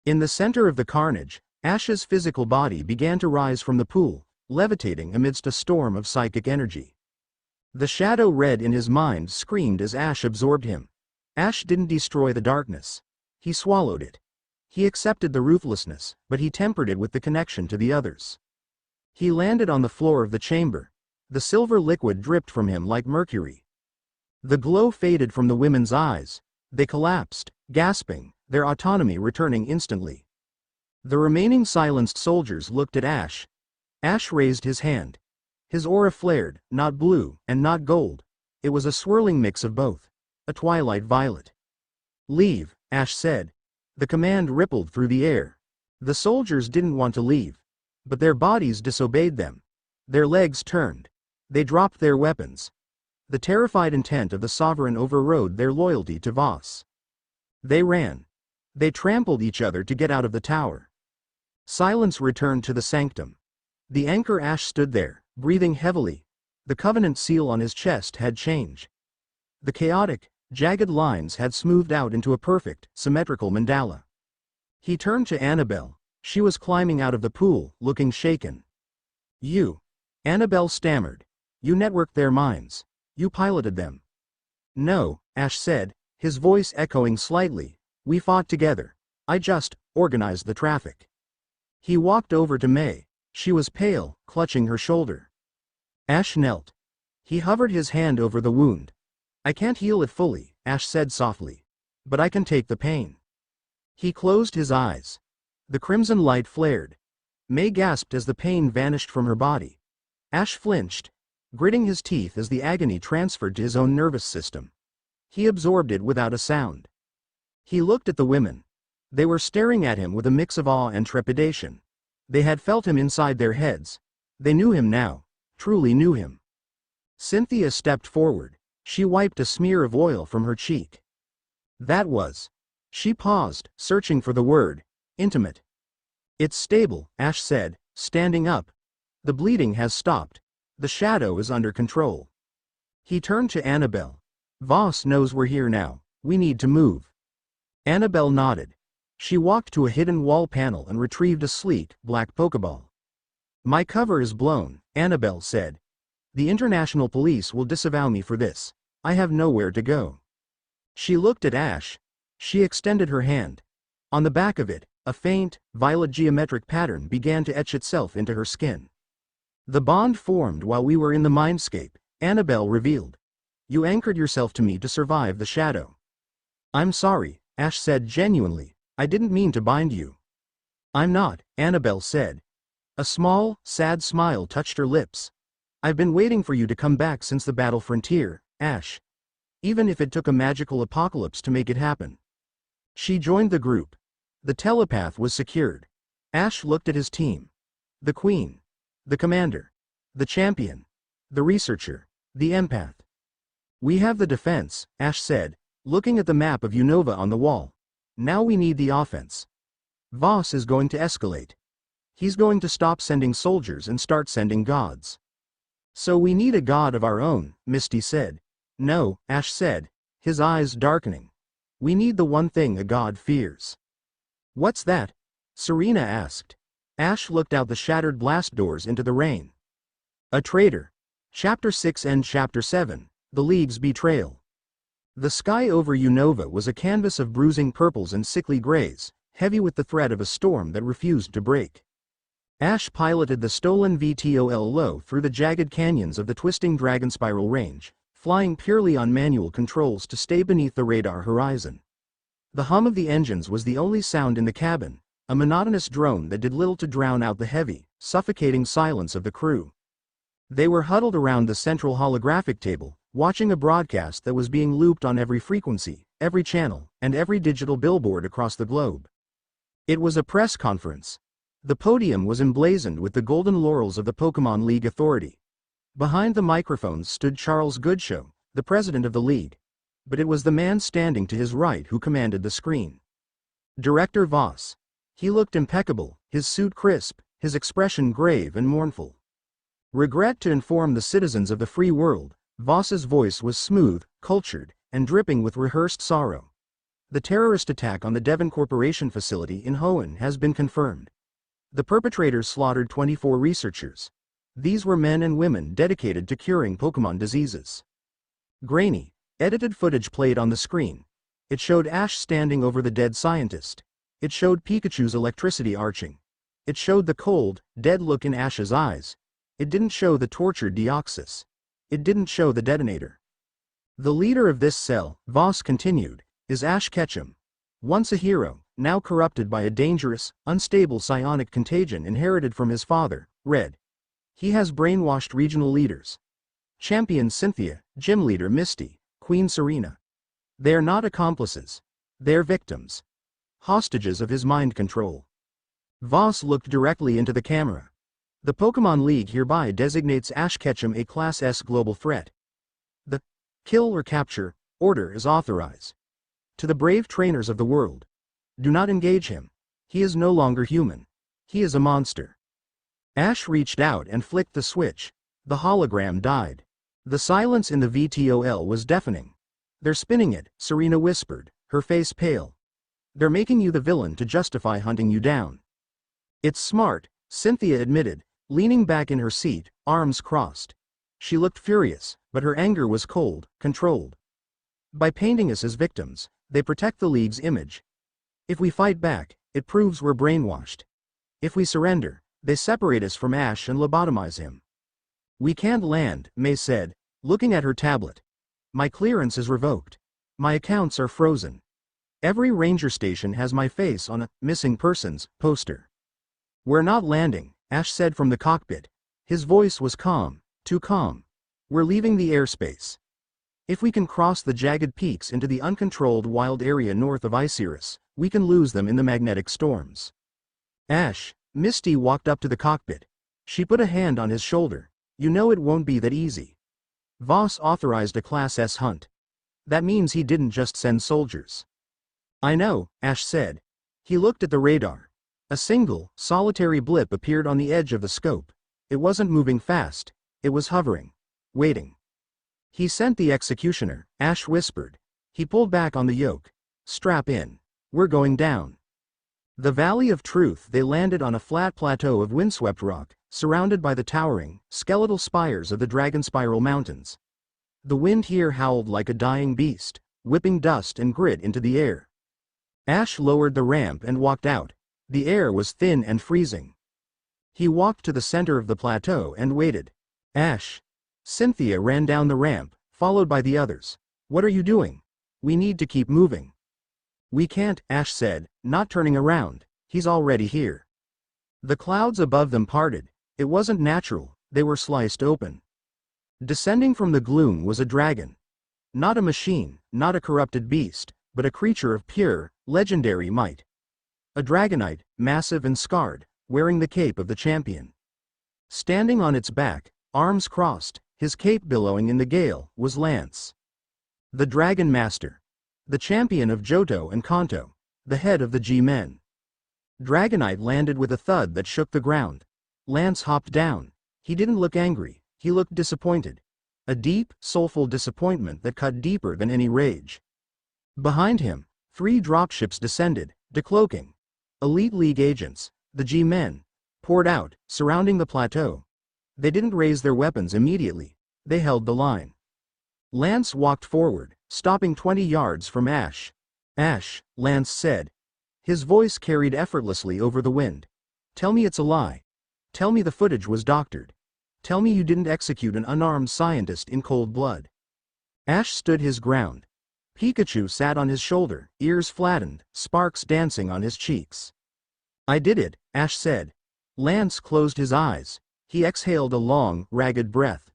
In the center of the carnage, Ash's physical body began to rise from the pool, levitating amidst a storm of psychic energy. The shadow red in his mind screamed as Ash absorbed him. Ash didn't destroy the darkness. He swallowed it. He accepted the ruthlessness, but he tempered it with the connection to the others. He landed on the floor of the chamber. The silver liquid dripped from him like mercury. The glow faded from the women's eyes. They collapsed, gasping, their autonomy returning instantly. The remaining silenced soldiers looked at Ash. Ash raised his hand. His aura flared, not blue, and not gold. It was a swirling mix of both. A twilight violet. "Leave," Ash said. The command rippled through the air. The soldiers didn't want to leave. But their bodies disobeyed them. Their legs turned. They dropped their weapons. The terrified intent of the sovereign overrode their loyalty to Voss. They ran. They trampled each other to get out of the tower. Silence returned to the sanctum. The anchor Ash stood there, breathing heavily. The covenant seal on his chest had changed. The chaotic, jagged lines had smoothed out into a perfect, symmetrical mandala. He turned to Annabelle. She was climbing out of the pool, looking shaken. "You," Annabelle stammered. "You networked their minds. You piloted them." "No," Ash said, his voice echoing slightly. "We fought together. I just organized the traffic." He walked over to May. She was pale, clutching her shoulder. Ash knelt. He hovered his hand over the wound. "I can't heal it fully," Ash said softly. "But I can take the pain." He closed his eyes. The crimson light flared. May gasped as the pain vanished from her body. Ash flinched, gritting his teeth as the agony transferred to his own nervous system. He absorbed it without a sound. He looked at the women. They were staring at him with a mix of awe and trepidation. They had felt him inside their heads. They knew him now, truly knew him. Cynthia stepped forward. She wiped a smear of oil from her cheek. "That was..." She paused, searching for the word. "Intimate." "It's stable," Ash said, standing up. "The bleeding has stopped. The shadow is under control." He turned to Annabelle. "Voss knows we're here now. We need to move." Annabelle nodded. She walked to a hidden wall panel and retrieved a sleek, black Pokeball. "My cover is blown," Annabelle said. "The international police will disavow me for this. I have nowhere to go." She looked at Ash. She extended her hand. On the back of it, a faint, violet geometric pattern began to etch itself into her skin. "The bond formed while we were in the mindscape," Annabelle revealed. "You anchored yourself to me to survive the shadow." "I'm sorry," Ash said genuinely. "I didn't mean to bind you." "I'm not," Annabelle said. A small, sad smile touched her lips. "I've been waiting for you to come back since the battle frontier, Ash. Even if it took a magical apocalypse to make it happen." She joined the group. The telepath was secured. Ash looked at his team. The Queen. The Commander. The Champion. The Researcher. The Empath. "We have the defense," Ash said, looking at the map of Unova on the wall. "Now we need the offense. Voss is going to escalate. He's going to stop sending soldiers and start sending gods." "So we need a god of our own," Misty said. "No," Ash said, his eyes darkening. "We need the one thing a god fears." "What's that?" Serena asked. Ash looked out the shattered blast doors into the rain. "A traitor." Chapter 6 and Chapter 7, The League's Betrayal. The sky over Unova was a canvas of bruising purples and sickly grays, heavy with the threat of a storm that refused to break. Ash piloted the stolen VTOL low through the jagged canyons of the twisting Dragon Spiral Range, flying purely on manual controls to stay beneath the radar horizon. The hum of the engines was the only sound in the cabin, a monotonous drone that did little to drown out the heavy, suffocating silence of the crew. They were huddled around the central holographic table, watching a broadcast that was being looped on every frequency, every channel, and every digital billboard across the globe. It was a press conference. The podium was emblazoned with the golden laurels of the Pokémon League Authority. Behind the microphones stood Charles Goodshow, the president of the league. But it was the man standing to his right who commanded the screen. Director Voss. He looked impeccable, his suit crisp, his expression grave and mournful. Regret to inform the citizens of the free world, Voss's voice was smooth, cultured, and dripping with rehearsed sorrow. The terrorist attack on the Devon Corporation facility in Hoenn has been confirmed. The perpetrators slaughtered 24 researchers. These were men and women dedicated to curing Pokemon diseases. Grainy, edited footage played on the screen. It showed Ash standing over the dead scientist. It showed Pikachu's electricity arching. It showed the cold, dead look in Ash's eyes. It didn't show the tortured Deoxys. It didn't show the detonator. The leader of this cell, Voss continued, is Ash Ketchum. Once a hero, now corrupted by a dangerous, unstable psionic contagion inherited from his father, Red. He has brainwashed regional leaders. Champion Cynthia, gym leader Misty, Queen Serena. They're not accomplices. They're victims. Hostages of his mind control. Voss looked directly into the camera. The Pokemon League hereby designates Ash Ketchum a Class S global threat. The kill or capture order is authorized. To the brave trainers of the world. Do not engage him. He is no longer human. He is a monster. Ash reached out and flicked the switch. The hologram died. The silence in the VTOL was deafening. They're spinning it, Serena whispered, her face pale. They're making you the villain to justify hunting you down. It's smart, Cynthia admitted, leaning back in her seat, arms crossed. She looked furious, but her anger was cold, controlled. By painting us as victims, they protect the League's image. If we fight back, it proves we're brainwashed. If we surrender, they separate us from Ash and lobotomize him. We can't land, May said, looking at her tablet. My clearance is revoked. My accounts are frozen. Every ranger station has my face on a missing persons poster. We're not landing, Ash said from the cockpit. His voice was calm, too calm. We're leaving the airspace. If we can cross the jagged peaks into the uncontrolled wild area north of Icarus, we can lose them in the magnetic storms. Ash, Misty walked up to the cockpit. She put a hand on his shoulder. You know it won't be that easy. Voss authorized a Class S hunt. That means he didn't just send soldiers. I know, Ash said. He looked at the radar. A single, solitary blip appeared on the edge of the scope. It wasn't moving fast. It was hovering. Waiting. He sent the executioner, Ash whispered. He pulled back on the yoke. Strap in. We're going down. The Valley of Truth. They landed on a flat plateau of windswept rock, surrounded by the towering, skeletal spires of the Dragon Spiral Mountains. The wind here howled like a dying beast, whipping dust and grit into the air. Ash lowered the ramp and walked out. The air was thin and freezing. He walked to the center of the plateau and waited. Ash. Cynthia ran down the ramp, followed by the others. What are you doing? We need to keep moving. We can't, Ash said, not turning around. He's already here. The clouds above them parted. It wasn't natural, they were sliced open. Descending from the gloom was a dragon. Not a machine, not a corrupted beast, but a creature of pure, legendary might. A dragonite, massive and scarred, wearing the cape of the champion. Standing on its back, arms crossed, his cape billowing in the gale, was Lance. The Dragon Master. The champion of Johto and Kanto. The head of the G-Men. Dragonite landed with a thud that shook the ground. Lance hopped down. He didn't look angry, he looked disappointed. A deep, soulful disappointment that cut deeper than any rage. Behind him, 3 dropships descended, decloaking. Elite League agents, the G-Men, poured out, surrounding the plateau. They didn't raise their weapons immediately. They held the line. Lance walked forward, stopping 20 yards from Ash. Ash, Lance said. His voice carried effortlessly over the wind. Tell me it's a lie. Tell me the footage was doctored. Tell me you didn't execute an unarmed scientist in cold blood. Ash stood his ground. Pikachu sat on his shoulder, ears flattened, sparks dancing on his cheeks. I did it, Ash said. Lance closed his eyes. He exhaled a long, ragged breath.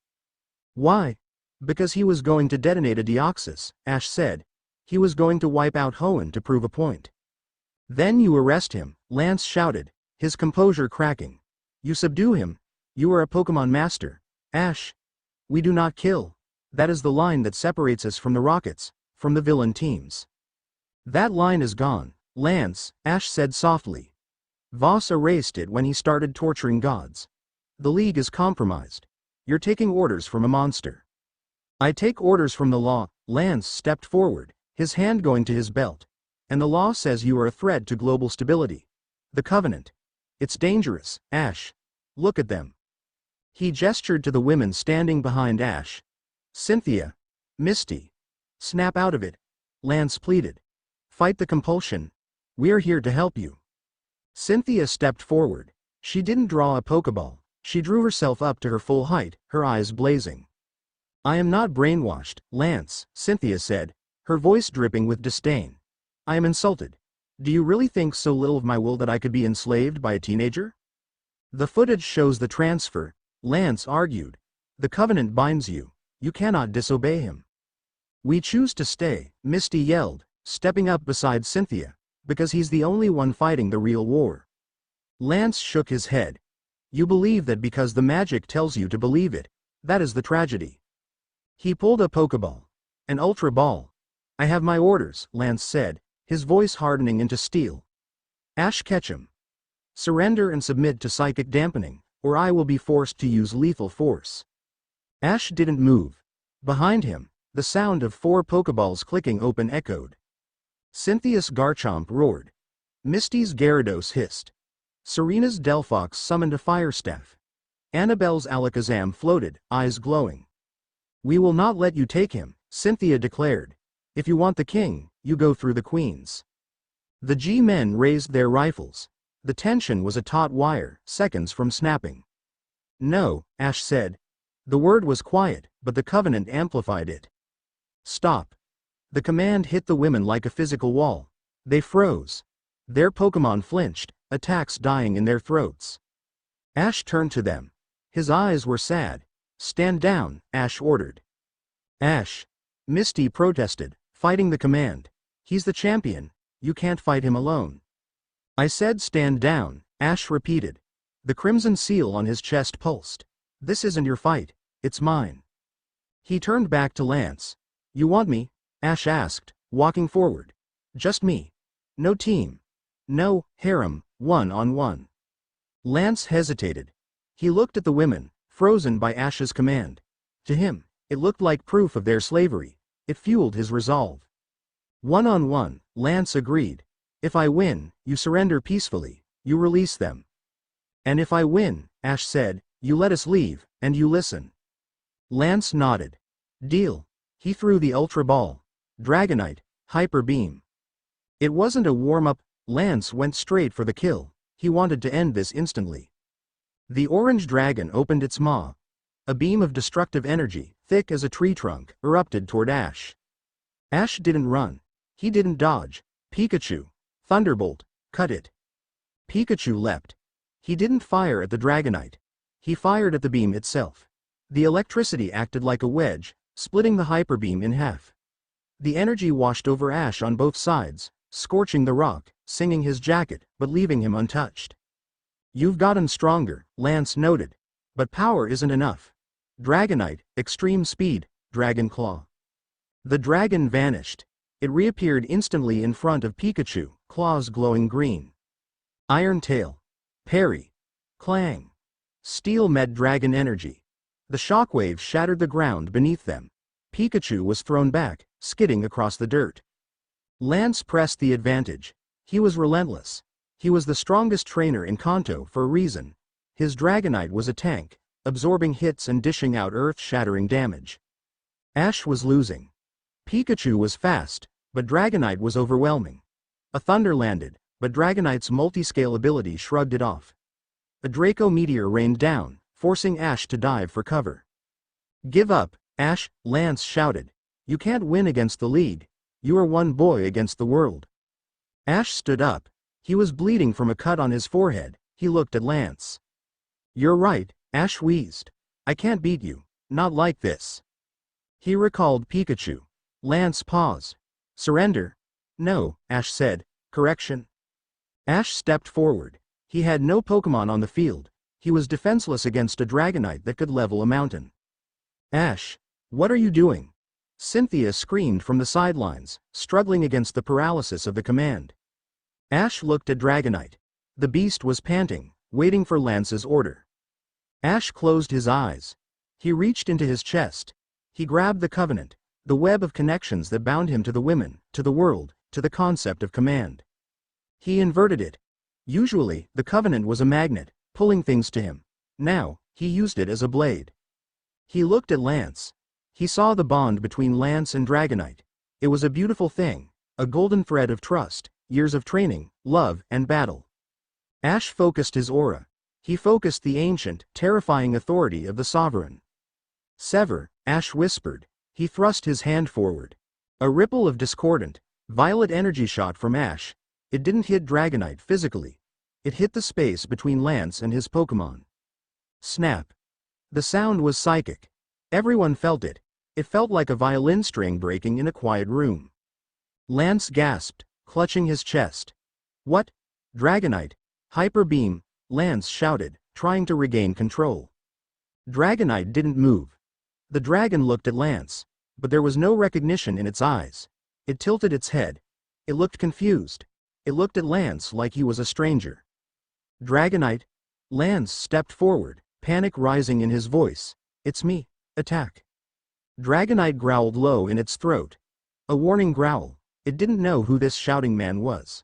Why? Because he was going to detonate a Deoxys, Ash said. He was going to wipe out Hoenn to prove a point. Then you arrest him, Lance shouted, his composure cracking. You subdue him. You are a Pokemon master. Ash, We do not kill. That is the line that separates us from the Rockets, from the villain teams. That line is gone, Lance, Ash said softly. Voss erased it when he started torturing gods. The League is compromised. You're taking orders from a monster. I take orders from the law. Lance stepped forward, his hand going to his belt. And the law says you are a threat to global stability. The Covenant. It's dangerous, Ash. Look at them. He gestured to the women standing behind Ash. Cynthia. Misty. Snap out of it. Lance pleaded. Fight the compulsion. We're here to help you. Cynthia stepped forward. She didn't draw a Pokeball. She drew herself up to her full height, her eyes blazing. I am not brainwashed, Lance, Cynthia said, her voice dripping with disdain. I am insulted. Do you really think so little of my will that I could be enslaved by a teenager? The footage shows the transfer, Lance argued. The Covenant binds you. You cannot disobey him. We choose to stay, Misty yelled, stepping up beside Cynthia, because he's the only one fighting the real war. Lance shook his head. You believe that because the magic tells you to believe it. That is the tragedy. He pulled a Pokeball. An Ultra Ball. I have my orders, Lance said, his voice hardening into steel. Ash Ketchum. Surrender and submit to psychic dampening, or I will be forced to use lethal force. Ash didn't move. Behind him, the sound of 4 Pokeballs clicking open echoed. Cynthia's Garchomp roared. Misty's Gyarados hissed. Serena's Delphox summoned a fire staff. Annabelle's Alakazam floated, eyes glowing. We will not let you take him, Cynthia declared. If you want the king, you go through the queens. The G-men raised their rifles. The tension was a taut wire, seconds from snapping. No, Ash said. The word was quiet, but the Covenant amplified it. Stop. The command hit the women like a physical wall. They froze. Their Pokemon flinched, attacks dying in their throats. Ash turned to them. His eyes were sad. Stand down, Ash ordered. Ash. Misty protested, fighting the command. He's the champion. You can't fight him alone. I said stand down, Ash repeated. The crimson seal on his chest pulsed. This isn't your fight, it's mine. He turned back to Lance. You want me? Ash asked, walking forward. Just me. No team. No, Harem, one-on-one. Lance hesitated. He looked at the women, frozen by Ash's command. To him, it looked like proof of their slavery. It fueled his resolve. One-on-one, Lance agreed. If I win, you surrender peacefully, you release them. And if I win, Ash said, you let us leave, and you listen. Lance nodded. Deal. He threw the Ultra Ball. Dragonite, Hyper Beam. It wasn't a warm-up. Lance went straight for the kill. He wanted to end this instantly. The orange dragon opened its maw. A beam of destructive energy, thick as a tree trunk, erupted toward Ash. Ash didn't run. He didn't dodge. Pikachu. Thunderbolt. Cut it. Pikachu leapt. He didn't fire at the Dragonite. He fired at the beam itself. The electricity acted like a wedge, splitting the hyper beam in half. The energy washed over Ash on both sides, scorching the rock, singing his jacket, but leaving him untouched. You've gotten stronger, Lance noted. But power isn't enough. Dragonite, extreme speed, Dragon Claw. The dragon vanished. It reappeared instantly in front of Pikachu, claws glowing green. Iron Tail. Parry. Clang. Steel met dragon energy. The shockwave shattered the ground beneath them. Pikachu was thrown back, skidding across the dirt. Lance pressed the advantage. He was relentless. He was the strongest trainer in Kanto for a reason. His Dragonite was a tank, absorbing hits and dishing out earth-shattering damage. Ash was losing. Pikachu was fast, but Dragonite was overwhelming. A thunder landed, but Dragonite's multi-scale ability shrugged it off. A Draco meteor rained down, forcing Ash to dive for cover. Give up, Ash, Lance shouted. You can't win against the League. You are one boy against the world. Ash stood up. He was bleeding from a cut on his forehead. He looked at Lance. You're right, Ash wheezed. I can't beat you, not like this. He recalled Pikachu. Lance paused. Surrender? No, Ash said. Correction. Ash stepped forward. He had no Pokemon on the field. He was defenseless against a Dragonite that could level a mountain. Ash, what are you doing? Cynthia screamed from the sidelines, struggling against the paralysis of the command. Ash looked at Dragonite. The beast was panting, waiting for Lance's order. Ash closed his eyes. He reached into his chest. He grabbed the covenant, the web of connections that bound him to the women, to the world, to the concept of command. He inverted it. Usually, the covenant was a magnet, pulling things to him. Now, he used it as a blade. He looked at Lance. He saw the bond between Lance and Dragonite. It was a beautiful thing, a golden thread of trust, years of training, love, and battle. Ash focused his aura. He focused the ancient, terrifying authority of the sovereign. Sever, Ash whispered. He thrust his hand forward. A ripple of discordant, violet energy shot from Ash. It didn't hit Dragonite physically. It hit the space between Lance and his Pokémon. Snap. The sound was psychic. Everyone felt it. It felt like a violin string breaking in a quiet room. Lance gasped, clutching his chest. What? Dragonite. Hyper beam, Lance shouted, trying to regain control. Dragonite didn't move. The dragon looked at Lance, but there was no recognition in its eyes. It tilted its head. It looked confused. It looked at Lance like he was a stranger. Dragonite. Lance stepped forward, panic rising in his voice. It's me. Attack. Dragonite growled low in its throat. A warning growl. It didn't know who this shouting man was.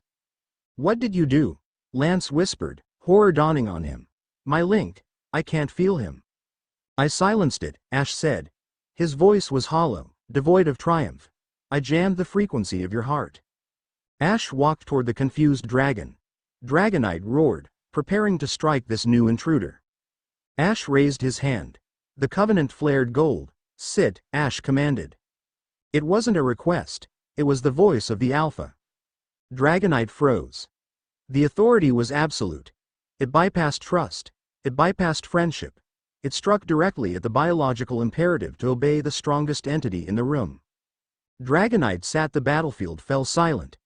What did you do? Lance whispered, horror dawning on him. My link. I can't feel him. I silenced it, Ash said. His voice was hollow, devoid of triumph. I jammed the frequency of your heart. Ash walked toward the confused dragon. Dragonite roared, preparing to strike this new intruder. Ash raised his hand. The covenant flared gold. Sit, Ash commanded. It wasn't a request. It was the voice of the Alpha. Dragonite froze. The authority was absolute. It bypassed trust. It bypassed friendship. It struck directly at the biological imperative to obey the strongest entity in the room. Dragonite sat the battlefield fell silent.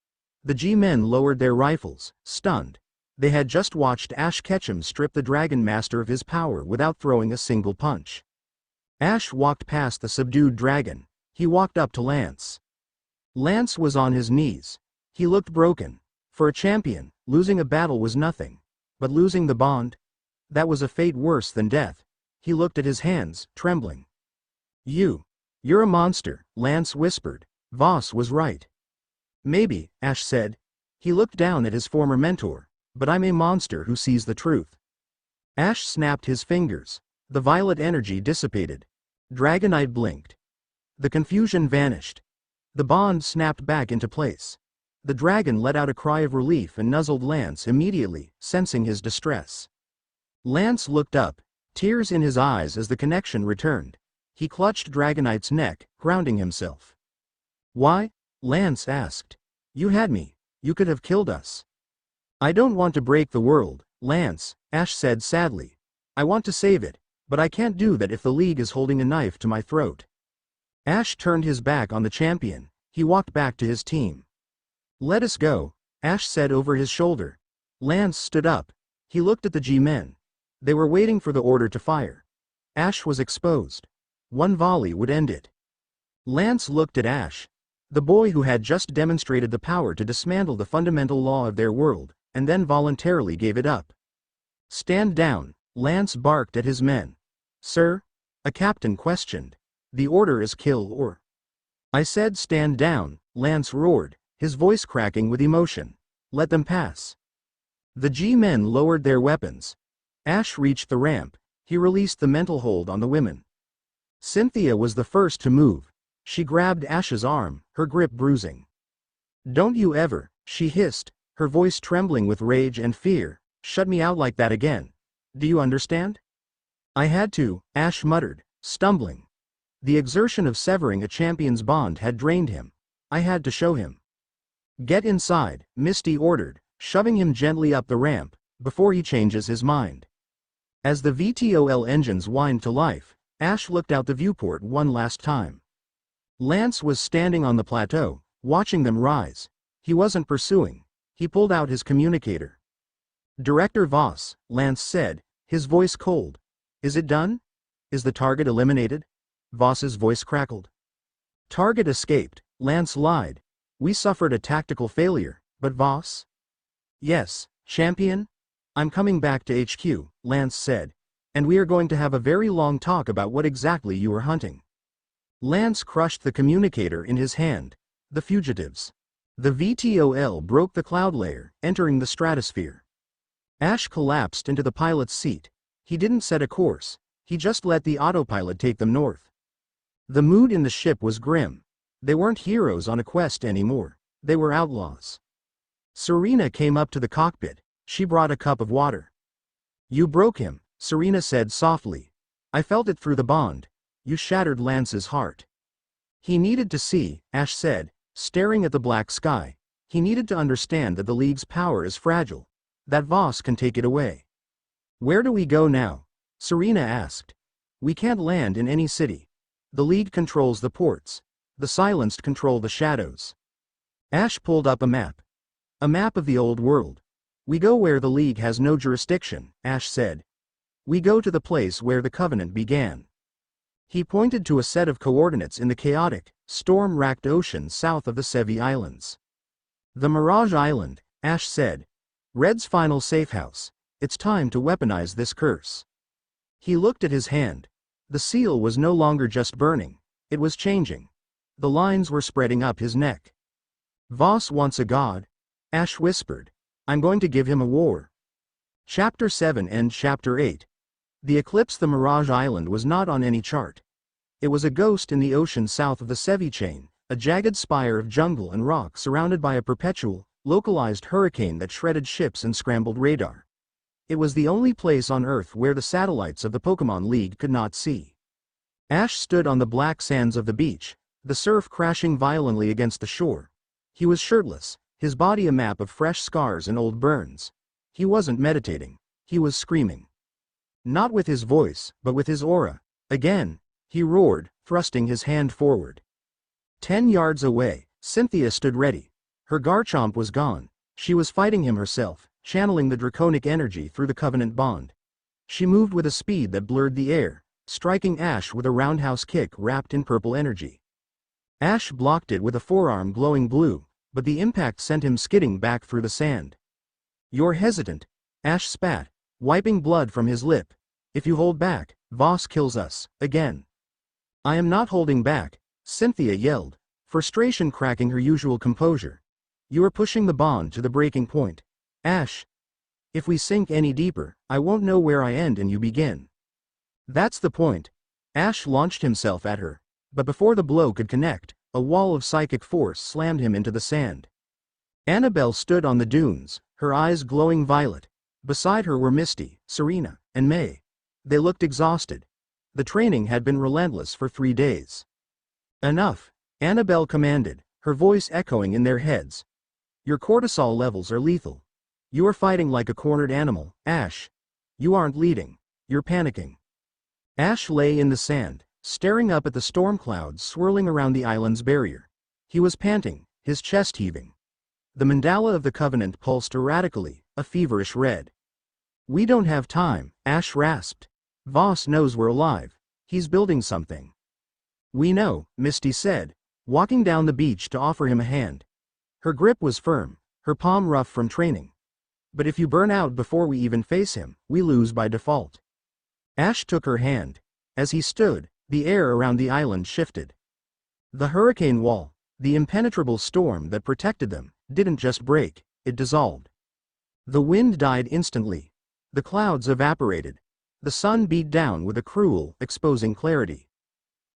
The G-men lowered their rifles, stunned. They had just watched Ash Ketchum strip the Dragon Master of his power without throwing a single punch. Ash walked past the subdued dragon. He walked up to Lance. Lance was on his knees. He looked broken. For a champion, losing a battle was nothing. But losing the bond? That was a fate worse than death. He looked at his hands, trembling. You're a monster, Lance whispered. Voss was right. Maybe, Ash said. He looked down at his former mentor. But I'm a monster who sees the truth. Ash snapped his fingers. The violet energy dissipated. Dragonite blinked. The confusion vanished. The bond snapped back into place. The dragon let out a cry of relief and nuzzled Lance immediately, sensing his distress. Lance looked up, tears in his eyes as the connection returned. He clutched Dragonite's neck, grounding himself. Why? Lance asked. You had me. You could have killed us. I don't want to break the world, Lance, Ash said sadly. I want to save it, but I can't do that if the League is holding a knife to my throat. Ash turned his back on the champion. He walked back to his team. Let us go, Ash said over his shoulder. Lance stood up. He looked at the G-men. They were waiting for the order to fire. Ash was exposed. One volley would end it. Lance looked at Ash, the boy who had just demonstrated the power to dismantle the fundamental law of their world, and then voluntarily gave it up. Stand down, Lance barked at his men. Sir? A captain questioned. The order is kill or... I said stand down, Lance roared, his voice cracking with emotion. Let them pass. The G-men lowered their weapons. Ash reached the ramp. He released the mental hold on the women. Cynthia was the first to move. She grabbed Ash's arm, her grip bruising. Don't you ever, she hissed, her voice trembling with rage and fear, shut me out like that again. Do you understand? I had to, Ash muttered, stumbling. The exertion of severing a champion's bond had drained him. I had to show him. Get inside, Misty ordered, shoving him gently up the ramp, before he changes his mind. As the VTOL engines whined to life, Ash looked out the viewport one last time. Lance was standing on the plateau, watching them rise. He wasn't pursuing. He pulled out his communicator. Director Voss, Lance said, his voice cold. Is it done? Is the target eliminated? Voss's voice crackled. Target escaped, Lance lied. We suffered a tactical failure, but Voss? Yes, champion? I'm coming back to HQ, Lance said. And we are going to have a very long talk about what exactly you were hunting. Lance crushed the communicator in his hand. The fugitives. The VTOL broke the cloud layer, entering the stratosphere. Ash collapsed into the pilot's seat. He didn't set a course, he just let the autopilot take them north. The mood in the ship was grim. They weren't heroes on a quest anymore, they were outlaws. Serena came up to the cockpit. She brought a cup of water. You broke him, Serena said softly. I felt it through the bond. You shattered Lance's heart. He needed to see, Ash said, staring at the black sky. He needed to understand that the League's power is fragile, that Voss can take it away. Where do we go now? Serena asked. We can't land in any city. The League controls the ports. The Silenced control the shadows. Ash pulled up a map. A map of the old world. We go where the League has no jurisdiction, Ash said. We go to the place where the Covenant began. He pointed to a set of coordinates in the chaotic, storm-racked ocean south of the Sevi Islands. The Mirage Island, Ash said. Red's final safe house. It's time to weaponize this curse. He looked at his hand. The seal was no longer just burning. It was changing. The lines were spreading up his neck. Voss wants a god. Ash whispered. I'm going to give him a war. Chapter 7 and Chapter 8. The eclipse. The Mirage Island was not on any chart. It was a ghost in the ocean south of the Sevi chain, a jagged spire of jungle and rock surrounded by a perpetual, localized hurricane that shredded ships and scrambled radar. It was the only place on Earth where the satellites of the Pokémon League could not see. Ash stood on the black sands of the beach, the surf crashing violently against the shore. He was shirtless, his body a map of fresh scars and old burns. He wasn't meditating. He was screaming. Not with his voice, but with his aura. Again, he roared, thrusting his hand forward. 10 yards away, Cynthia stood ready. Her Garchomp was gone. She was fighting him herself, channeling the draconic energy through the Covenant bond. She moved with a speed that blurred the air, striking Ash with a roundhouse kick wrapped in purple energy. Ash blocked it with a forearm glowing blue, but the impact sent him skidding back through the sand. You're hesitant, Ash spat, wiping blood from his lip. If you hold back, Voss kills us, again. I am not holding back, Cynthia yelled, frustration cracking her usual composure. You are pushing the bond to the breaking point. Ash. If we sink any deeper, I won't know where I end and you begin. That's the point. Ash launched himself at her, but before the blow could connect, a wall of psychic force slammed him into the sand. Annabelle stood on the dunes, her eyes glowing violet. Beside her were Misty, Serena, and May. They looked exhausted. The training had been relentless for 3 days. Enough, Annabelle commanded, her voice echoing in their heads. Your cortisol levels are lethal. You are fighting like a cornered animal, Ash. You aren't leading. You're panicking. Ash lay in the sand, staring up at the storm clouds swirling around the island's barrier. He was panting, his chest heaving. The mandala of the Covenant pulsed erratically, a feverish red. We don't have time, Ash rasped. Voss knows we're alive. He's building something. We know, Misty said, walking down the beach to offer him a hand. Her grip was firm, her palm rough from training. But if you burn out before we even face him, we lose by default. Ash took her hand. As he stood, the air around the island shifted. The hurricane wall, the impenetrable storm that protected them, didn't just break, it dissolved. The wind died instantly. The clouds evaporated. The sun beat down with a cruel, exposing clarity.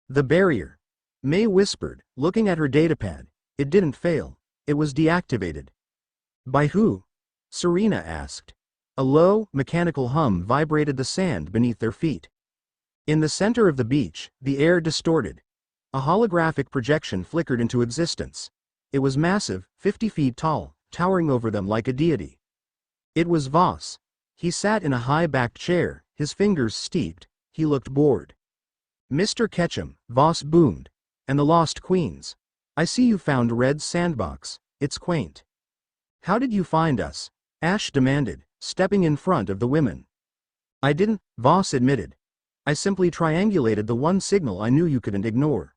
The barrier. May whispered, looking at her datapad. It didn't fail. It was deactivated. By who? Serena asked. A low, mechanical hum vibrated the sand beneath their feet. In the center of the beach, the air distorted. A holographic projection flickered into existence. It was massive, 50 feet tall, towering over them like a deity. It was Voss. He sat in a high-backed chair, his fingers steeped. He looked bored. Mr. Ketchum, Voss boomed. And the Lost Queens. I see you found Red's sandbox. It's quaint. How did you find us? Ash demanded, stepping in front of the women. I didn't, Voss admitted. I simply triangulated the one signal I knew you couldn't ignore.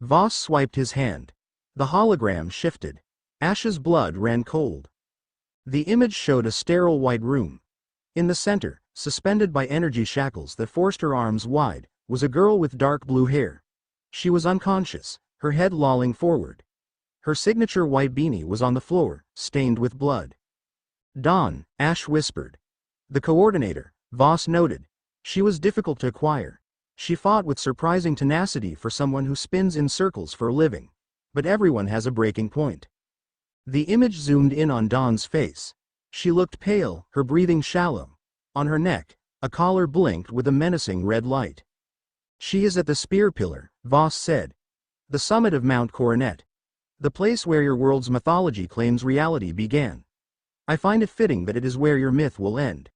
Voss swiped his hand. The hologram shifted. Ash's blood ran cold. The image showed a sterile white room. In the center, suspended by energy shackles that forced her arms wide, was a girl with dark blue hair. She was unconscious, her head lolling forward. Her signature white beanie was on the floor, stained with blood. Dawn, Ash whispered. The coordinator, Voss noted. She was difficult to acquire. She fought with surprising tenacity for someone who spins in circles for a living. But everyone has a breaking point. The image zoomed in on Dawn's face. She looked pale, her breathing shallow. On her neck, a collar blinked with a menacing red light. She is at the spear pillar, Voss said. The summit of Mount Coronet. The place where your world's mythology claims reality began. I find it fitting that it is where your myth will end.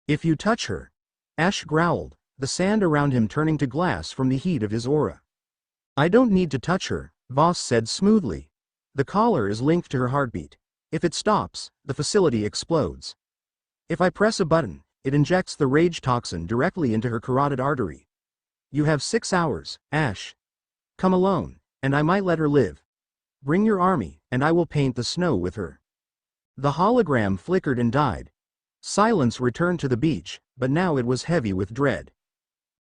If you touch her, Ash growled, the sand around him turning to glass from the heat of his aura. I don't need to touch her, Voss said smoothly. The collar is linked to her heartbeat. If it stops, the facility explodes. If I press a button, it injects the rage toxin directly into her carotid artery. You have 6 hours, Ash. Come alone, and I might let her live. Bring your army, and I will paint the snow with her. The hologram flickered and died. Silence returned to the beach, but now it was heavy with dread.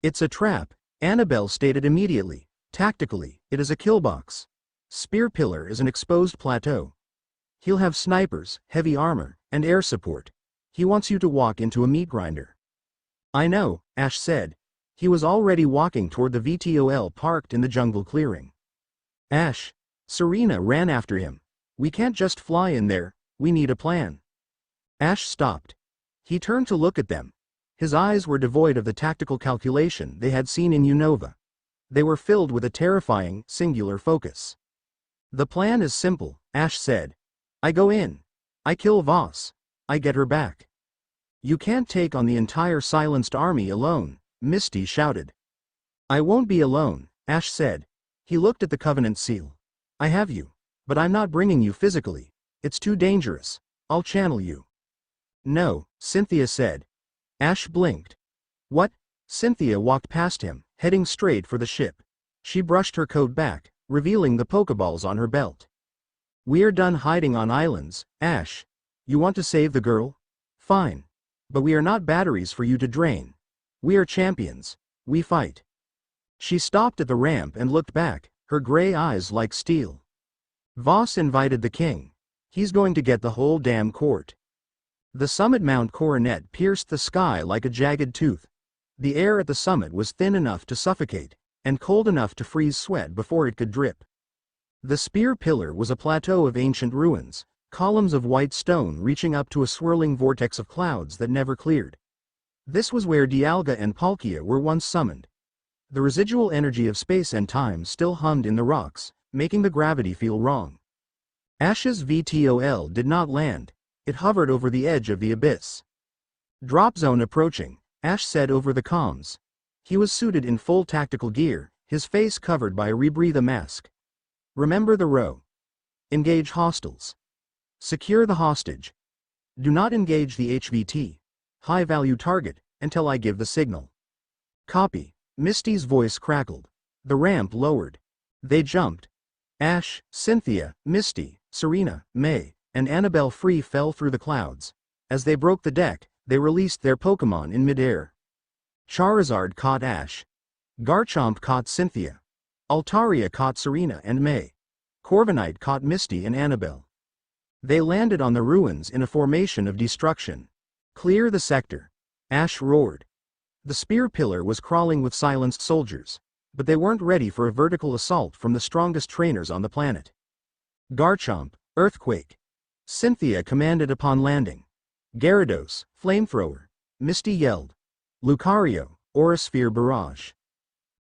It's a trap, Annabelle stated immediately. Tactically, it is a killbox. Spear Pillar is an exposed plateau. He'll have snipers, heavy armor, and air support. He wants you to walk into a meat grinder. I know, Ash said. He was already walking toward the VTOL parked in the jungle clearing. Ash. Serena ran after him. We can't just fly in there, we need a plan. Ash stopped. He turned to look at them. His eyes were devoid of the tactical calculation they had seen in Unova. They were filled with a terrifying, singular focus. The plan is simple, Ash said. I go in. I kill Voss. I get her back. You can't take on the entire silenced army alone, Misty shouted. I won't be alone, Ash said. He looked at the Covenant seal. I have you. But I'm not bringing you physically. It's too dangerous. I'll channel you. No, Cynthia said. Ash blinked. What? Cynthia walked past him, heading straight for the ship. She brushed her coat back, revealing the Pokeballs on her belt. We're done hiding on islands, Ash. You want to save the girl? Fine. But we are not batteries for you to drain. We are champions. We fight. She stopped at the ramp and looked back, her gray eyes like steel. Voss invited the king. He's going to get the whole damn court. The summit Mount Coronet pierced the sky like a jagged tooth. The air at the summit was thin enough to suffocate, and cold enough to freeze sweat before it could drip. The spear pillar was a plateau of ancient ruins, columns of white stone reaching up to a swirling vortex of clouds that never cleared. This was where Dialga and Palkia were once summoned. The residual energy of space and time still hummed in the rocks, making the gravity feel wrong. Ash's VTOL did not land. It hovered over the edge of the abyss. Drop zone approaching, Ash said over the comms. He was suited in full tactical gear, his face covered by a rebreather mask. Remember the row. Engage hostiles. Secure the hostage. Do not engage the HVT, high-value target, until I give the signal. Copy. Misty's voice crackled. The ramp lowered. They jumped. Ash, Cynthia, Misty, Serena, May, and Annabelle Free fell through the clouds. As they broke the deck, they released their Pokémon in midair. Charizard caught Ash. Garchomp caught Cynthia. Altaria caught Serena and May. Corviknight caught Misty and Annabelle. They landed on the ruins in a formation of destruction. Clear the sector. Ash roared. The spear pillar was crawling with silenced soldiers, but they weren't ready for a vertical assault from the strongest trainers on the planet. Garchomp, Earthquake. Cynthia commanded upon landing. Gyarados, Flamethrower. Misty yelled. Lucario, Aurasphere Barrage.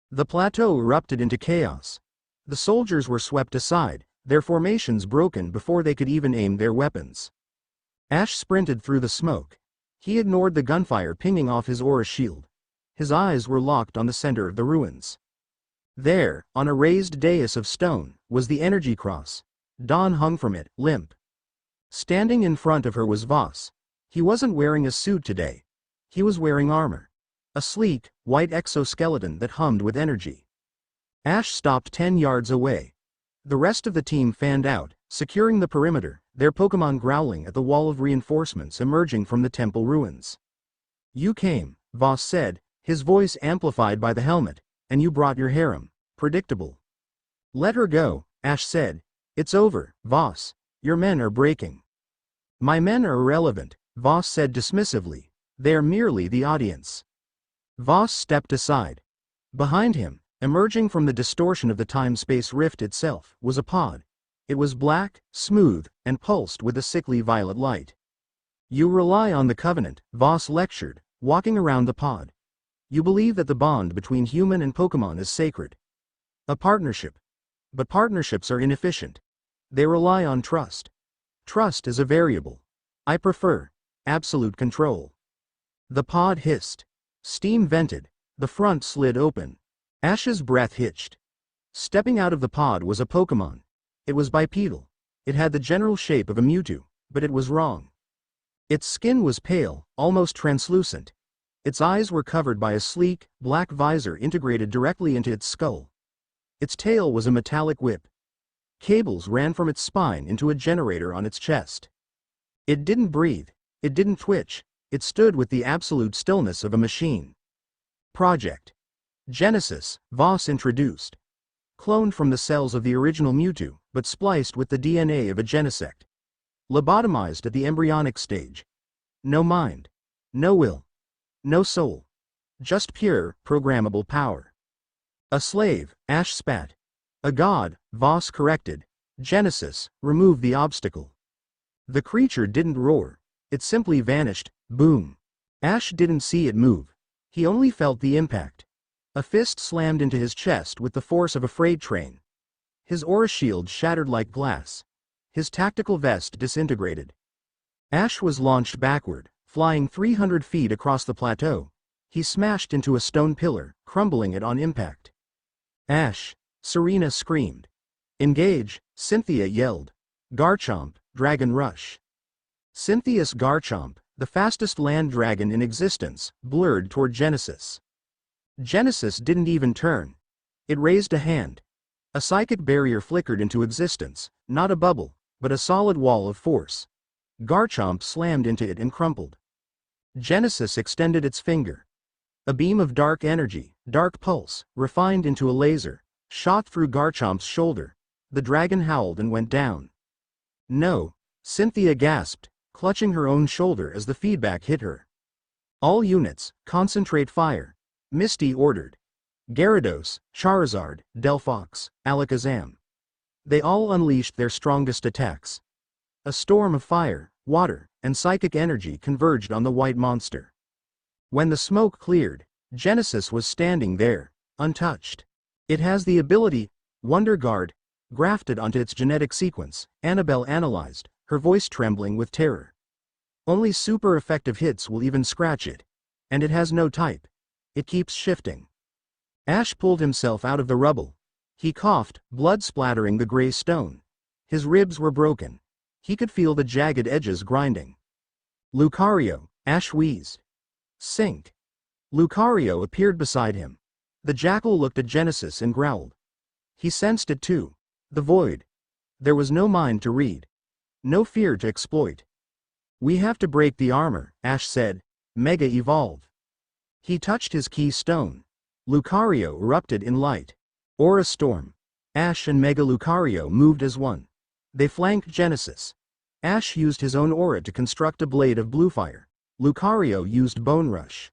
The plateau erupted into chaos. The soldiers were swept aside, their formations broken before they could even aim their weapons. Ash sprinted through the smoke. He ignored the gunfire pinging off his aura shield. His eyes were locked on the center of the ruins. There, on a raised dais of stone, was the energy cross. Dawn hung from it, limp. Standing in front of her was Voss. He wasn't wearing a suit today. He was wearing armor. A sleek, white exoskeleton that hummed with energy. Ash stopped 10 yards away. The rest of the team fanned out, securing the perimeter, their Pokémon growling at the wall of reinforcements emerging from the temple ruins. You came, Voss said, his voice amplified by the helmet, and you brought your harem. Predictable. Let her go, Ash said. It's over, Voss. Your men are breaking. My men are irrelevant, Voss said dismissively. They are merely the audience. Voss stepped aside. Behind him, emerging from the distortion of the time-space rift itself, was a pod. It was black, smooth, and pulsed with a sickly violet light. You rely on the Covenant, Voss lectured, walking around the pod. You believe that the bond between human and Pokémon is sacred. A partnership. But partnerships are inefficient. They rely on trust. Trust is a variable. I prefer absolute control. The pod hissed. Steam vented. The front slid open. Ash's breath hitched. Stepping out of the pod was a Pokémon. It was bipedal. It had the general shape of a Mewtwo, but it was wrong. Its skin was pale, almost translucent. Its eyes were covered by a sleek, black visor integrated directly into its skull. Its tail was a metallic whip. Cables ran from its spine into a generator on its chest. It didn't breathe. It didn't twitch. It stood with the absolute stillness of a machine. Project Genesis, Voss introduced. Cloned from the cells of the original Mewtwo, but spliced with the DNA of a Genesect. Lobotomized at the embryonic stage. No mind. No will. No soul. Just pure, programmable power. A slave, Ash spat. A god, Voss corrected. Genesis, remove the obstacle. The creature didn't roar. It simply vanished, boom. Ash didn't see it move. He only felt the impact. A fist slammed into his chest with the force of a freight train. His aura shield shattered like glass. His tactical vest disintegrated. Ash was launched backward, flying 300 feet across the plateau. He smashed into a stone pillar, crumbling it on impact. Ash, Serena screamed. Engage, Cynthia yelled. Garchomp, Dragon Rush. Cynthia's Garchomp, the fastest land dragon in existence, blurred toward Genesis. Genesis didn't even turn. It raised a hand. A psychic barrier flickered into existence, not a bubble, but a solid wall of force. Garchomp slammed into it and crumpled. Genesis extended its finger. A beam of dark energy, dark pulse, refined into a laser, shot through Garchomp's shoulder. The dragon howled and went down. No, Cynthia gasped, clutching her own shoulder as the feedback hit her. All units, concentrate fire. Misty ordered. Gyarados, Charizard, Delphox, Alakazam. They all unleashed their strongest attacks. A storm of fire, water, and psychic energy converged on the white monster. When the smoke cleared, Genesis was standing there, untouched. It has the ability, Wonder Guard, grafted onto its genetic sequence, Annabelle analyzed, her voice trembling with terror. Only super effective hits will even scratch it. And it has no type. It keeps shifting. Ash pulled himself out of the rubble. He coughed, blood splattering the gray stone. His ribs were broken. He could feel the jagged edges grinding. Lucario, Ash wheezed. Sink. Lucario appeared beside him. The jackal looked at Genesis and growled. He sensed it too. The void. There was no mind to read. No fear to exploit. We have to break the armor, Ash said. Mega evolve. He touched his key stone. Lucario erupted in light. Aura storm. Ash and Mega Lucario moved as one. They flanked Genesis. Ash used his own aura to construct a blade of blue fire. Lucario used Bone Rush.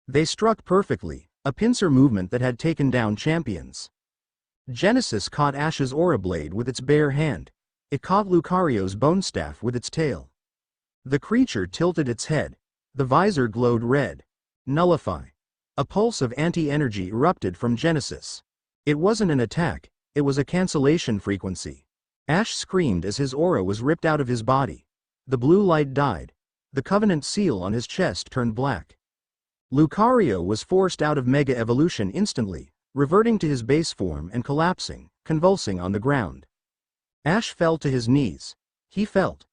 They struck perfectly, a pincer movement that had taken down champions. Genesis caught Ash's aura blade with its bare hand. It caught Lucario's bone staff with its tail. The creature tilted its head. The visor glowed red. Nullify. A pulse of anti-energy erupted from Genesis. It wasn't an attack, it was a cancellation frequency. Ash screamed as his aura was ripped out of his body. The blue light died. The Covenant seal on his chest turned black. Lucario was forced out of Mega Evolution instantly, reverting to his base form and collapsing, convulsing on the ground. Ash fell to his knees. He felt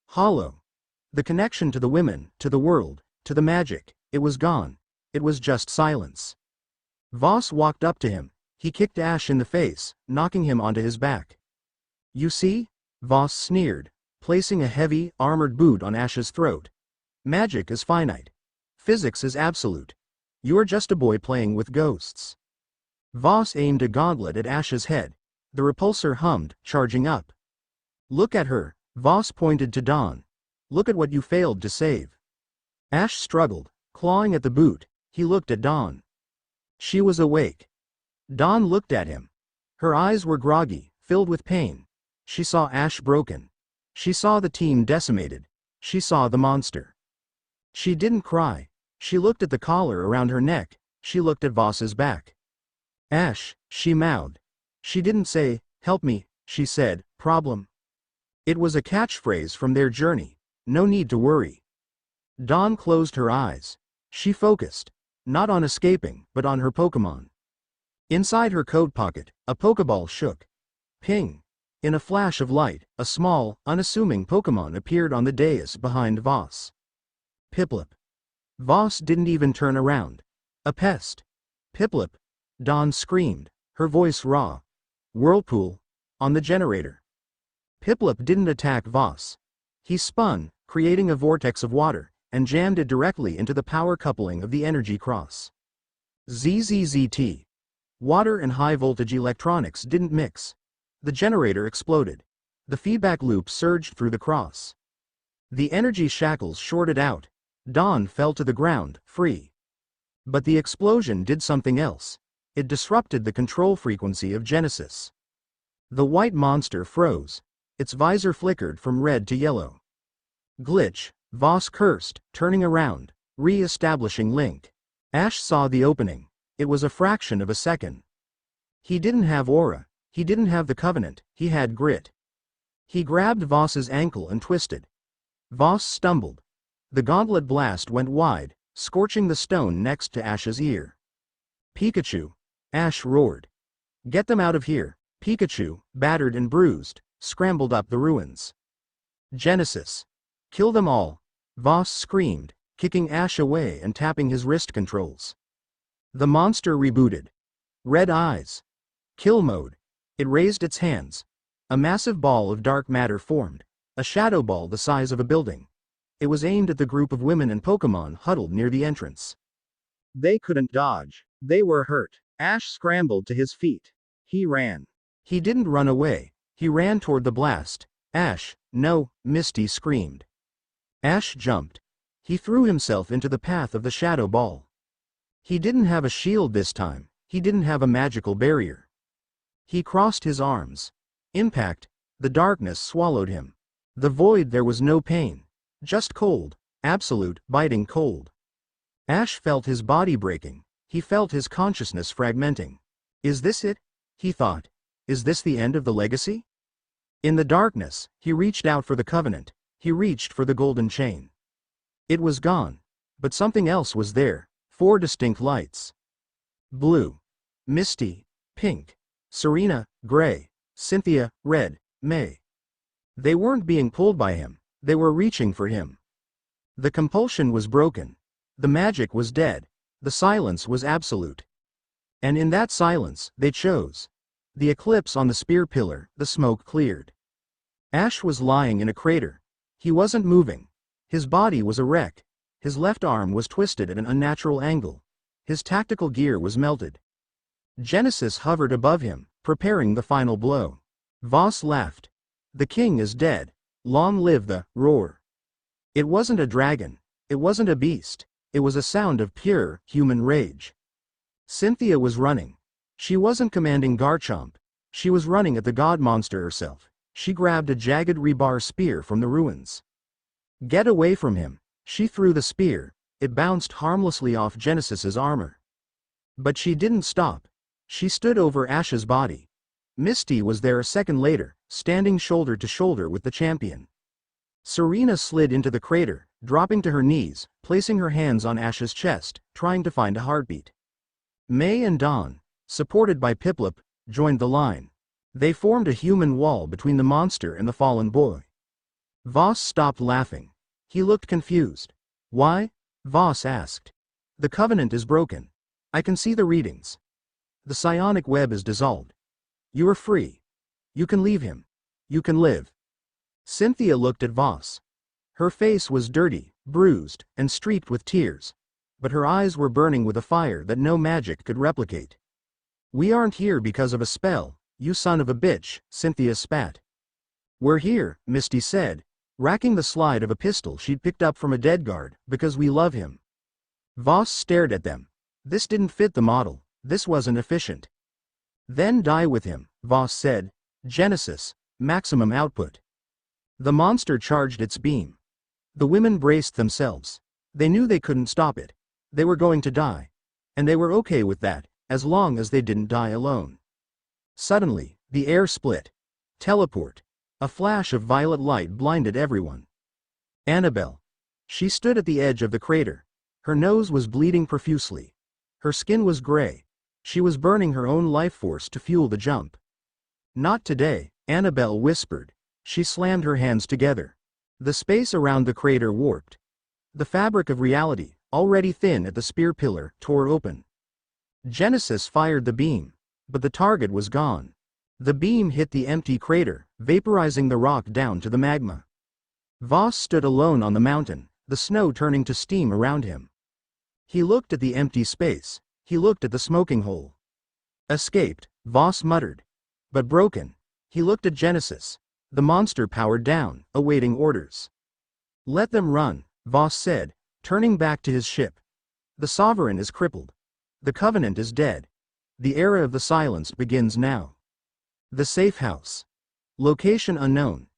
hollow. The connection to the women, to the world, to the magic, it was gone. it was just silence. Voss walked up to him. He kicked Ash in the face, knocking him onto his back. You see? Voss sneered, placing a heavy, armored boot on Ash's throat. Magic is finite. Physics is absolute. You're just a boy playing with ghosts. Voss aimed a gauntlet at Ash's head. The repulsor hummed, charging up. Look at her, Voss pointed to Dawn. Look at what you failed to save. Ash struggled, clawing at the boot. He looked at Dawn. She was awake. Dawn looked at him. Her eyes were groggy, filled with pain. She saw Ash broken. She saw the team decimated. She saw the monster. She didn't cry. She looked at the collar around her neck. She looked at Voss's back. Ash, she mouthed. She didn't say, help me, she said, problem. It was a catchphrase from their journey. No need to worry. Dawn closed her eyes. She focused. Not on escaping, but on her Pokémon. Inside her coat pocket, a Pokéball shook. Ping! In a flash of light, a small, unassuming Pokémon appeared on the dais behind Voss. Piplup. Voss didn't even turn around. A pest. Piplup. Dawn screamed, her voice raw. Whirlpool. On the generator. Piplup didn't attack Voss. He spun, creating a vortex of water, and jammed it directly into the power coupling of the energy cross. ZZZT. Water and high-voltage electronics didn't mix. The generator exploded. The feedback loop surged through the cross. The energy shackles shorted out. Dawn fell to the ground, free. But the explosion did something else. It disrupted the control frequency of Genesis. The white monster froze. Its visor flickered from red to yellow. Glitch, Voss cursed, turning around, re-establishing link. Ash saw the opening. It was a fraction of a second. He didn't have aura. He didn't have the covenant. He had grit. He grabbed Voss's ankle and twisted. Voss stumbled. The gauntlet blast went wide, scorching the stone next to Ash's ear. Pikachu! Ash roared. Get them out of here! Pikachu, battered and bruised, scrambled up the ruins. Genesis! Kill them all! Voss screamed, kicking Ash away and tapping his wrist controls. The monster rebooted. Red eyes. Kill mode. It raised its hands. A massive ball of dark matter formed. A shadow ball the size of a building. It was aimed at the group of women and Pokémon huddled near the entrance. They couldn't dodge. They were hurt. Ash scrambled to his feet. He ran. He didn't run away. He ran toward the blast. Ash, no, Misty screamed. Ash jumped. He threw himself into the path of the shadow ball. He didn't have a shield this time. He didn't have a magical barrier. He crossed his arms. Impact. The darkness swallowed him. The void. There was no pain. Just cold. Absolute, biting cold. Ash felt his body breaking. He felt his consciousness fragmenting. Is this it? He thought. Is this the end of the legacy? In the darkness, he reached out for the covenant. He reached for the golden chain. It was gone. But something else was there. 4 distinct lights. Blue. Misty. Pink. Serena. Gray. Cynthia. Red. May. They weren't being pulled by him. They were reaching for him. The compulsion was broken. The magic was dead. The silence was absolute. And in that silence, they chose. The eclipse on the spear pillar, the smoke cleared. Ash was lying in a crater. He wasn't moving. His body was a wreck. His left arm was twisted at an unnatural angle. His tactical gear was melted. Genesis hovered above him, preparing the final blow. Voss laughed. The king is dead. Long live the roar. It wasn't a dragon. It wasn't a beast. It was a sound of pure, human rage. Cynthia was running. She wasn't commanding Garchomp. She was running at the god monster herself. She grabbed a jagged rebar spear from the ruins. Get away from him. She threw the spear. It bounced harmlessly off Genesis's armor. But she didn't stop. She stood over Ash's body. Misty was there a second later, standing shoulder to shoulder with the champion. Serena slid into the crater, dropping to her knees, placing her hands on Ash's chest, trying to find a heartbeat. May and Dawn, supported by Piplup, joined the line. They formed a human wall between the monster and the fallen boy. Voss stopped laughing. He looked confused. Why? Voss asked. The covenant is broken. I can see the readings. The psionic web is dissolved. You are free. You can leave him. You can live. Cynthia looked at Voss. Her face was dirty, bruised, and streaked with tears, but her eyes were burning with a fire that no magic could replicate. We aren't here because of a spell, you son of a bitch, Cynthia spat. We're here, Misty said, racking the slide of a pistol she'd picked up from a dead guard, because we love him. Voss stared at them. This didn't fit the model, this wasn't efficient. Then die with him, Voss said. Genesis, maximum output. The monster charged its beam. The women braced themselves. They knew they couldn't stop it. They were going to die. And they were okay with that, as long as they didn't die alone. Suddenly, the air split. Teleport. A flash of violet light blinded everyone. Annabelle. She stood at the edge of the crater. Her nose was bleeding profusely. Her skin was gray. She was burning her own life force to fuel the jump. Not today, Annabelle whispered. She slammed her hands together. The space around the crater warped. The fabric of reality, already thin at the spear pillar, tore open. Genesis fired the beam, but the target was gone. The beam hit the empty crater, vaporizing the rock down to the magma. Voss stood alone on the mountain, the snow turning to steam around him. He looked at the empty space. He looked at the smoking hole. Escaped, Voss muttered. But broken. He looked at Genesis. The monster powered down, awaiting orders. Let them run, Voss said, turning back to his ship. The Sovereign is crippled. The Covenant is dead. The era of the silence begins now. The safe house. Location unknown.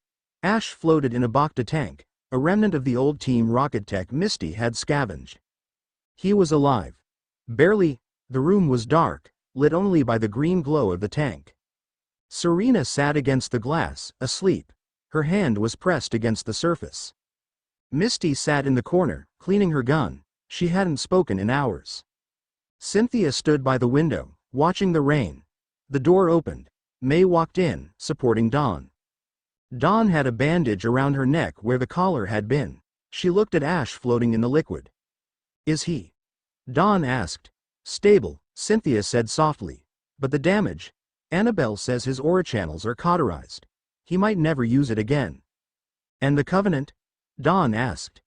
Ash floated in a Bacta tank, a remnant of the old Team Rocket tech Misty had scavenged. He was alive. Barely. The room was dark, lit only by the green glow of the tank. Serena sat against the glass, asleep. Her hand was pressed against the surface. Misty sat in the corner, cleaning her gun. She hadn't spoken in hours. Cynthia stood by the window, watching the rain. The door opened. May walked in, supporting Dawn. Dawn had a bandage around her neck where the collar had been. She looked at Ash floating in the liquid. Is he? Dawn asked. Stable, Cynthia said softly. But the damage? Annabelle says his aura channels are cauterized. He might never use it again. And the Covenant? Dawn asked.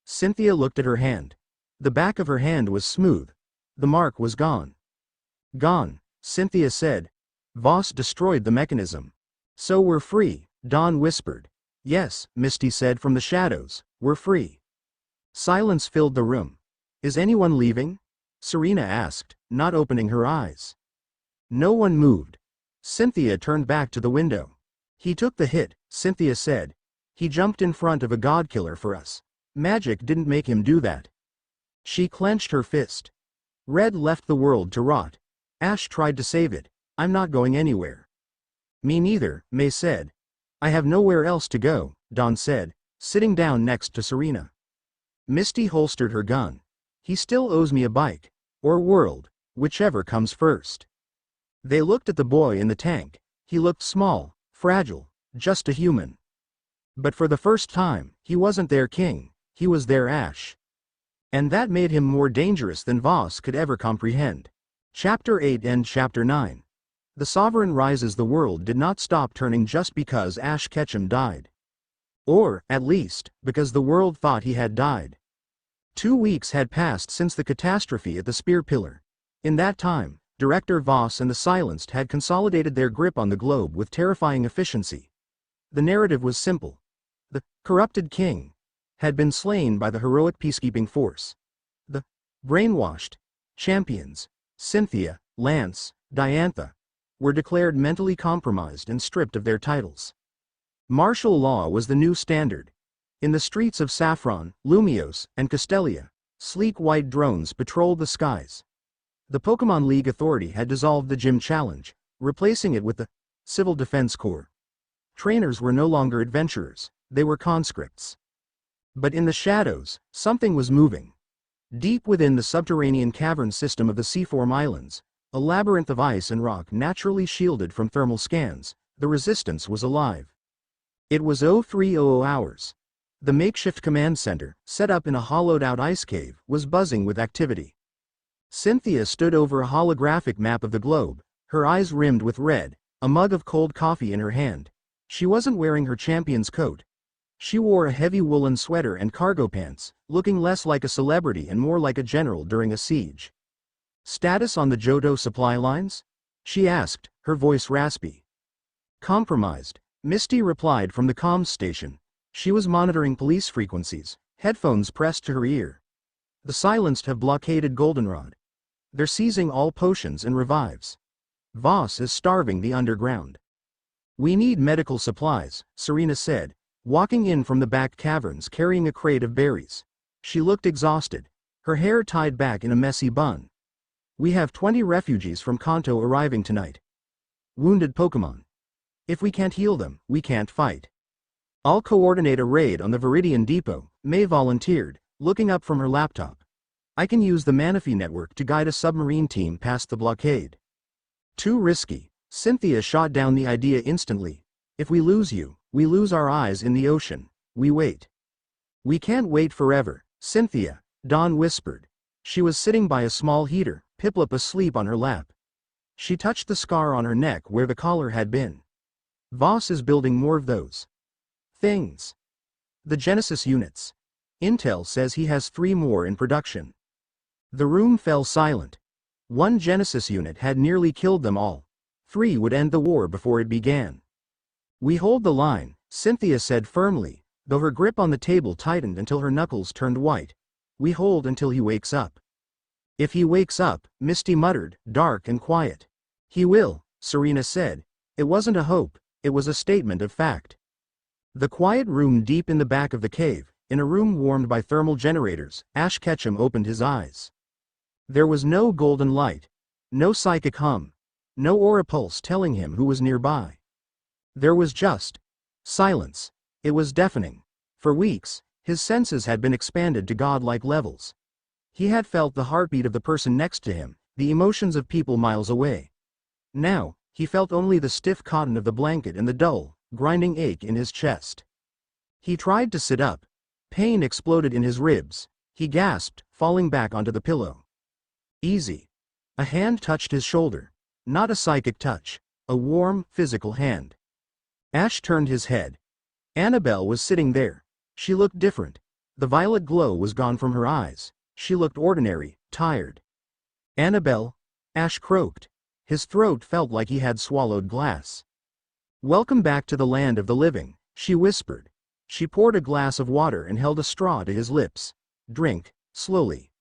Cynthia looked at her hand. The back of her hand was smooth. The mark was gone. Gone, Cynthia said. Voss destroyed the mechanism. So we're free, Dawn whispered. Yes, Misty said from the shadows, we're free. Silence filled the room. Is anyone leaving? Serena asked, not opening her eyes. No one moved. Cynthia turned back to the window. He took the hit, Cynthia said. He jumped in front of a godkiller for us. Magic didn't make him do that. She clenched her fist. Red left the world to rot. Ash tried to save it. I'm not going anywhere. Me neither, May said. I have nowhere else to go, Dawn said, sitting down next to Serena. Misty holstered her gun. He still owes me a bike. Or world, whichever comes first. They looked at the boy in the tank. He looked small, fragile, just a human. But for the first time, he wasn't their king, he was their Ash. And that made him more dangerous than Voss could ever comprehend. Chapter 8 and Chapter 9. The Sovereign Rises. The world did not stop turning just because Ash Ketchum died. Or, at least, because the world thought he had died. 2 weeks had passed since the catastrophe at the Spear Pillar. In that time, Director Voss and the Silenced had consolidated their grip on the globe with terrifying efficiency. The narrative was simple. The corrupted king had been slain by the heroic peacekeeping force. The brainwashed champions, Cynthia, Lance, Diantha, were declared mentally compromised and stripped of their titles. Martial law was the new standard. In the streets of Saffron, Lumios, and Castelia, sleek white drones patrolled the skies. The Pokemon League Authority had dissolved the Gym Challenge, replacing it with the Civil Defense Corps. Trainers were no longer adventurers, they were conscripts. But in the shadows, something was moving. Deep within the subterranean cavern system of the Seaform Islands, a labyrinth of ice and rock naturally shielded from thermal scans, the resistance was alive. It was 0300 hours. The makeshift command center, set up in a hollowed-out ice cave, was buzzing with activity. Cynthia stood over a holographic map of the globe, her eyes rimmed with red, a mug of cold coffee in her hand. She wasn't wearing her champion's coat. She wore a heavy woolen sweater and cargo pants, looking less like a celebrity and more like a general during a siege. "Status on the Johto supply lines?" she asked, her voice raspy. "Compromised," Misty replied from the comms station. She was monitoring police frequencies, headphones pressed to her ear. "The silenced have blockaded Goldenrod. They're seizing all potions and revives. Voss is starving the underground." "We need medical supplies," Serena said, walking in from the back caverns carrying a crate of berries. She looked exhausted, her hair tied back in a messy bun. "We have 20 refugees from Kanto arriving tonight. Wounded Pokemon. If we can't heal them, we can't fight." "I'll coordinate a raid on the Viridian Depot," May volunteered, looking up from her laptop. "I can use the Manaphy network to guide a submarine team past the blockade." "Too risky," Cynthia shot down the idea instantly. "If we lose you, we lose our eyes in the ocean. We wait." "We can't wait forever, Cynthia," Dawn whispered. She was sitting by a small heater, Piplup asleep on her lap. She touched the scar on her neck where the collar had been. "Voss is building more of those things. The Genesis units. Intel says he has 3 more in production." The room fell silent. One Genesis unit had nearly killed them all. 3 would end the war before it began. "We hold the line," Cynthia said firmly, though her grip on the table tightened until her knuckles turned white. "We hold until he wakes up." "If he wakes up," Misty muttered, dark and quiet. "He will," Serena said. It wasn't a hope, it was a statement of fact. The quiet room deep in the back of the cave, in a room warmed by thermal generators, Ash Ketchum opened his eyes. There was no golden light, no psychic hum, no aura pulse telling him who was nearby. There was just silence. It was deafening. For weeks, his senses had been expanded to godlike levels. He had felt the heartbeat of the person next to him, the emotions of people miles away. Now, he felt only the stiff cotton of the blanket and the dull, grinding ache in his chest. He tried to sit up. Pain exploded in his ribs. He gasped, falling back onto the pillow. "Easy." A hand touched his shoulder. Not a psychic touch. A warm, physical hand. Ash turned his head. Annabelle was sitting there. She looked different. The violet glow was gone from her eyes. She looked ordinary, tired. "Annabelle," Ash croaked. His throat felt like he had swallowed glass. "Welcome back to the land of the living," she whispered. She poured a glass of water and held a straw to his lips. "Drink, slowly."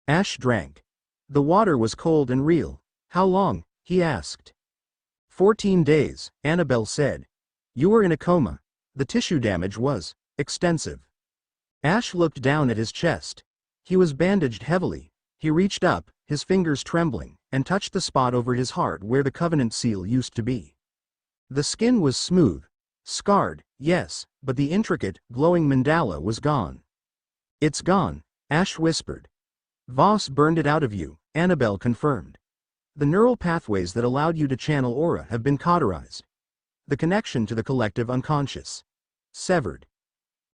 Ash drank. The water was cold and real. "How long?" he asked. 14 days, Annabelle said. "You were in a coma. The tissue damage was extensive." Ash looked down at his chest. He was bandaged heavily. He reached up, his fingers trembling, and touched the spot over his heart where the covenant seal used to be. The skin was smooth. Scarred, yes, but the intricate, glowing mandala was gone. "It's gone," Ash whispered. "Voss burned it out of you," Annabelle confirmed. "The neural pathways that allowed you to channel aura have been cauterized. The connection to the collective unconscious. Severed."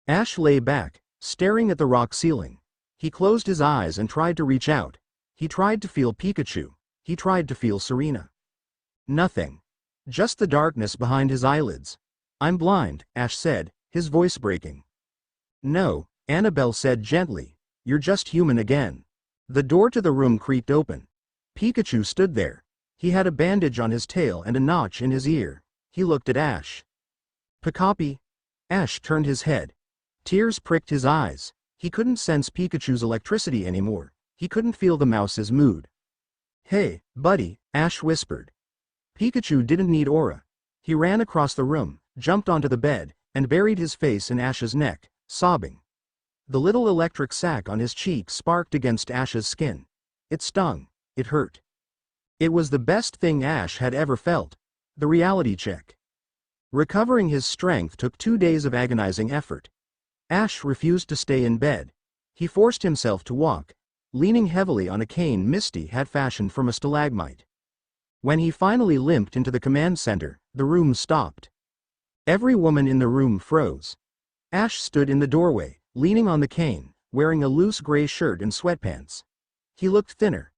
Ash lay back, staring at the rock ceiling. He closed his eyes and tried to reach out. He tried to feel Pikachu. He tried to feel Serena. Nothing. Just the darkness behind his eyelids. "I'm blind," Ash said, his voice breaking. "No," Annabelle said gently. "You're just human again." The door to the room creaked open. Pikachu stood there. He had a bandage on his tail and a notch in his ear. He looked at Ash. "Pikapi?" Ash turned his head. Tears pricked his eyes. He couldn't sense Pikachu's electricity anymore. He couldn't feel the mouse's mood. "Hey, buddy," Ash whispered. Pikachu didn't need aura. He ran across the room, jumped onto the bed, and buried his face in Ash's neck, sobbing. The little electric sac on his cheek sparked against Ash's skin. It stung. It hurt. It was the best thing Ash had ever felt. The reality check. Recovering his strength took 2 days of agonizing effort. Ash refused to stay in bed. He forced himself to walk, leaning heavily on a cane Misty had fashioned from a stalagmite. When he finally limped into the command center, the room stopped. Every woman in the room froze. Ash stood in the doorway, leaning on the cane, wearing a loose gray shirt and sweatpants. He looked thinner,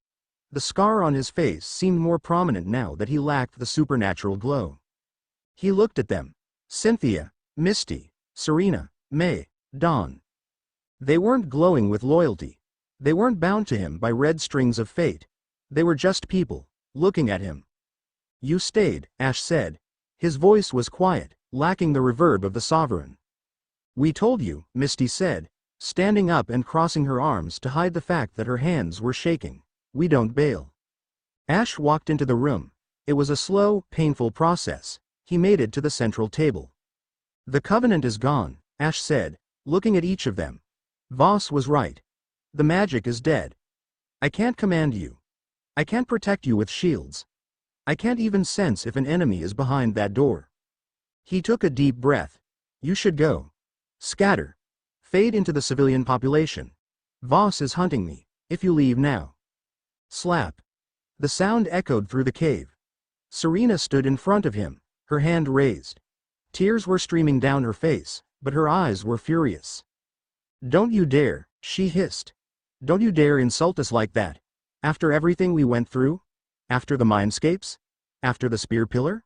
The scar on his face seemed more prominent now that he lacked the supernatural glow. He looked at them. Cynthia, Misty, Serena, May, Dawn. They weren't glowing with loyalty. They weren't bound to him by red strings of fate. They were just people, looking at him. You stayed, Ash said. His voice was quiet, lacking the reverb of the sovereign. We told you, Misty said, standing up and crossing her arms to hide the fact that her hands were shaking. We don't bail. Ash walked into the room. It was a slow, painful process. He made it to the central table. The Covenant is gone, Ash said, looking at each of them. Voss was right. The magic is dead. I can't command you. I can't protect you with shields. I can't even sense if an enemy is behind that door. He took a deep breath. You should go. Scatter. Fade into the civilian population. Voss is hunting me, if you leave now. Slap. The sound echoed through the cave. Serena stood in front of him, her hand raised. Tears were streaming down her face, but her eyes were furious. Don't you dare, she hissed. Don't you dare insult us like that. After everything we went through? After the mindscapes? After the spear pillar?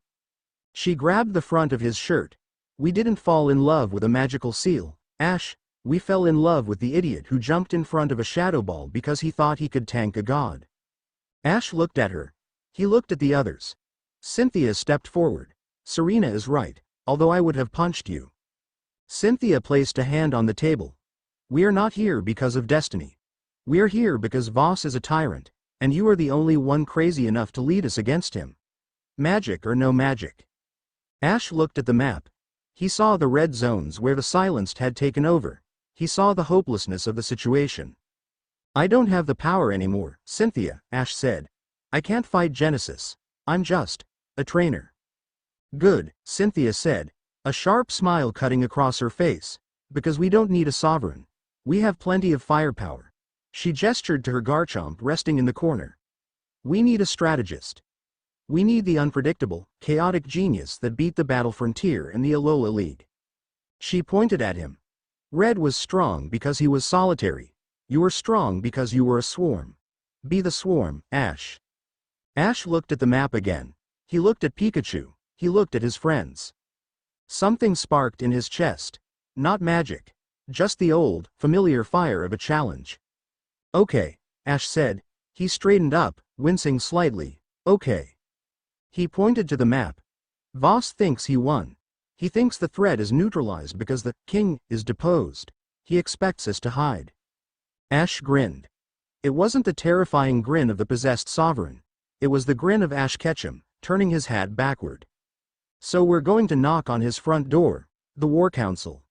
She grabbed the front of his shirt. We didn't fall in love with a magical seal, Ash. We fell in love with the idiot who jumped in front of a shadow ball because he thought he could tank a god. Ash looked at her. He looked at the others. Cynthia stepped forward. Serena is right, although I would have punched you. Cynthia placed a hand on the table. We are not here because of destiny. We are here because Voss is a tyrant, and you are the only one crazy enough to lead us against him. Magic or no magic. Ash looked at the map. He saw the red zones where the silenced had taken over. He saw the hopelessness of the situation. I don't have the power anymore, Cynthia, Ash said. I can't fight Genesis. I'm just a trainer. Good, Cynthia said, a sharp smile cutting across her face. Because we don't need a sovereign. We have plenty of firepower. She gestured to her Garchomp resting in the corner. We need a strategist. We need the unpredictable, chaotic genius that beat the Battle Frontier and the Alola League. She pointed at him. Red was strong because he was solitary. You were strong because you were a swarm. Be the swarm, Ash. Ash looked at the map again. He looked at Pikachu. He looked at his friends. Something sparked in his chest. Not magic. Just the old, familiar fire of a challenge. Okay, Ash said. He straightened up, wincing slightly. Okay. He pointed to the map. Voss thinks he won. He thinks the threat is neutralized because the king is deposed. He expects us to hide. Ash grinned. It wasn't the terrifying grin of the possessed sovereign. It was the grin of Ash Ketchum, turning his hat backward. So we're going to knock on his front door, the War Council.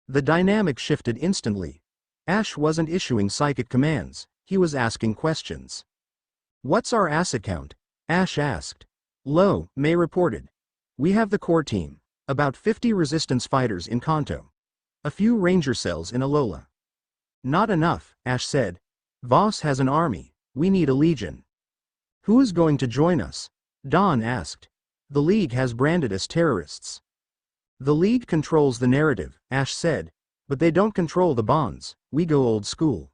The dynamic shifted instantly. Ash wasn't issuing psychic commands, he was asking questions. What's our asset count? Ash asked. Low, May reported. We have the core team, about 50 resistance fighters in Kanto. A few ranger cells in Alola. Not enough, Ash said. Voss has an army, we need a legion. Who is going to join us? Dawn asked. The League has branded us terrorists. The League controls the narrative, Ash said, but they don't control the bonds. We go old school.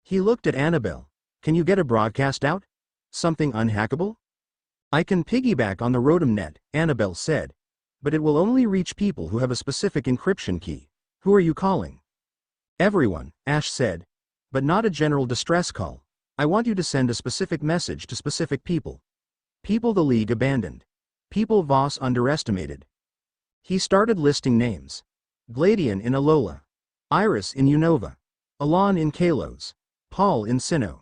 He looked at Annabelle. Can you get a broadcast out? Something unhackable? I can piggyback on the Rotom net, Annabelle said. But it will only reach people who have a specific encryption key. Who are you calling? Everyone, Ash said. But not a general distress call. I want you to send a specific message to specific people. People the League abandoned. People Voss underestimated. He started listing names. Gladian in Alola. Iris in Unova. Alon in Kalos. Paul in Sinnoh.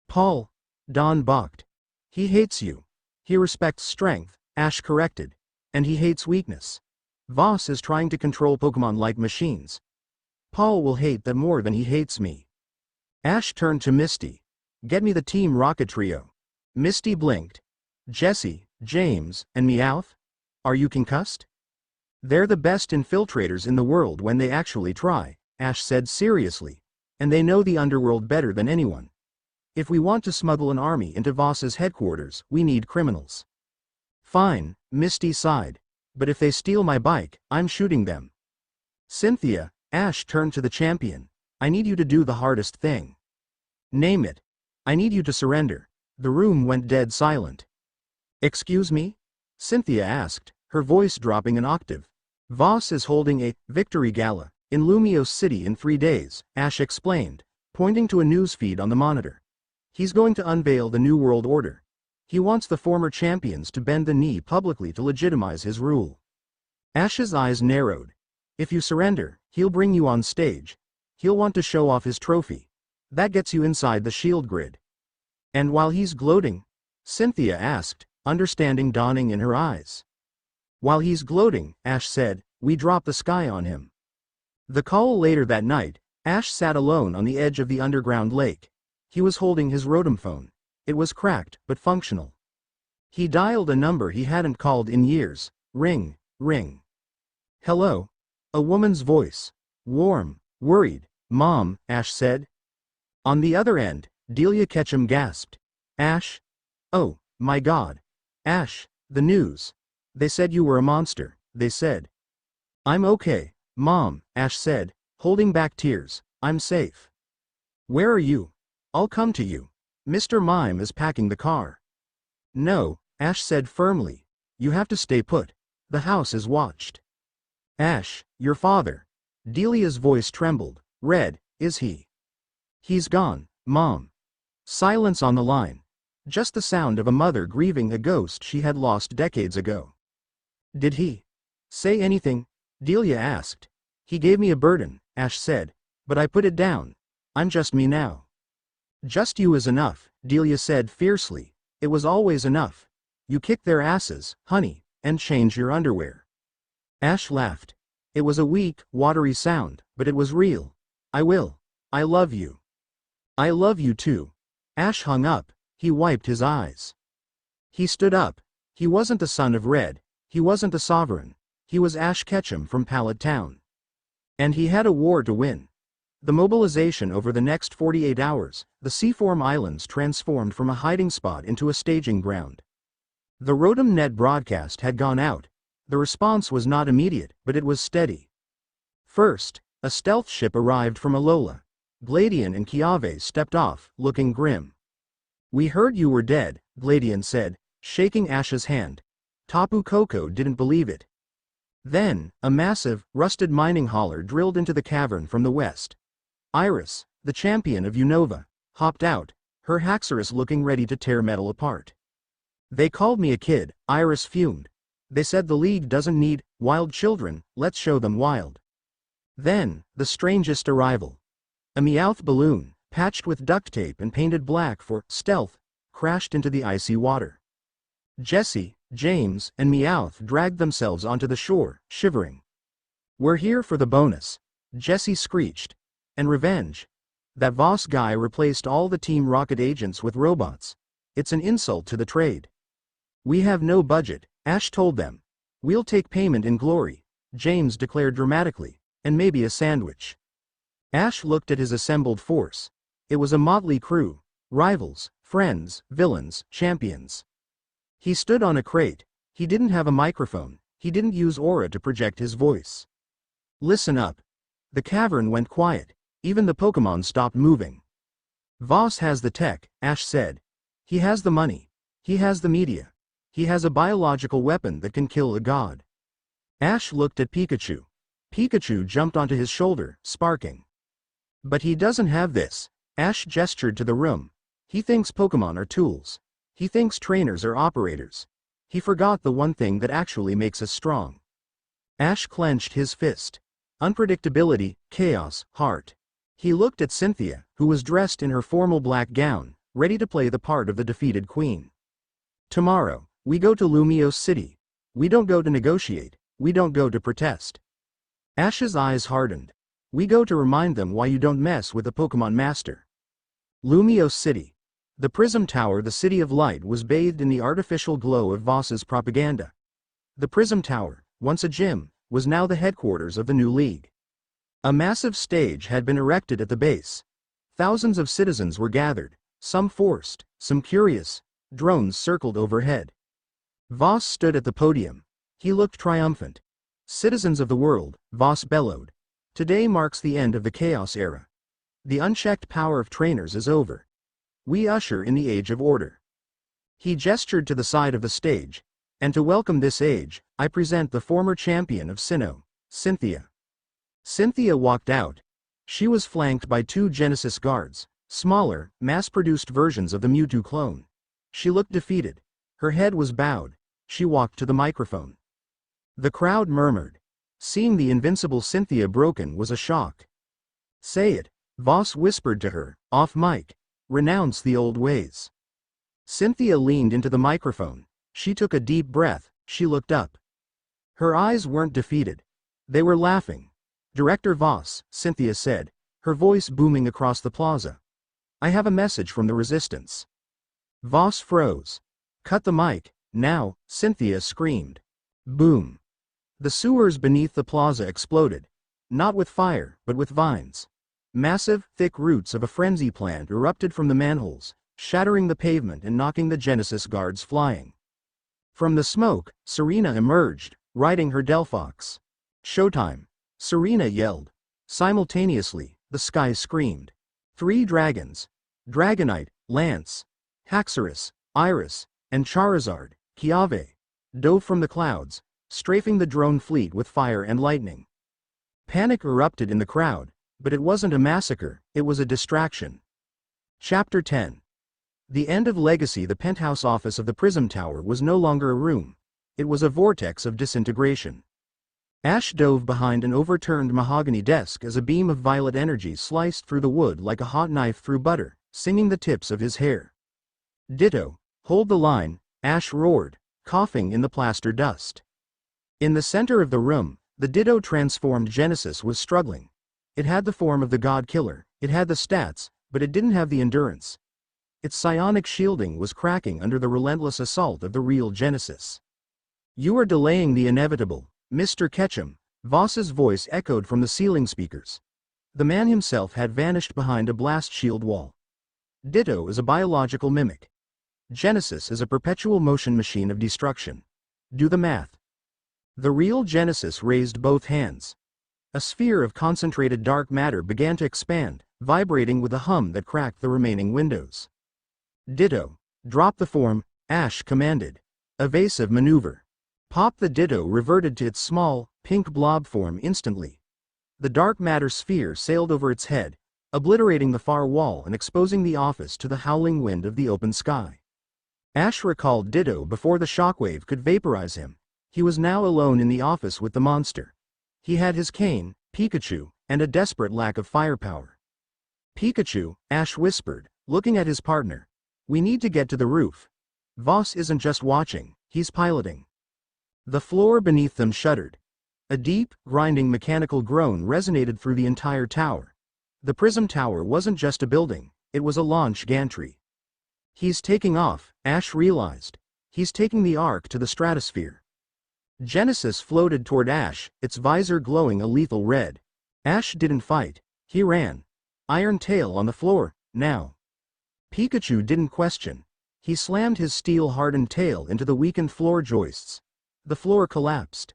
Paul, Dawn balked. He hates you. He respects strength, Ash corrected. And he hates weakness. Voss is trying to control Pokemon like machines. Paul will hate that more than he hates me. Ash turned to Misty. Get me the Team Rocket trio. Misty blinked. Jesse, James, and Meowth? Are you concussed? They're the best infiltrators in the world when they actually try, Ash said seriously. And they know the underworld better than anyone. If we want to smuggle an army into Voss's headquarters, we need criminals. Fine, Misty sighed. But if they steal my bike, I'm shooting them. Cynthia, Ash turned to the champion. I need you to do the hardest thing. Name it. I need you to surrender." The room went dead silent. "Excuse me?" Cynthia asked, her voice dropping an octave. "Voss is holding a victory gala in Lumios City in 3 days," Ash explained, pointing to a newsfeed on the monitor. "He's going to unveil the New World Order. He wants the former champions to bend the knee publicly to legitimize his rule." Ash's eyes narrowed. "If you surrender, he'll bring you on stage. He'll want to show off his trophy. That gets you inside the shield grid." "And while he's gloating?" Cynthia asked, understanding dawning in her eyes. "While he's gloating," Ash said, "we drop the sky on him." The call later that night, Ash sat alone on the edge of the underground lake. He was holding his Rotom phone. It was cracked, but functional. He dialed a number he hadn't called in years. Ring, ring. "Hello?" A woman's voice. Warm, worried. "Mom," Ash said. On the other end, Delia Ketchum gasped. "Ash? Oh, my God. Ash, the news. They said you were a monster, they said." "I'm okay, Mom," Ash said, holding back tears. "I'm safe." "Where are you?" "I'll come to you. Mr. Mime is packing the car." "No," Ash said firmly. "You have to stay put. The house is watched." "Ash, your father." Delia's voice trembled. "Red, is he?" "He's gone, Mom." Silence on the line. Just the sound of a mother grieving a ghost she had lost decades ago. "Did he say anything?" Delia asked. "He gave me a burden," Ash said, "but I put it down. I'm just me now." "Just you is enough," Delia said fiercely. "It was always enough. You kick their asses, honey, and change your underwear." Ash laughed. It was a weak, watery sound, but it was real. "I will. I love you." "I love you too." Ash hung up. He wiped his eyes. He stood up. He wasn't the son of Red. He wasn't a sovereign. He was Ash Ketchum from Pallet Town. And he had a war to win. The mobilization over the next 48 hours, the Seaform Islands transformed from a hiding spot into a staging ground. The Rotom Net broadcast had gone out. The response was not immediate, but it was steady. First, a stealth ship arrived from Alola. Gladian and Kiave stepped off, looking grim. "We heard you were dead," Gladian said, shaking Ash's hand. Tapu Koko didn't believe it. Then, a massive, rusted mining hauler drilled into the cavern from the west. Iris, the champion of Unova, hopped out, her Haxorus looking ready to tear metal apart. "They called me a kid," Iris fumed. "They said the league doesn't need wild children, let's show them wild." Then, the strangest arrival. A Meowth balloon, patched with duct tape and painted black for stealth, crashed into the icy water. Jessie, James, and Meowth dragged themselves onto the shore, shivering. "We're here for the bonus," Jessie screeched. "And revenge. That Voss guy replaced all the Team Rocket agents with robots. It's an insult to the trade." "We have no budget," Ash told them. "We'll take payment in glory," James declared dramatically, "and maybe a sandwich." Ash looked at his assembled force. It was a motley crew. Rivals, friends, villains, champions. He stood on a crate. He didn't have a microphone. He didn't use aura to project his voice. "Listen up." The cavern went quiet. Even the Pokémon stopped moving. "Voss has the tech," Ash said. "He has the money. He has the media. He has a biological weapon that can kill a god." Ash looked at Pikachu. Pikachu jumped onto his shoulder, sparking. "But he doesn't have this." Ash gestured to the room. "He thinks Pokémon are tools. He thinks trainers are operators. He forgot the one thing that actually makes us strong." Ash clenched his fist. Unpredictability, chaos, heart. He looked at Cynthia, who was dressed in her formal black gown, ready to play the part of the defeated queen. "Tomorrow, we go to Lumios City. We don't go to negotiate. We don't go to protest." Ash's eyes hardened. "We go to remind them why you don't mess with the Pokémon Master." Lumios City. The Prism Tower, the City of Light, was bathed in the artificial glow of Voss's propaganda. The Prism Tower, once a gym, was now the headquarters of the new league. A massive stage had been erected at the base. Thousands of citizens were gathered, some forced, some curious. Drones circled overhead. Voss stood at the podium. He looked triumphant. "Citizens of the world," Voss bellowed. "Today marks the end of the Chaos Era. The unchecked power of trainers is over. We usher in the age of order. He gestured to the side of the stage, and to welcome this age, I present the former champion of Sinnoh, Cynthia. Cynthia walked out. She was flanked by 2 Genesis guards, smaller, mass-produced versions of the Mewtwo clone. She looked defeated. Her head was bowed. She walked to the microphone. The crowd murmured. Seeing the invincible Cynthia broken was a shock. "Say it," Voss whispered to her, off mic. "Renounce the old ways." Cynthia leaned into the microphone. She took a deep breath. She looked up. Her eyes weren't defeated. They were laughing. "Director Voss," Cynthia said, her voice booming across the plaza. "I have a message from the resistance." Voss froze. "Cut the mic, now," Cynthia screamed. Boom. The sewers beneath the plaza exploded. Not with fire, but with vines. Massive, thick roots of a frenzy plant erupted from the manholes, shattering the pavement and knocking the Genesis guards flying. From the smoke, Serena emerged, riding her Delphox. "Showtime!" Serena yelled. Simultaneously, the sky screamed. 3 dragons, Dragonite, Lance, Haxorus, Iris, and Charizard, Kiave, dove from the clouds, strafing the drone fleet with fire and lightning. Panic erupted in the crowd, but it wasn't a massacre, it was a distraction. Chapter 10. The end of Legacy. The penthouse office of the Prism Tower was no longer a room. It was a vortex of disintegration. Ash dove behind an overturned mahogany desk as a beam of violet energy sliced through the wood like a hot knife through butter, singing the tips of his hair. "Ditto, hold the line," Ash roared, coughing in the plaster dust. In the center of the room, the Ditto transformed Genesis was struggling. It had the form of the God Killer, it had the stats, but it didn't have the endurance. Its psionic shielding was cracking under the relentless assault of the real Genesis. "You are delaying the inevitable, Mr. Ketchum," Voss's voice echoed from the ceiling speakers. The man himself had vanished behind a blast shield wall. Ditto is a biological mimic. Genesis is a perpetual motion machine of destruction. Do the math. The real Genesis raised both hands. A sphere of concentrated dark matter began to expand, vibrating with a hum that cracked the remaining windows. "Ditto, drop the form," Ash commanded. Evasive maneuver. Pop. The Ditto reverted to its small, pink blob form instantly. The dark matter sphere sailed over its head, obliterating the far wall and exposing the office to the howling wind of the open sky. Ash recalled Ditto before the shockwave could vaporize him. He was now alone in the office with the monster. He had his cane, Pikachu, and a desperate lack of firepower. "Pikachu," Ash whispered, looking at his partner. "We need to get to the roof. Voss isn't just watching, he's piloting." The floor beneath them shuddered. A deep, grinding mechanical groan resonated through the entire tower. The Prism Tower wasn't just a building, it was a launch gantry. "He's taking off," Ash realized. "He's taking the Ark to the stratosphere." Genesis floated toward Ash, its visor glowing a lethal red. Ash didn't fight. He ran. Iron tail on the floor, now. Pikachu didn't question. He slammed his steel-hardened tail into the weakened floor joists. The floor collapsed.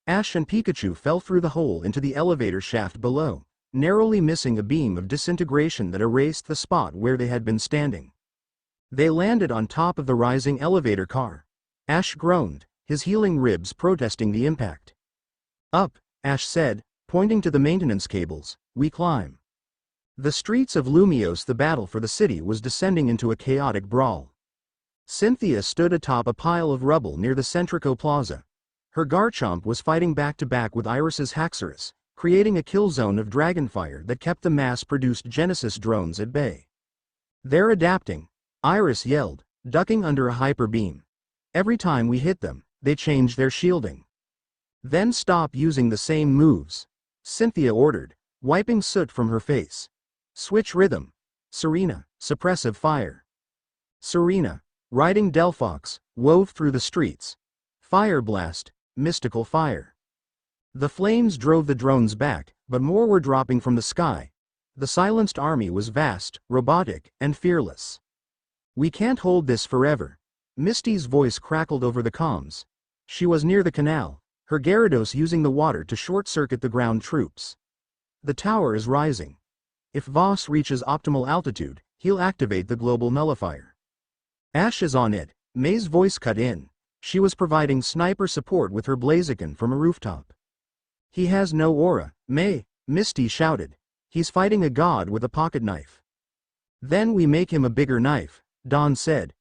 Ash and Pikachu fell through the hole into the elevator shaft below, narrowly missing a beam of disintegration that erased the spot where they had been standing. They landed on top of the rising elevator car. Ash groaned, his healing ribs protesting the impact. "Up," Ash said, pointing to the maintenance cables, "we climb." The streets of Lumiose. The battle for the city was descending into a chaotic brawl. Cynthia stood atop a pile of rubble near the Centrico Plaza. Her Garchomp was fighting back-to-back with Iris's Haxorus, creating a kill zone of dragonfire that kept the mass-produced Genesis drones at bay. "They're adapting," Iris yelled, ducking under a hyper beam. "Every time we hit them, they change their shielding." "Then stop using the same moves," Cynthia ordered, wiping soot from her face. "Switch rhythm." Serena, suppressive fire. Serena, riding Delphox, wove through the streets. Fire blast, mystical fire. The flames drove the drones back, but more were dropping from the sky. The silenced army was vast, robotic, and fearless. "We can't hold this forever." Misty's voice crackled over the comms. She was near the canal, her Gyarados using the water to short-circuit the ground troops. "The tower is rising. If Voss reaches optimal altitude, He'll activate the global nullifier. Ash is on it, May's voice cut in. She was providing sniper support with her Blaziken from a rooftop. He has no aura, May, Misty shouted. He's fighting a god with a pocket knife. Then we make him a bigger knife, Dawn said.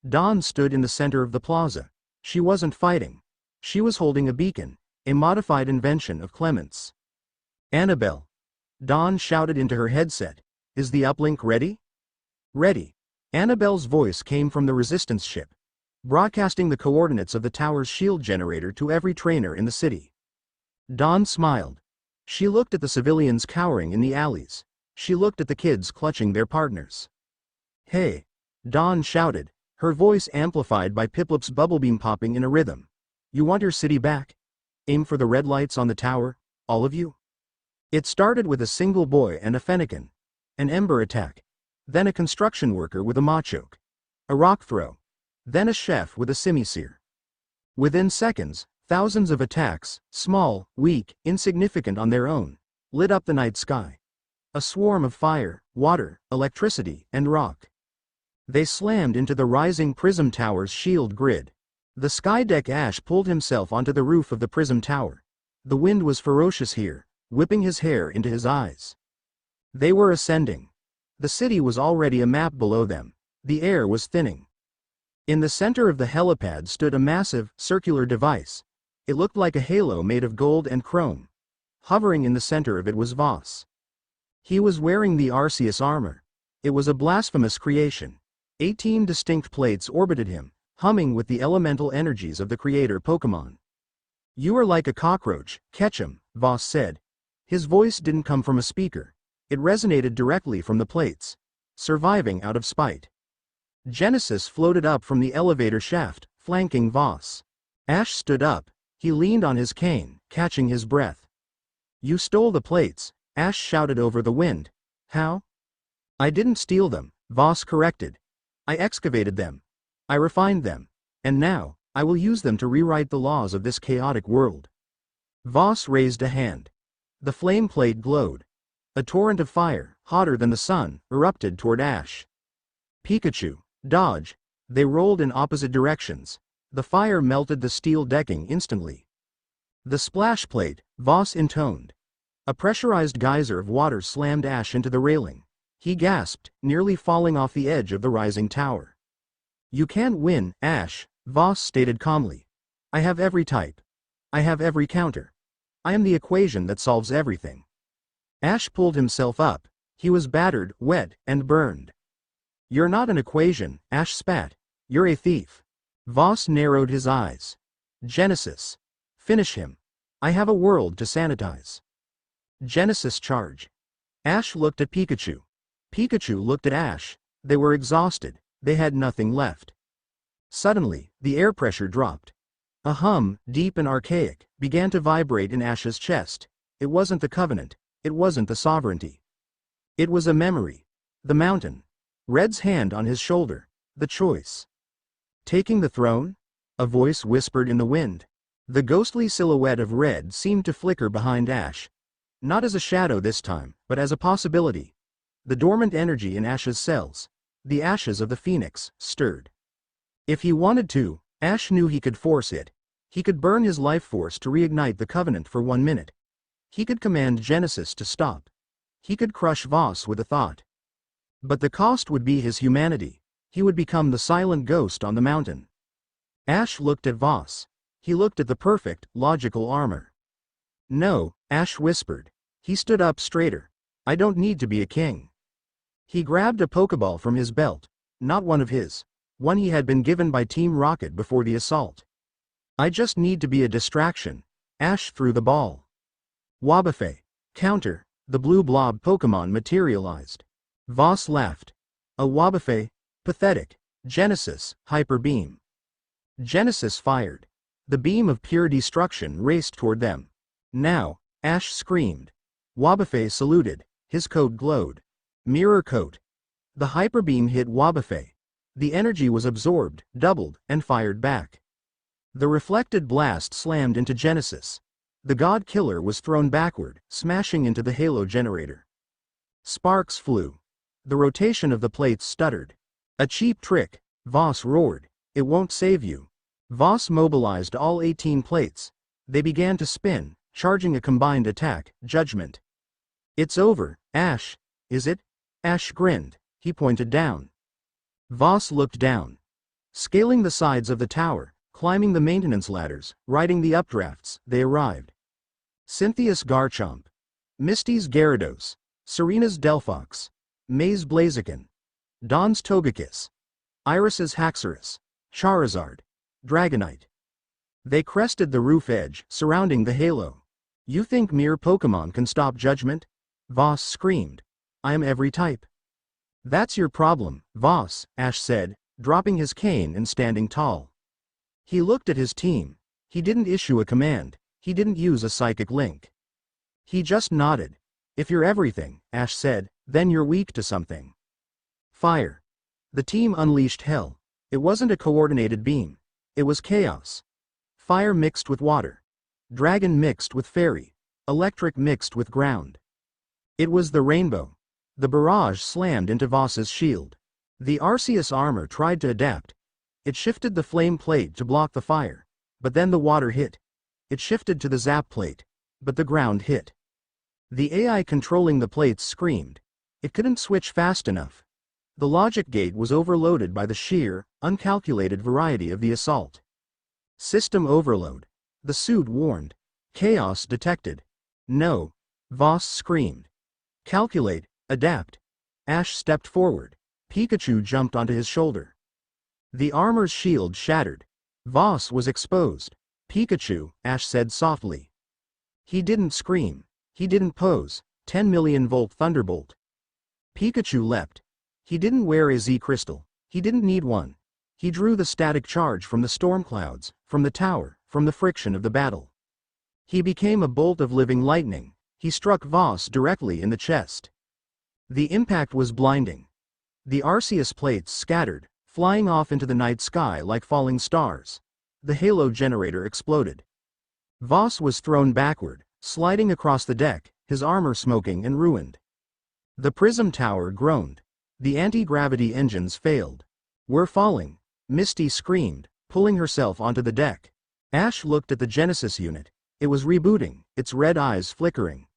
Dawn stood in the center of the plaza. She wasn't fighting. She was holding a beacon, a modified invention of Clement's. Annabelle. Dawn shouted into her headset. Is the uplink ready? Ready. Annabelle's voice came from the resistance ship, broadcasting the coordinates of the tower's shield generator to every trainer in the city. Dawn smiled. She looked at the civilians cowering in the alleys. She looked at the kids clutching their partners. Hey! Dawn shouted, her voice amplified by Piplup's bubble beam popping in a rhythm. You want your city back? Aim for the red lights on the tower, all of you. It started with a single boy and a Fennekin. An ember attack. Then a construction worker with a machoke. A rock throw. Then a chef with a simisear. Within seconds, thousands of attacks, small, weak, insignificant on their own, lit up the night sky. A swarm of fire, water, electricity, and rock. They slammed into the rising Prism Tower's shield grid. The Skydeck Ash pulled himself onto the roof of the Prism Tower. The wind was ferocious here, whipping his hair into his eyes. They were ascending. The city was already a map below them. The air was thinning. In the center of the helipad stood a massive, circular device. It looked like a halo made of gold and chrome. Hovering in the center of it was Voss. He was wearing the Arceus armor. It was a blasphemous creation. 18 distinct plates orbited him, humming with the elemental energies of the creator Pokémon. You are like a cockroach, Ketchum, Voss said. His voice didn't come from a speaker. It resonated directly from the plates. Surviving out of spite. Genesis floated up from the elevator shaft, flanking Voss. Ash stood up. He leaned on his cane, catching his breath. You stole the plates, Ash shouted over the wind. How? I didn't steal them, Voss corrected. I excavated them. I refined them. And now, I will use them to rewrite the laws of this chaotic world. Voss raised a hand. The flame plate glowed. A torrent of fire, hotter than the sun, erupted toward Ash. Pikachu, dodge. They rolled in opposite directions. The fire melted the steel decking instantly. The splash plate, Voss intoned. A pressurized geyser of water slammed Ash into the railing. He gasped, nearly falling off the edge of the rising tower. You can't win, Ash, Voss stated calmly. I have every type. I have every counter. I am the equation that solves everything. Ash pulled himself up. He was battered, wet, and burned. You're not an equation, Ash spat. You're a thief. Voss narrowed his eyes. Genesis. Finish him. I have a world to sanitize. Genesis charge. Ash looked at Pikachu. Pikachu looked at Ash. They were exhausted. They had nothing left. Suddenly, the air pressure dropped. A hum, deep and archaic, began to vibrate in Ash's chest. It wasn't the Covenant. It wasn't the sovereignty. It was a memory. The mountain. Red's hand on his shoulder. The choice. Taking the throne? A voice whispered in the wind. The ghostly silhouette of Red seemed to flicker behind Ash. Not as a shadow this time, but as a possibility. The dormant energy in Ash's cells, the ashes of the phoenix, stirred. If he wanted to, Ash knew he could force it. He could burn his life force to reignite the Covenant for 1 minute. He could command Genesis to stop. He could crush Voss with a thought. But the cost would be his humanity. He would become the silent ghost on the mountain. Ash looked at Voss. He looked at the perfect, logical armor. No, Ash whispered. He stood up straighter. I don't need to be a king. He grabbed a Pokeball from his belt. Not one of his. One he had been given by Team Rocket before the assault. I just need to be a distraction. Ash threw the ball. Wobbuffet. Counter. The blue blob Pokemon materialized. Voss laughed. A Wobbuffet? Pathetic. Genesis, Hyper Beam. Genesis fired. The beam of pure destruction raced toward them. Now, Ash screamed. Wobbuffet saluted. His coat glowed. Mirror coat. The Hyper Beam hit Wobbuffet. The energy was absorbed, doubled, and fired back. The reflected blast slammed into Genesis. The God Killer was thrown backward, smashing into the Halo generator. Sparks flew. The rotation of the plates stuttered. A cheap trick, Voss roared. It won't save you. Voss mobilized all 18 plates. They began to spin, charging a combined attack, judgment. It's over, Ash. Is it? Ash grinned. He pointed down. Voss looked down. Scaling the sides of the tower, climbing the maintenance ladders, riding the updrafts, they arrived. Cynthia's Garchomp. Misty's Gyarados. Serena's Delphox. May's Blaziken. Dawn's Togekiss. Iris's Haxorus. Charizard. Dragonite. They crested the roof edge, surrounding the halo. You think mere Pokémon can stop judgment? Voss screamed. I am every type. That's your problem, Voss, Ash said, dropping his cane and standing tall. He looked at his team. He didn't issue a command. He didn't use a psychic link. He just nodded. If you're everything, Ash said, then you're weak to something. Fire. The team unleashed hell. It wasn't a coordinated beam. It was chaos. Fire mixed with water. Dragon mixed with fairy. Electric mixed with ground. It was the rainbow. The barrage slammed into Voss's shield. The Arceus armor tried to adapt. It shifted the flame plate to block the fire. But then the water hit. It shifted to the zap plate. But the ground hit. The AI controlling the plates screamed. It couldn't switch fast enough. The logic gate was overloaded by the sheer, uncalculated variety of the assault. System overload. The suit warned. Chaos detected. No. Voss screamed. Calculate, adapt. Ash stepped forward. Pikachu jumped onto his shoulder. The armor's shield shattered. Voss was exposed. Pikachu, Ash said softly. He didn't scream. He didn't pose. 10 million volt thunderbolt. Pikachu leapt. He didn't wear a Z crystal. He didn't need one. He drew the static charge from the storm clouds, from the tower, from the friction of the battle. He became a bolt of living lightning. He struck Voss directly in the chest. The impact was blinding. The Arceus plates scattered, flying off into the night sky like falling stars. The halo generator exploded. Voss was thrown backward, sliding across the deck, his armor smoking and ruined. The prism tower groaned. The anti-gravity engines failed. We're falling, Misty screamed, pulling herself onto the deck. Ash looked at the Genesis unit. It was rebooting, its red eyes flickering.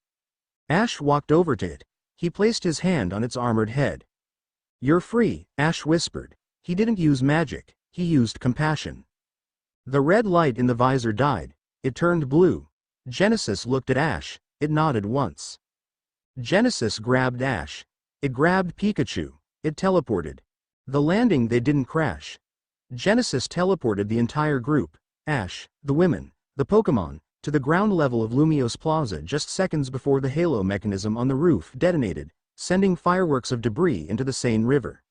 Ash walked over to it. He placed his hand on its armored head. You're free, Ash whispered. He didn't use magic, he used compassion. The red light in the visor died. It turned blue. Genesis looked at Ash. It nodded once. Genesis grabbed Ash. It grabbed Pikachu. It teleported. The landing they didn't crash. Genesis teleported the entire group, Ash, the women, the Pokémon, to the ground level of Lumiose Plaza just seconds before the halo mechanism on the roof detonated, sending fireworks of debris into the Seine River.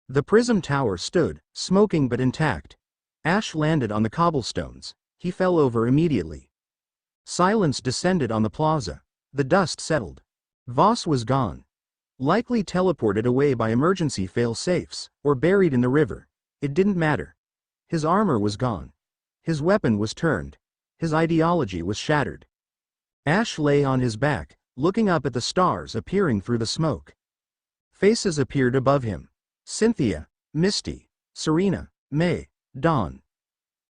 The prism tower stood, smoking but intact. Ash landed on the cobblestones. He fell over immediately. Silence descended on the plaza. The dust settled. Voss was gone. Likely teleported away by emergency fail-safes, or buried in the river. It didn't matter. His armor was gone. His weapon was turned. His ideology was shattered. Ash lay on his back, looking up at the stars appearing through the smoke. Faces appeared above him. Cynthia, Misty, Serena, May, Dawn.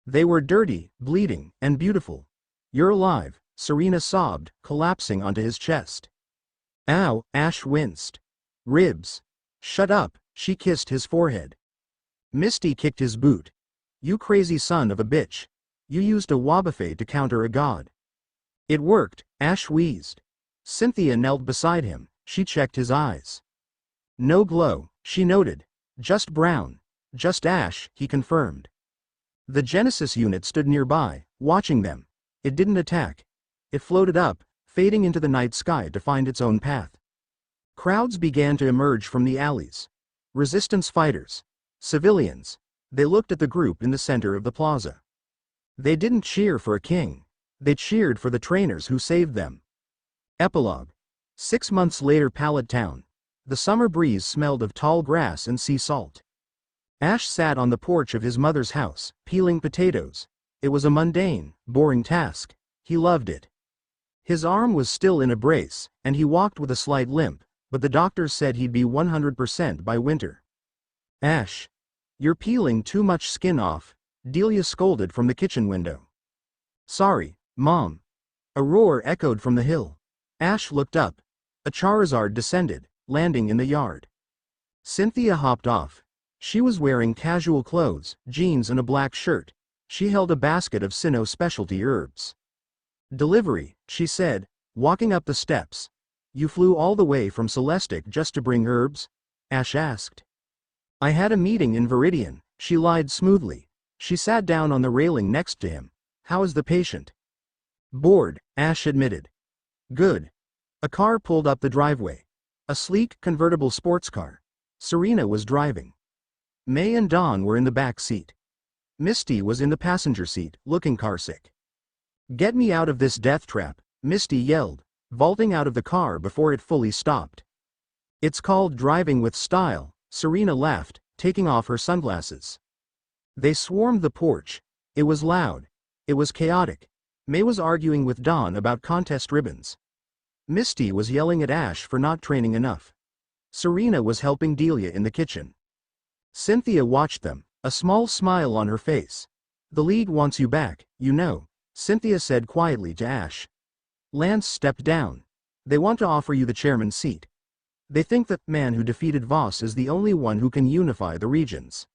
They were dirty, bleeding, and beautiful. You're alive, Serena sobbed, collapsing onto his chest. Ow, Ash winced. Ribs. Shut up, she kissed his forehead. Misty kicked his boot. You crazy son of a bitch. You used a Wobbuffet to counter a god. It worked, Ash wheezed. Cynthia knelt beside him. She checked his eyes. No glow, she noted. Just brown. Just ash, he confirmed. The Genesis unit stood nearby, watching them. It didn't attack. It floated up, fading into the night sky to find its own path. Crowds began to emerge from the alleys. Resistance fighters. Civilians. They looked at the group in the center of the plaza. They didn't cheer for a king. They cheered for the trainers who saved them. Epilogue. 6 months later, Pallet Town. The summer breeze smelled of tall grass and sea salt. Ash sat on the porch of his mother's house, peeling potatoes. It was a mundane, boring task. He loved it. His arm was still in a brace, and he walked with a slight limp, but the doctors said he'd be 100% by winter. Ash. You're peeling too much skin off, Delia scolded from the kitchen window. Sorry, Mom. A roar echoed from the hill. Ash looked up. A Charizard descended, landing in the yard. Cynthia hopped off. She was wearing casual clothes, jeans and a black shirt. She held a basket of Sinnoh specialty herbs. Delivery, she said, walking up the steps. You flew all the way from Celestic just to bring herbs? Ash asked. I had a meeting in Viridian, she lied smoothly. She sat down on the railing next to him. How is the patient? Bored, Ash admitted. Good. A car pulled up the driveway. A sleek, convertible sports car. Serena was driving. May and Dawn were in the back seat. Misty was in the passenger seat, looking carsick. Get me out of this death trap, Misty yelled, vaulting out of the car before it fully stopped. It's called driving with style, Serena laughed, taking off her sunglasses. They swarmed the porch. It was loud. It was chaotic. May was arguing with Dawn about contest ribbons. Misty was yelling at Ash for not training enough. Serena was helping Delia in the kitchen. Cynthia watched them, a small smile on her face. The league wants you back, you know, Cynthia said quietly to Ash. Lance stepped down. They want to offer you the chairman's seat. They think that man who defeated Voss is the only one who can unify the regions.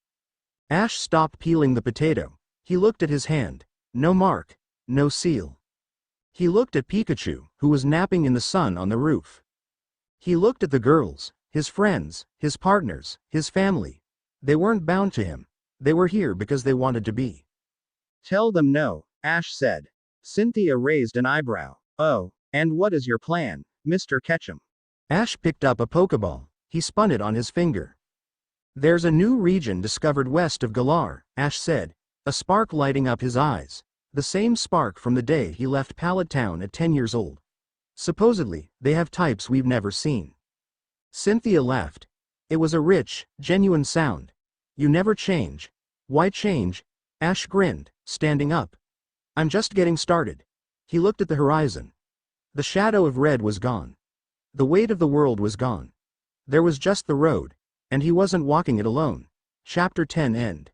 Ash stopped peeling the potato. He looked at his hand. No mark, no seal. He looked at Pikachu, who was napping in the sun on the roof. He looked at the girls, his friends, his partners, his family. They weren't bound to him. They were here because they wanted to be. Tell them no, Ash said. Cynthia raised an eyebrow. Oh, and what is your plan, Mr. Ketchum? Ash picked up a Pokeball. He spun it on his finger. There's a new region discovered west of Galar, Ash said, a spark lighting up his eyes. The same spark from the day he left Pallet Town at 10 years old. Supposedly, they have types we've never seen. Cynthia laughed. It was a rich, genuine sound. You never change. Why change? Ash grinned, standing up. I'm just getting started. He looked at the horizon. The shadow of red was gone. The weight of the world was gone. There was just the road, and he wasn't walking it alone. Chapter 10 end.